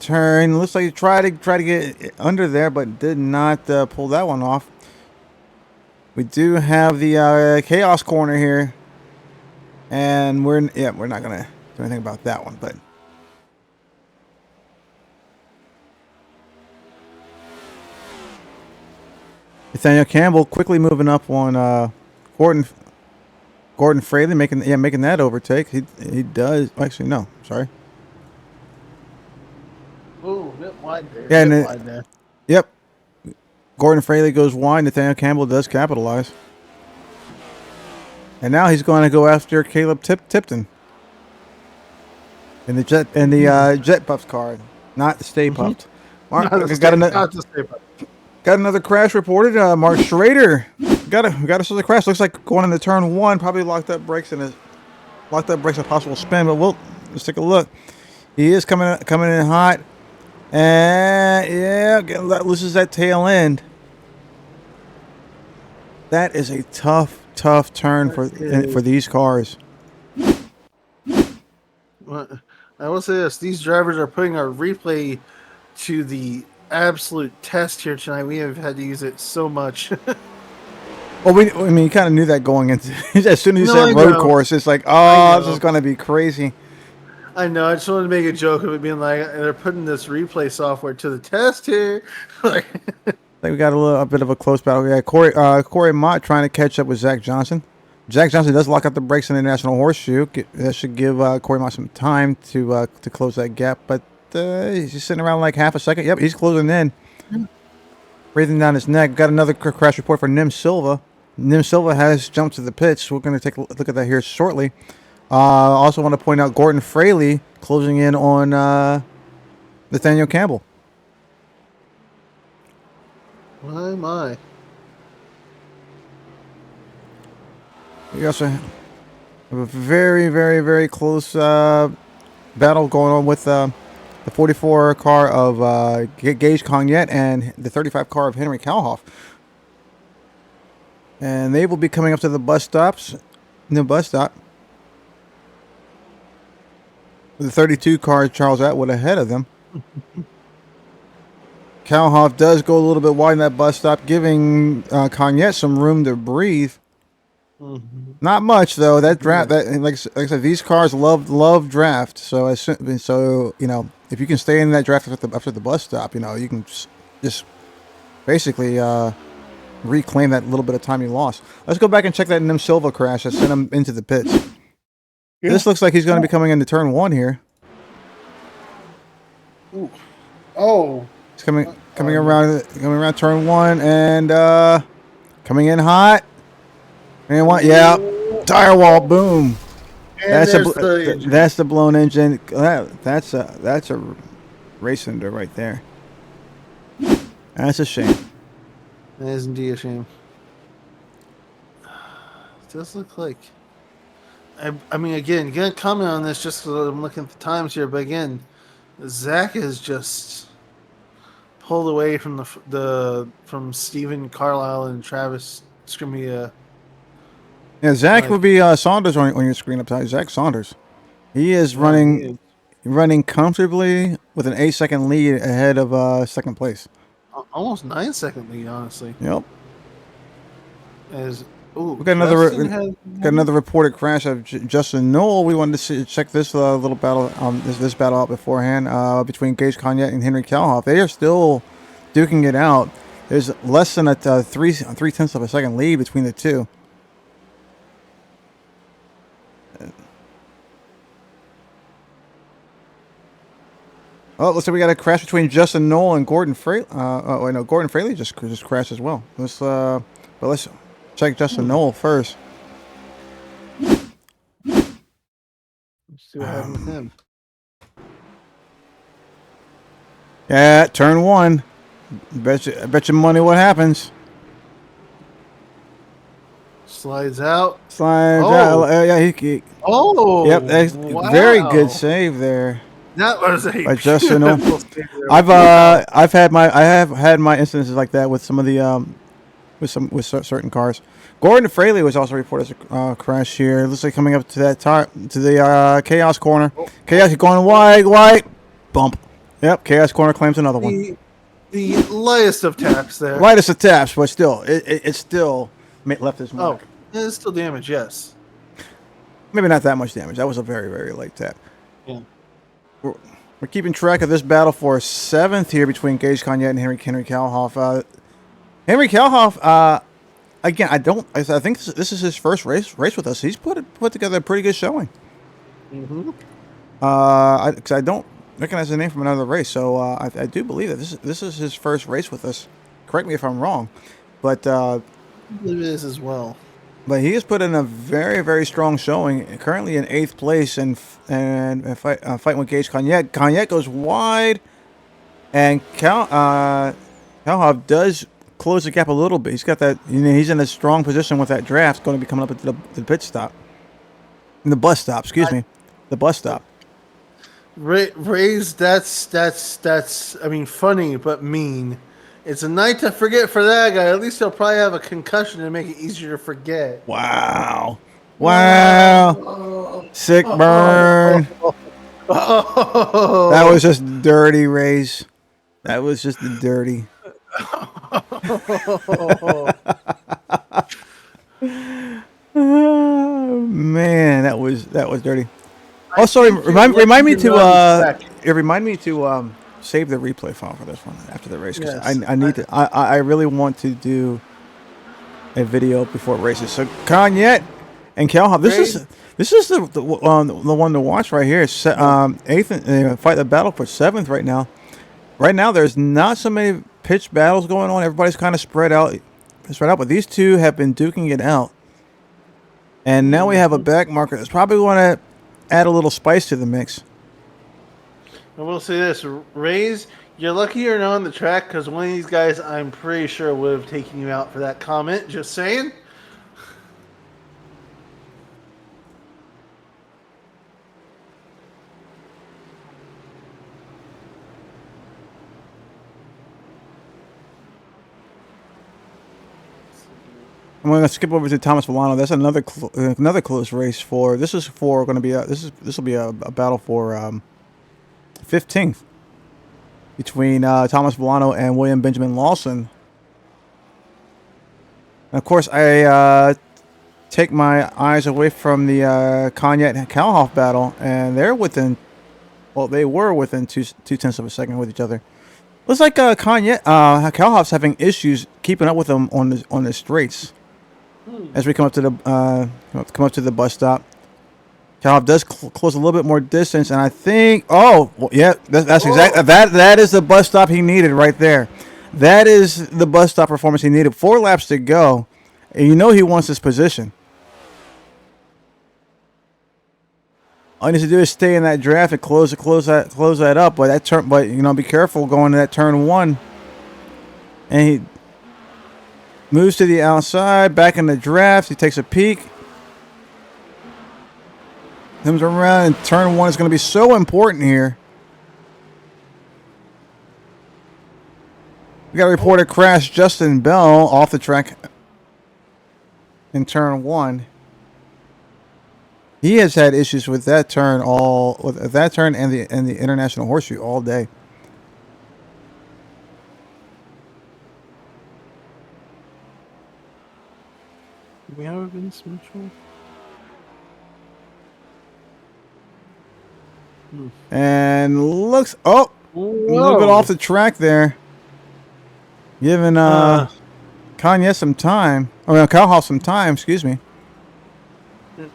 turn, looks like he tried to get under there, but did not pull that one off. We do have the chaos corner here, and we're not gonna do anything about that one, but. Nathaniel Campbell quickly moving up on Gordon Fraley, making that overtake. He does actually no, sorry. Oh, a bit wide there. Yeah, wide there. Yep. Gordon Fraley goes wide. Nathaniel Campbell does capitalize, and now he's going to go after Caleb Tipton in the jet puffed car, not the stay puffed. Mark, got another crash reported. Mark Schrader got a crash. Looks like going into turn 1. Probably locked up brakes a possible spin. But let's take a look. He is coming in hot, and yeah, loses that tail end. That is a tough turn for these cars. Well, I will say this: these drivers are putting our replay to the absolute test here tonight. We have had to use it so much. Well, you kind of knew that going into as soon as you said road course, it's like, oh, this is going to be crazy. I know. I just wanted to make a joke of it being like they're putting this replay software to the test here. I think we got a bit of a close battle. Yeah, Corey Mott trying to catch up with Zach Johnson. Zach Johnson does lock up the brakes in the National Horseshoe. That should give Corey Mott some time to close that gap. But he's just sitting around like half a second. Yep, he's closing in. Breathing down his neck. Got another crash report for Nim Silva. Nim Silva has jumped to the pits. We're going to take a look at that here shortly. Also want to point out Gordon Fraley closing in on Nathaniel Campbell. My. We also have a very, very, very close battle going on with the 44 car of Gage Cognet and the 35 car of Henry Kalhoff. And they will be coming up to the bus stops. The bus stop. The 32 car, Charles Atwood, ahead of them. Kalhoff does go a little bit wide in that bus stop, giving Cognet some room to breathe. Mm-hmm. Not much though. That draft, like I said, these cars love draft. So you know, if you can stay in that draft after the bus stop, you know, you can just basically reclaim that little bit of time you lost. Let's go back and check that Nim Silva crash that sent him into the pits. Yeah. This looks like he's going to be coming into turn 1 here. Ooh. Oh, he's coming around turn 1 and coming in hot. And what? Yeah, tire wall, boom. And that's the blown engine. That's a race ender right there. That's a shame. That is indeed a shame. It does look like. I mean, again, gonna comment on this just because I'm looking at the times here, but again, Zach is just pulled away from from Stephen Carlile and Travis Skrumeda. Yeah, Zach would be Saunders on your screen up top. Zack Saunders. He is running comfortably with an 8-second lead ahead of second place. Almost 9-second lead, honestly. Yep. We got another reported crash of Justin Knoll. We wanted to check this little battle, this battle out beforehand between Gage Cognet and Henry Kalhoff. They are still duking it out. There's less than a 3/10 of a second lead between the two. Oh, looks like we got a crash between Justin Knoll and Gordon Fraley. Gordon Fraley just crashed as well. Let's check Justin Knoll first. Let's see what happened with him. Yeah, turn 1. I bet you money what happens. Slides out. Out. Yeah, he. Oh. Yep. Wow. Very good save there. That was a by Justin Knoll. I have had my instances like that with some of the with certain cars. Gordon Fraley was also reported as a crash here. It looks like coming up to the Chaos corner. Chaos going wide, bump. Yep, Chaos corner claims another one. The lightest of taps there. Lightest of taps, but still, it still left his mark. Oh, it's still damage, yes. Maybe not that much damage. That was a very, very light tap. Yeah. We're keeping track of this battle for 7th here between Gage Cognet and Henry Kalhoff. Henry Kalhoff, again, I think this is his first race with us. He's put together a pretty good showing. Mm-hmm. Because I don't recognize the name from another race, so I do believe that this is his first race with us. Correct me if I'm wrong, but it is as well. But he has put in a very, very strong showing. Currently in 8th place and fighting with Gage Cognet. Cognet goes wide, and Kalhoff does close the gap a little bit. He's got that. He's in a strong position with that draft. Going to be coming up at the pit stop, the bus stop. Excuse me, the bus stop. Ray's that's. I mean, funny but mean. It's a night to forget for that guy. At least he'll probably have a concussion to make it easier to forget. Wow. Sick burn. That was just dirty, Rays. That was just dirty. Oh, man, that was dirty. Also, remind me to save the replay file for this one after the race, because yes, I need to. I really want to do a video before races. So Cognet and Calhoun, this is the one to watch right here. It's, eighth, fight the battle for 7th right now. Right now, there's not so many pitched battles going on. Everybody's kind of spread out. But these two have been duking it out. And now we have a back marker that's probably going to add a little spice to the mix. I will say this, Rays, you're lucky you're not on the track, because one of these guys, I'm pretty sure, would have taken you out for that comment. Just saying. I'm going to skip over to Thomas Villano. That's another close race for. This is for going to be this will be a battle for 15th between Thomas Villano and William Benjamin Lawson. And of course, I take my eyes away from the Cognet and Kalhoff battle, and they're within. Well, they were within 2/10 of a second with each other. Looks like Cognet, Kalhoff's having issues keeping up with them on the straights. As we come up to the bus stop, Kalhoff does close a little bit more distance, and I think, that's exactly that is the bus stop he needed right there. That is the bus stop performance he needed. 4 laps to go, and you know he wants this position. All he needs to do is stay in that draft and close that up. But be careful going to that turn 1, and he moves to the outside, back in the draft. He takes a peek. Comes around, and turn 1 is going to be so important here. We got a reported crash. Justin Bell off the track in turn 1. He has had issues with that turn and the International Horseshoe all day. We have a Vince Mitchell. And looks a little bit off the track there, giving Kanye some time. Kalhoff some time. Excuse me.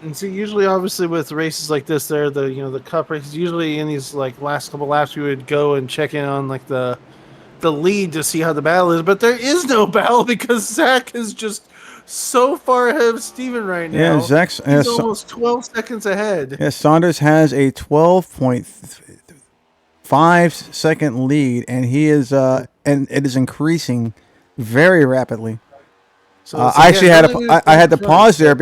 And see, usually, obviously, with races like this, they're the cup races. Usually, in these last couple laps, we would go and check in on the lead to see how the battle is. But there is no battle because Zach is just so far ahead of Steven right now. Yeah, he's almost 12 seconds ahead. Yeah, Saunders has a 12.5 second lead, and he is and it is increasing very rapidly. So I actually had to pause there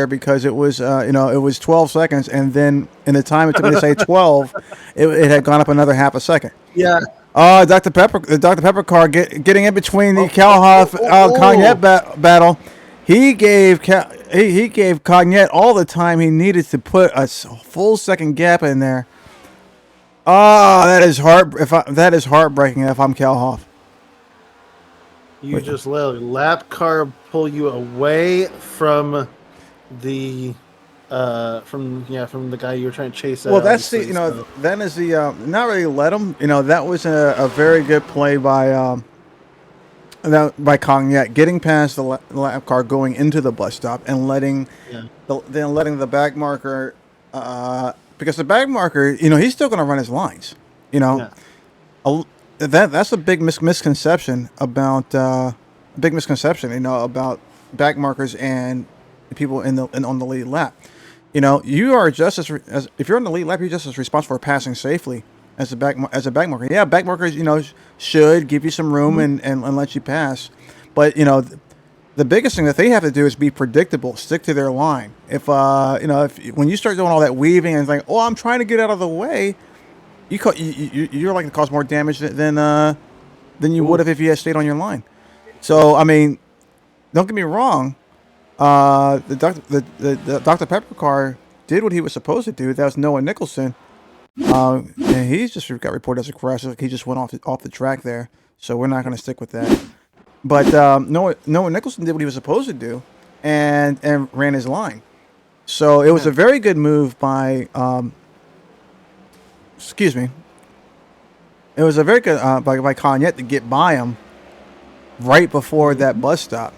because it was it was 12 seconds, and then in the time it took me to say 12, it had gone up another half a second. Yeah. Dr. Pepper car getting in between the Kalhoff Cognet battle. He gave Cognet all the time he needed to put a full second gap in there. That is heartbreaking if I'm Kalhoff. You just let a lap car pull you away from the from the guy you were trying to chase. Well, that's then is the not really let him. That was a very good play by Cognet, getting past the lap car, going into the bus stop, and letting the back marker because the back marker, he's still going to run his lines. That's a big misconception about about back markers and people on the lead lap. You are just as if you're on the lead lap, you're just as responsible for passing safely as a back marker. Yeah, back markers should give you some room and let you pass, but the biggest thing that they have to do is be predictable, stick to their line. If when you start doing all that weaving and think, I'm trying to get out of the way, you're likely to cause more damage than you would have if you had stayed on your line. So don't get me wrong. The Dr. Pepper car did what he was supposed to do. That was Noah Nicholson. And he's just got reported as a crash. Like he just went off the track there. So we're not going to stick with that. But Noah Nicholson did what he was supposed to do, and ran his line. So it was a very good move by. Excuse me. It was a very good by Cognac to get by him right before that bus stop,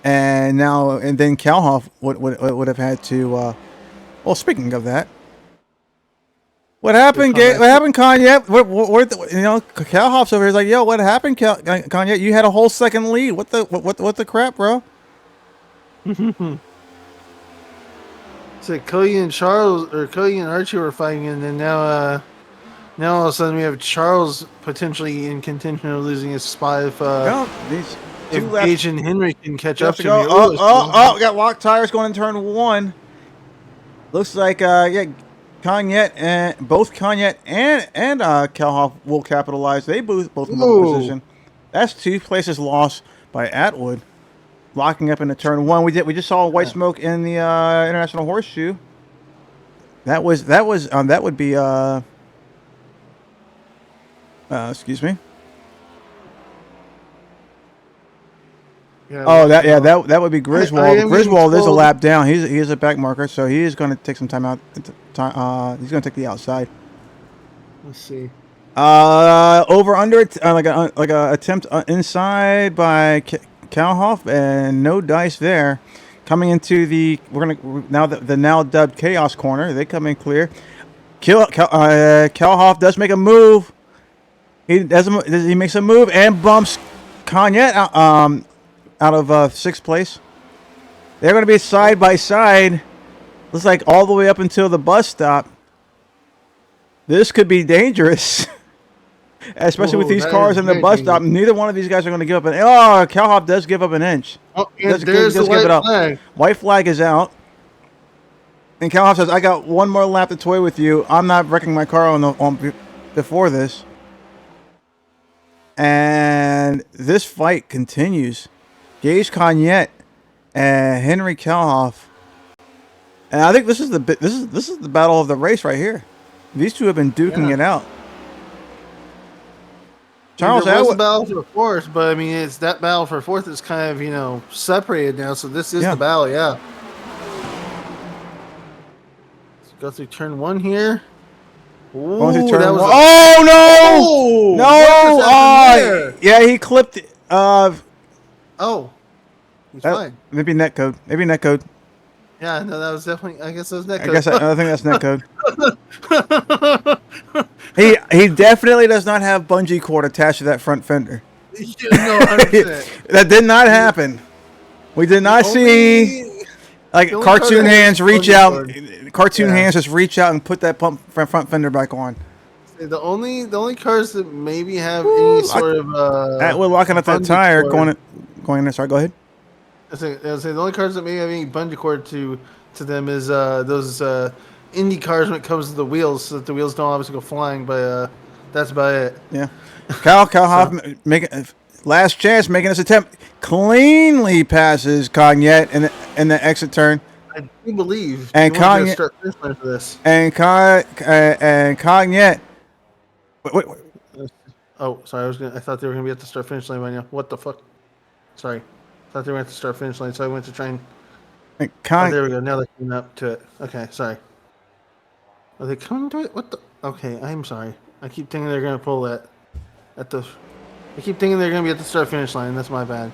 and then Kalhoff would have had to. Well, speaking of that, what happened? What happened, Cognac? Kalhoff's over here. He's like, yo, what happened, Cognac? You had a whole second lead. What the crap, bro? So Cody and Archie were fighting, and then now all of a sudden we have Charles potentially in contention of losing his spot if Gage and Henry can catch up to me. Got locked tires going in turn 1. Looks like Cognac and Kalhoff will capitalize. They both in the position. That's 2 places lost by Atwood. Locking up into turn 1. We just saw white smoke in the International Horseshoe. That would be excuse me. Yeah, that would be Griswold. Griswold is a lap down. He's a back marker, so he is going to take some time out. He's going to take the outside. Let's see. Over under like a attempt inside by Kalhoff, and no dice there. Coming into the now dubbed Chaos Corner. They come in clear. Kalhoff does make a move. He makes a move and bumps Cognac out of 6th place. They're going to be side by side. Looks like all the way up until the bus stop. This could be dangerous. Especially with these cars in the bus stop. Neither one of these guys are going to give up Kalhoff does give up an inch. There's the white flag. White flag is out. And Kalhoff says, I got one more lap to toy with you. I'm not wrecking my car before this. And this fight continues. Gage Cognac and Henry Kalhoff. And I think this is the battle of the race right here. These two have been duking it out. Charles Atwood. Battle for 4th, but I mean, it's that battle for 4th is kind of separated now. So this is the battle, Let's go through turn 1 here. Ooh, oh no! Yeah, he clipped it. He's fine. Maybe netcode. Yeah, no, that was definitely. I guess that was netcode. I think that's netcode. He definitely does not have bungee cord attached to that front fender. No, 100%. That did not happen. We did not see cartoon hands reach out. Cartoon hands just reach out and put that front fender back on. The only cars that maybe have any sort of we're locking up that tire going in. Sorry, go ahead. I say the only cars that maybe have any bungee cord to them is those Indy cars when it comes to the wheels, so that the wheels don't obviously go flying. But that's about it. Yeah, Kalhoff making last chance, making this attempt, cleanly passes Cognac in the exit turn. I do believe. And Cognac start finish line for this. And Cognac. Wait. Oh, sorry. I thought they were gonna be at the start finish line right now. What the fuck? Sorry. I thought they were at the start finish line, so I went to try and. There we go. Now they're coming up to it. Okay, sorry. Are they coming to it? What the? Okay, I'm sorry. I keep thinking they're gonna pull that I keep thinking they're gonna be at the start finish line. That's my bad.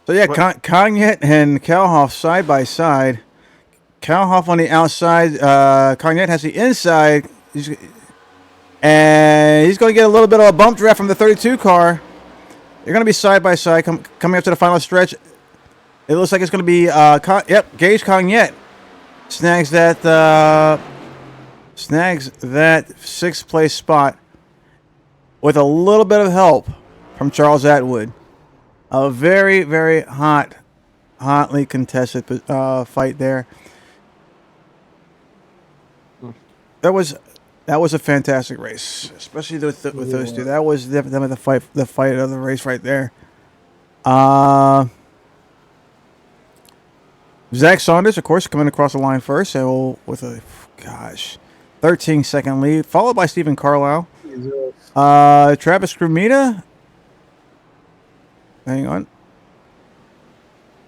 So yeah, Cognac and Kalhoff side by side. Kalhoff on the outside. Cognac has the inside. And he's going to get a little bit of a bump draft from the 32 car. They're going to be side by side coming up to the final stretch. It looks like it's going to be Gage Cognac snags that 6th place spot with a little bit of help from Charles Atwood. A very, very hotly contested fight there. That was a fantastic race, especially with those two. That was definitely the fight of the race right there. Zack Saunders, of course, coming across the line first, so with a 13-second lead, followed by Stephen Carlile. Travis Skrumeda. Hang on.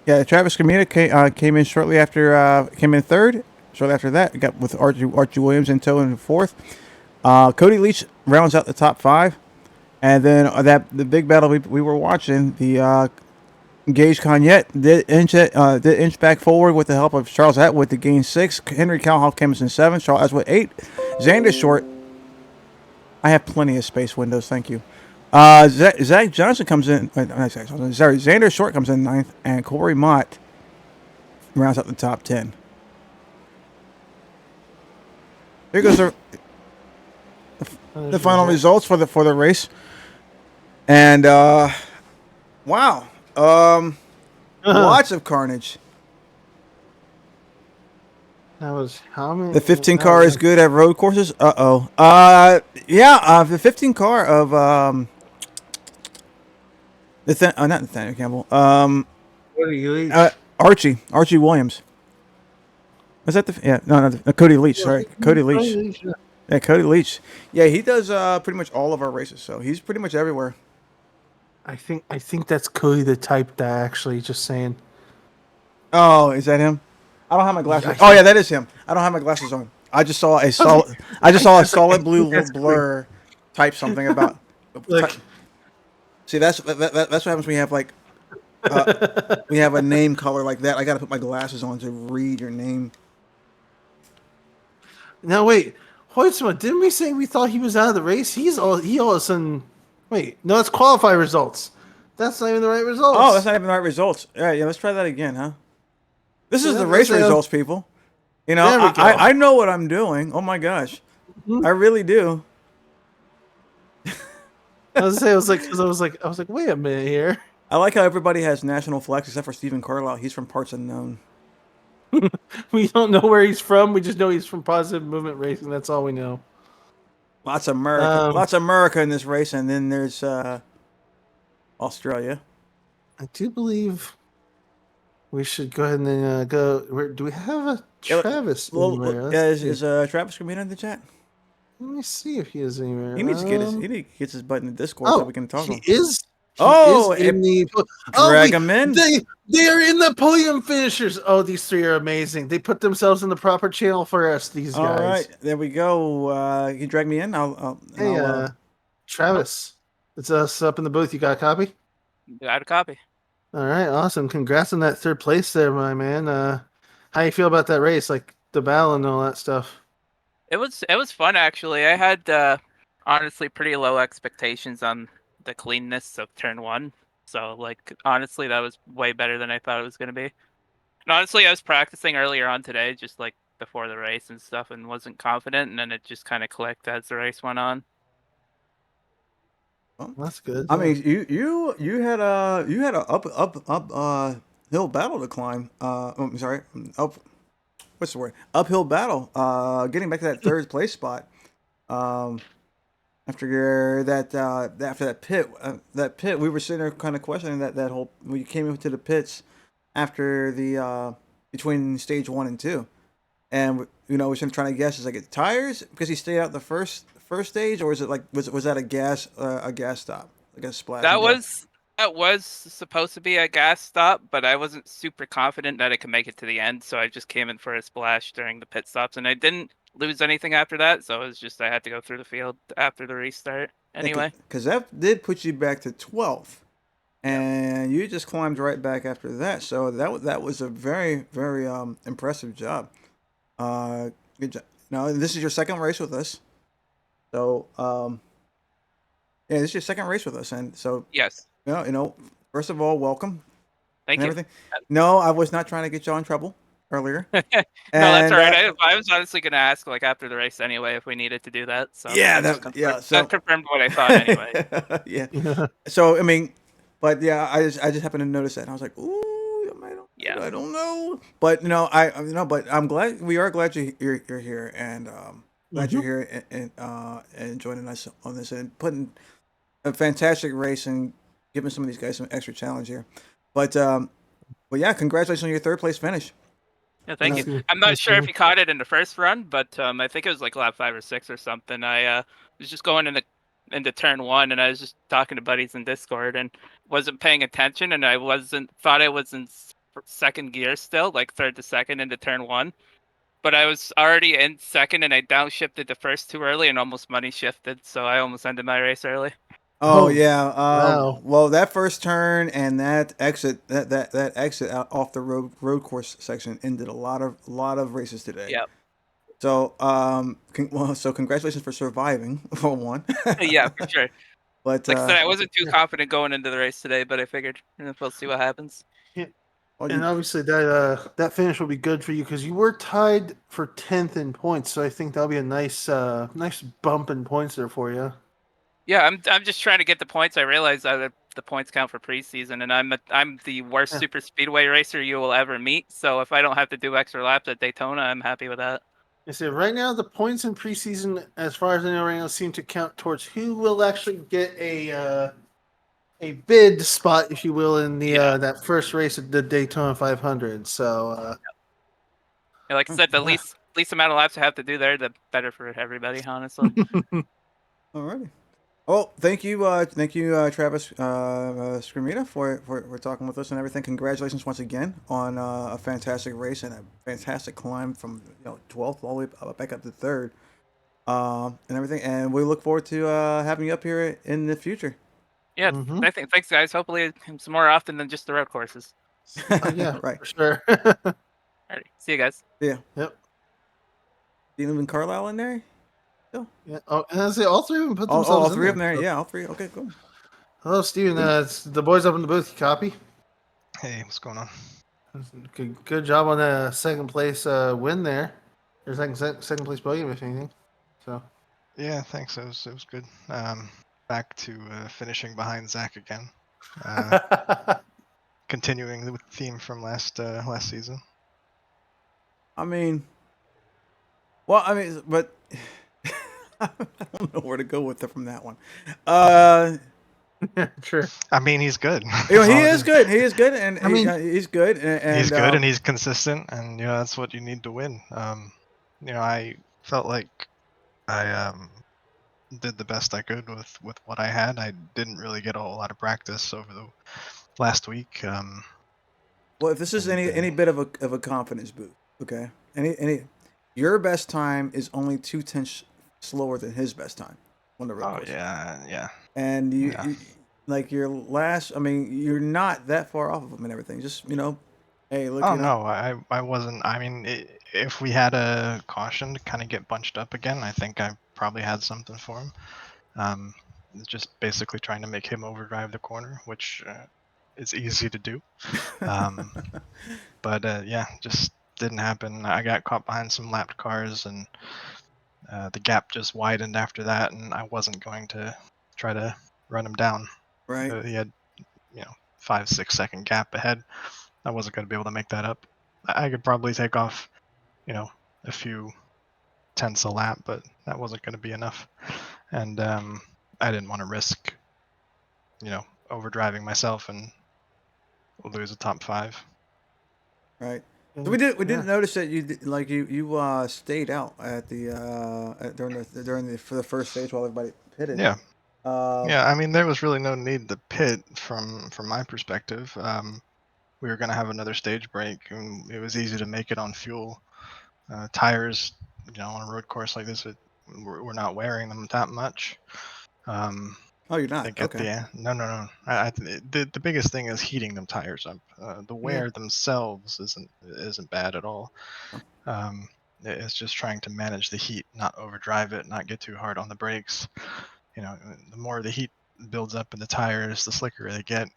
Yeah, Travis Skrumeda came in shortly after. Came in third. Shortly after that, got with Archie Williams in tow in fourth. Cody Leach rounds out the top 5, and then the big battle we were watching, the Gage Cognet did inch back forward with the help of Charles Atwood to gain 6. Henry Calhoff came in 7. Charles Atwood 8. Xander Short. I have plenty of space windows. Thank you. Zach Johnson comes in. Sorry, Xander Short comes in 9th, and Corey Mott rounds out the top 10. Here goes the final results for the race. And wow, lots of carnage. That was how many? The 15 car is good at road courses. The 15 car of not Nathaniel Campbell. What are you? Archie Williams. Was that Cody Leach? Sorry, Cody Leach. Yeah, Cody Leach. Yeah, he does pretty much all of our races, so he's pretty much everywhere. I think that's Cody the type that actually just saying. Oh, is that him? I don't have my glasses. Oh yeah, that is him. I don't have my glasses on. I just saw a solid blue blur. Type something about. See, that's what happens when you have like we have a name color like that. I got to put my glasses on to read your name. Now wait, Hoytsma, didn't we say we thought he was out of the race? He all of a sudden. Wait, no, it's qualify results. That's not even the right results. Oh, that's not even the right results. Yeah, let's try that again, huh? This is the race results, people. You know, I know what I'm doing. Oh my gosh, I really do. I was like, wait a minute here. I like how everybody has national flags except for Stephen Carlile. He's from parts unknown. We don't know where he's from. We just know he's from Positive Movement Racing. That's all we know. Lots of America in this race, and then there's Australia. I do believe we should go ahead and go. Do we have a Travis? Is Travis Skrumeda in the chat? Let me see if he is anywhere. He needs to get his button in Discord so we can talk. He is. Drag him in. They are in the podium finishers. Oh, these 3 are amazing. They put themselves in the proper channel for us. These guys. All right, there we go. You drag me in. Hey, Travis, it's us up in the booth. You got a copy? Got a copy. All right, awesome. Congrats on that 3rd place there, my man. How you feel about that race, like the battle and all that stuff? It was fun actually. I had honestly pretty low expectations on the cleanness of turn 1. So like honestly that was way better than I thought it was gonna be. And honestly I was practicing earlier on today, just like before the race and stuff, and wasn't confident, and then it just kinda clicked as the race went on. Well, that's good. I mean you had a up hill battle to climb. What's the word? Uphill battle. Getting back to that 3rd place spot. After that pit, we were sitting there kind of questioning that whole when you came into the pits after the between stage 1 and 2, and we're trying to guess, is like it tires because he stayed out the first stage, or is it like was that a gas stop, like a splash? That was supposed to be a gas stop, but I wasn't super confident that it could make it to the end, so I just came in for a splash during the pit stops, and I didn't lose anything after that, so it was just I had to go through the field after the restart anyway. Because that did put you back to 12th, and you just climbed right back after that. So that was a very, very impressive job. Good job. Now this is your 2nd race with us, so this is your 2nd race with us, and so yes. First of all, welcome. Thank you. Everything. No, I was not trying to get you in trouble earlier. No, that's all right. I was honestly going to ask like after the race anyway if we needed to do that. So that confirmed what I thought anyway. Yeah. So I mean, but yeah, I just happened to notice that, and I was like, ooh, I don't know. But but I'm glad you're here, and glad you're here and joining us on this and putting a fantastic race and giving some of these guys some extra challenge here. But yeah, congratulations on your 3rd place finish. Yeah, thank you. I'm not sure if you caught it in the first run, but I think it was like lap 5 or 6 or something. I was just going into turn 1, and I was just talking to buddies in Discord and wasn't paying attention, and I thought I was in second gear still, like third to second into turn 1. But I was already in second, and I downshifted the first too early and almost money shifted, so I almost ended my race early. Oh yeah. Wow. Well, that first turn and that exit, that exit out off the road course section ended a lot of races today. Yeah. So so congratulations for surviving for one. Yeah, for sure. But Like I said, I wasn't too confident going into the race today, but I figured we'll see what happens. Yeah. And obviously that finish will be good for you because you were tied for 10th in points, so I think that'll be a nice bump in points there for you. Yeah, I'm just trying to get the points. I realize that the points count for preseason, and I'm the worst super speedway racer you will ever meet. So if I don't have to do extra laps at Daytona, I'm happy with that. I say right now the points in preseason, as far as I know right now, seem to count towards who will actually get a bid spot, if you will, in the that first race at the Daytona 500. So, like I said, the least amount of laps I have to do there, the better for everybody, honestly. Alrighty. Well, thank you, Travis Skrumeda, for talking with us and everything. Congratulations once again on a fantastic race and a fantastic climb from 12th all the way back up to 3rd, and everything. And we look forward to having you up here in the future. Yeah, thanks, guys. Hopefully, some more often than just the road courses. Yeah, right. For sure. Alright, see you guys. Yeah. Yep. Even Carlile in there? Yeah. Oh, and I say all three of them put themselves all in three there. of them there. Yeah, all three. Okay, cool. Hello, Steven. It's the boys up in the booth. You copy? Hey, what's going on? Good job on the second place win there. Or second place podium, if anything. So. Yeah, thanks. It was good. Back to finishing behind Zack again. Continuing the theme from last season. But I don't know where to go with it from that one. Sure. I mean, he's good. He is good. He is good, and he's good. And he's good, and he's consistent, and that's what you need to win. I felt like I did the best I could with what I had. I didn't really get a whole lot of practice over the last week. Well, if this is any bit of a confidence boost, okay? Your best time is only 2/10 slower than his best time on the road course. Yeah. And you like your last. I mean, you're not that far off of him and everything. Just hey, look. No, I wasn't. I mean, if we had a caution to kind of get bunched up again, I think I probably had something for him. Just basically trying to make him overdrive the corner, which is easy to do. But just didn't happen. I got caught behind some lapped cars, and the gap just widened after that, and I wasn't going to try to run him down. Right. He had 5-6 second gap ahead. I wasn't going to be able to make that up. I could probably take off a few tenths a lap, but that wasn't going to be enough. And I didn't want to risk overdriving myself and lose a top 5. Right. So we didn't notice that you stayed out at the for the first stage while everybody pitted. Yeah. I mean, there was really no need to pit from my perspective. We were going to have another stage break, and it was easy to make it on fuel. Tires, on a road course like this, we're not wearing them that much. Oh, you're not? Okay. No. The biggest thing is heating them tires up. The wear themselves isn't bad at all. It's just trying to manage the heat, not overdrive it, not get too hard on the brakes. The more the heat builds up in the tires, the slicker they get.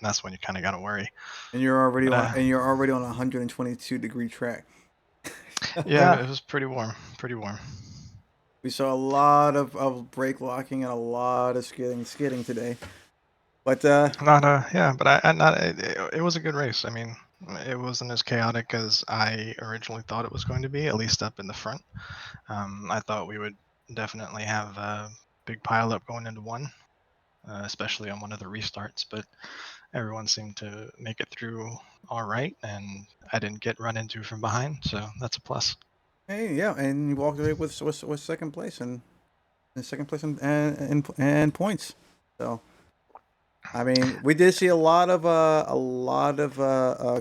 That's when you kind of got to worry. And you're already on a 122-degree track. Yeah, it was pretty warm. We saw a lot of brake locking and a lot of skidding today. But it was a good race. I mean, it wasn't as chaotic as I originally thought it was going to be, at least up in the front. I thought we would definitely have a big pileup going into 1. especially on one of the restarts. But everyone seemed to make it through all right, and I didn't get run into from behind, so that's a plus. Hey, yeah, and you walked away with second place and second place and points. So, I mean, we did see a lot of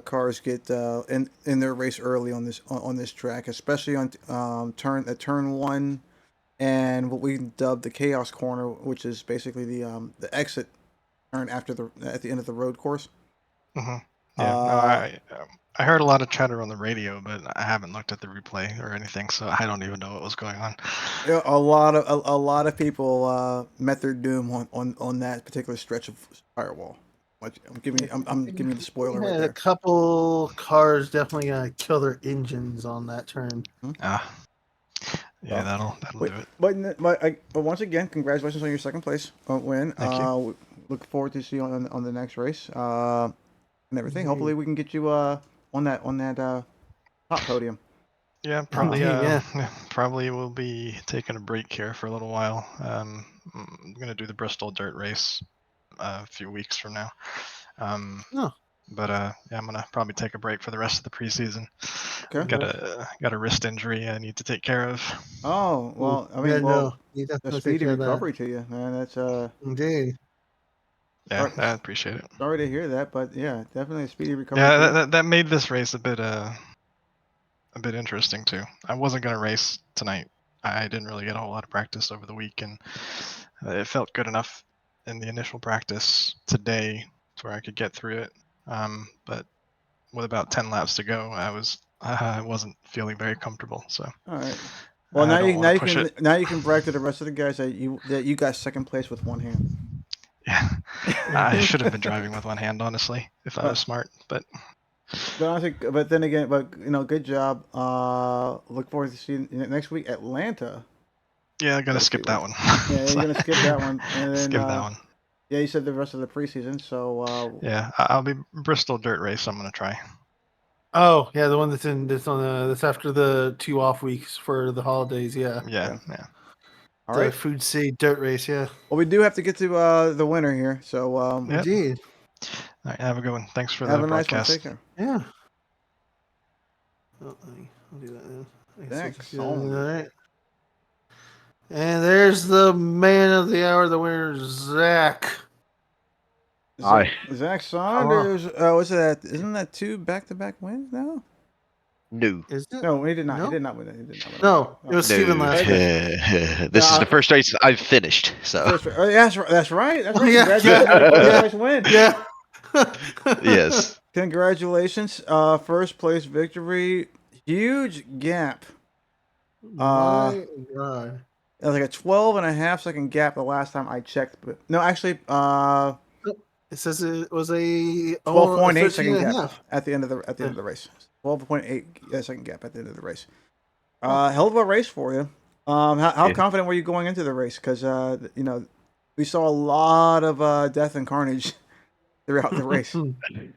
cars get in their race early on this track, especially on turn one and what we dubbed the chaos corner, which is basically the exit turn at the end of the road course. Mm-hmm. Yeah, no, I heard a lot of chatter on the radio, but I haven't looked at the replay or anything, so I don't even know what was going on. Yeah, a lot of people met their doom on that particular stretch of firewall. I'm giving you the spoiler right Yeah, there. a couple cars definitely gonna kill their engines on that turn. Yeah, that'll do it. But once again, congratulations on your second place win. Thank you. Look forward to see you on the next race and everything. Hopefully, we can get you on that top podium. Yeah, probably. Yeah. Probably will be taking a break here for a little while. I'm gonna do the Bristol Dirt Race a few weeks from now. But yeah, I'm gonna probably take a break for the rest of the preseason. Okay. Got a wrist injury I need to take care of. Oh well, I mean, a speedy recovery to you, man. That's indeed. Yeah, I appreciate it. Sorry to hear that, but yeah, definitely a speedy recovery. Yeah, that made this race a bit interesting too. I wasn't gonna race tonight. I didn't really get a whole lot of practice over the week, and it felt good enough in the initial practice today to where I could get through it. But with about 10 laps to go, I wasn't feeling very comfortable. So. All right. Well, now you can brag to the rest of the guys that you got second place with one hand. Yeah, I should have been driving with one hand, honestly, if I was smart. But then again, good job. Look forward to seeing you next week, Atlanta. Yeah, I gotta skip that one. Yeah, you're gonna skip that one. And then, skip that one. Yeah, you said the rest of the preseason, so. Yeah, I'll be Bristol Dirt Race. I'm gonna try. Oh yeah, the one that's after the 2 off weeks for the holidays. Yeah. All right. Food City Dirt Race. Yeah. Well, we do have to get to the winner here, so. Indeed. All right, have a good one. Thanks for have the a broadcast. Nice one. Take care. Yeah. I'll do that now. Thanks. All right. And there's the man of the hour, the winner, Zach. Hi. Zack Saunders. Isn't that 2 back-to-back wins now? No. Is it? No, he did not. No? He did not win. No, it was Steven last year. This is the first race I've finished. So. That's right. That's right. Yeah. Congratulations. Win. Yeah. Yes. Congratulations. First place victory. Huge gap. My God. It was like a 12.5 second gap the last time I checked. But no, actually, it says it was a 12.8 second gap at the end of the race. 12.8 second gap at the end of the race. Hell of a race for you. How confident were you going into the race? Because we saw a lot of death and carnage throughout the race.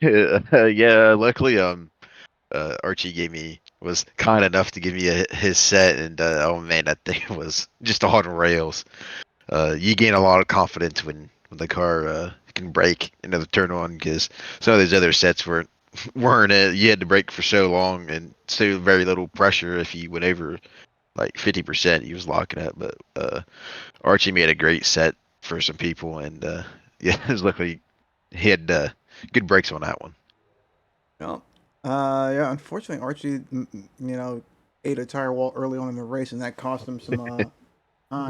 Yeah, luckily, Archie was kind enough to give me his set, and oh man, that thing was just on rails. You gain a lot of confidence when the car can brake into the turn on, because some of those other sets weren't you had to brake for so long and so very little pressure. If you went over like 50%, he was locking up. But Archie made a great set for some people, and yeah, it was luckily he had good brakes on that one. Well, yeah, unfortunately, Archie, ate a tire wall early on in the race, and that cost him some time.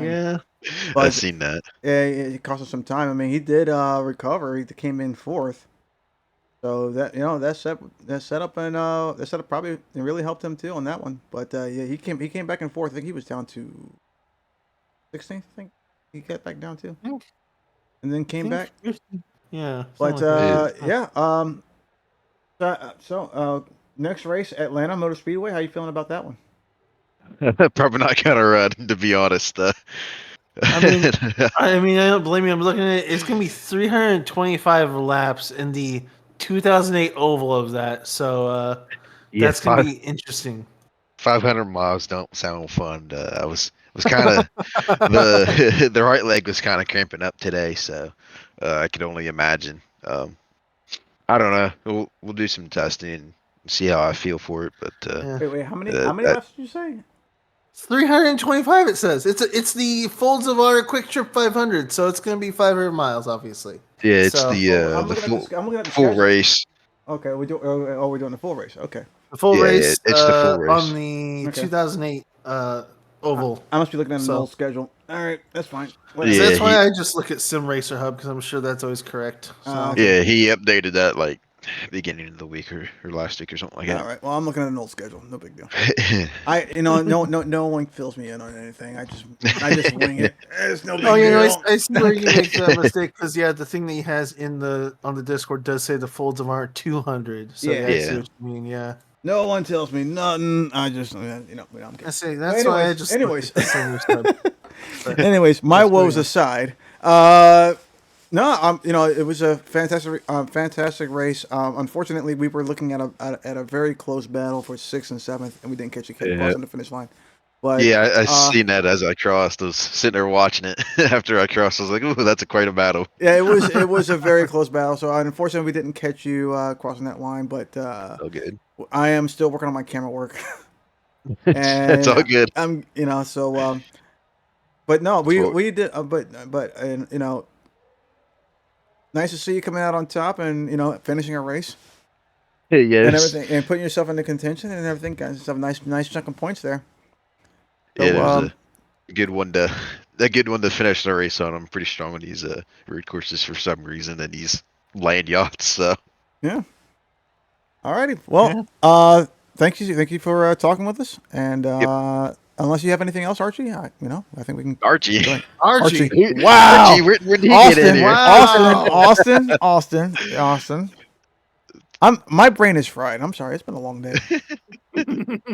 Yeah, but I've seen that. Yeah, it cost him some time. I mean, he did recover. He came in 4th. So that setup probably really helped him too on that one. But yeah, he came back in 4th. I think he was down to 16th. I think he got back down to, and then came back. Yeah. But yeah. So next race, Atlanta Motor Speedway. How you feeling about that one? Probably not gonna run, to be honest. I mean, I don't blame you. I'm looking at it. It's gonna be 325 laps in the 2008 oval of that. So that's gonna be interesting. 500 miles don't sound fun. I was was kind of the right leg was kind of cramping up today, so I could only imagine. I don't know. We'll do some testing and see how I feel for it. But Wait, how many laps did you say? It's 325. It says it's the Folds of Honor Quick Trip 500, so it's going to be 500 miles, obviously. yeah, it's So- I'm the looking at the full schedule. race. Okay, we're doing the full race. Okay. The full Yeah, race, it's the full race. on the Okay. 2008 oval. I must be looking at an So- old schedule. All right, that's fine. Yeah, So that's why he- I just look at Sim Racer Hub because I'm sure that's always correct. So. Okay. Yeah, he updated that like beginning of the week or last week or something like All that. right. Well, I'm looking at an old schedule. No big deal. No one fills me in on anything. I just wing it. It's no big Oh, deal. I see where you make that mistake because the thing that he has on the Discord does say the Folds of Honor 200. So Yeah. I see what you mean. Yeah. No one tells me nothing. I just, I'm I kidding. see. That's why I just. Anyways. look at the Sim Racer Hub. Anyways, my That's woes brilliant. aside, no, it was a fantastic race. Unfortunately, we were looking at a very close battle for 6th and 7th, and we didn't catch a kid crossing the finish line. But Yeah, I seen that as I crossed. I was sitting there watching it after I crossed. I was like, "Ooh, that's quite a battle." yeah, it was a very close battle. So unfortunately, we didn't catch you crossing that line. But Oh, good. I am still working on my camera work. And It's all good. I'm, so. But no, we Well- we did. Nice to see you coming out on top and finishing a race. Yes. And everything, and putting yourself into contention and everything. Guys, have a nice chunk of points there. So, Yeah, it was a good one to finish the race on. I'm pretty strong on these road courses for some reason, and these land yachts. So alrighty. Well, thank you for talking with us. And unless you have anything else, Archie, I think we can. Archie. Go ahead. Archie. Wow. Archie, where did he Austin, get in here? Austin. My brain is fried. I'm sorry. It's been a long day.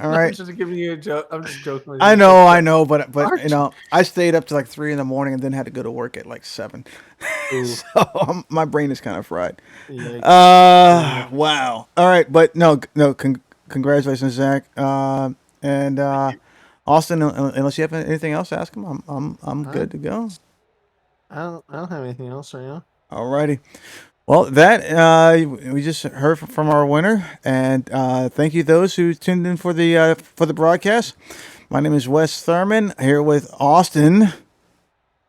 All right. I'm just giving you a joke. I'm just joking. With you. I know, but Archie. I stayed up to like 3 a.m. and then had to go to work at like 7. Ooh. So my brain is kind of fried. Yikes. Wow. All right, but no. Congratulations, Zach. And Austin, unless you have anything else, ask him. I'm good to go. I don't have anything else right now. Alrighty. Well, that we just heard from our winner, and thank you those who tuned in for the broadcast. My name is Wes Thurman here with Austin.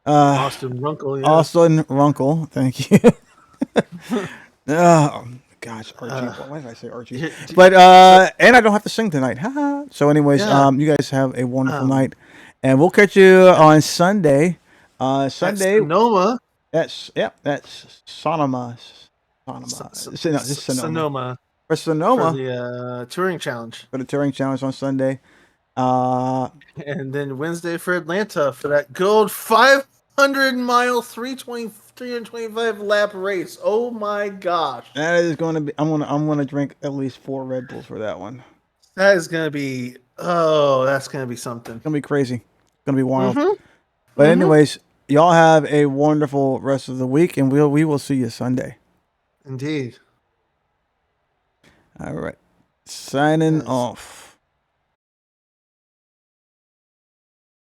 Austin Runkle. Yeah. Austin Runkle. Thank you. Oh gosh, Archie. Why did I say Archie? But and I don't have to sing tonight. Haha. So, anyways, you guys have a wonderful night, and we'll catch you on Sunday. Sunday. Sonoma. That's Sonoma. Just Sonoma. Sonoma. For Sonoma For the touring challenge. for the touring challenge on Sunday. And then Wednesday for Atlanta for that gold 500-mile 325 lap race. Oh my gosh. That is going to be. I'm gonna drink at least 4 Red Bulls for that one. That is going to be, that's going to be something. It's gonna be crazy. It's gonna be wild. Mhm. But Mhm. anyways, y'all have a wonderful rest of the week, and we will see you Sunday. Indeed. All right. Signing Yes. off.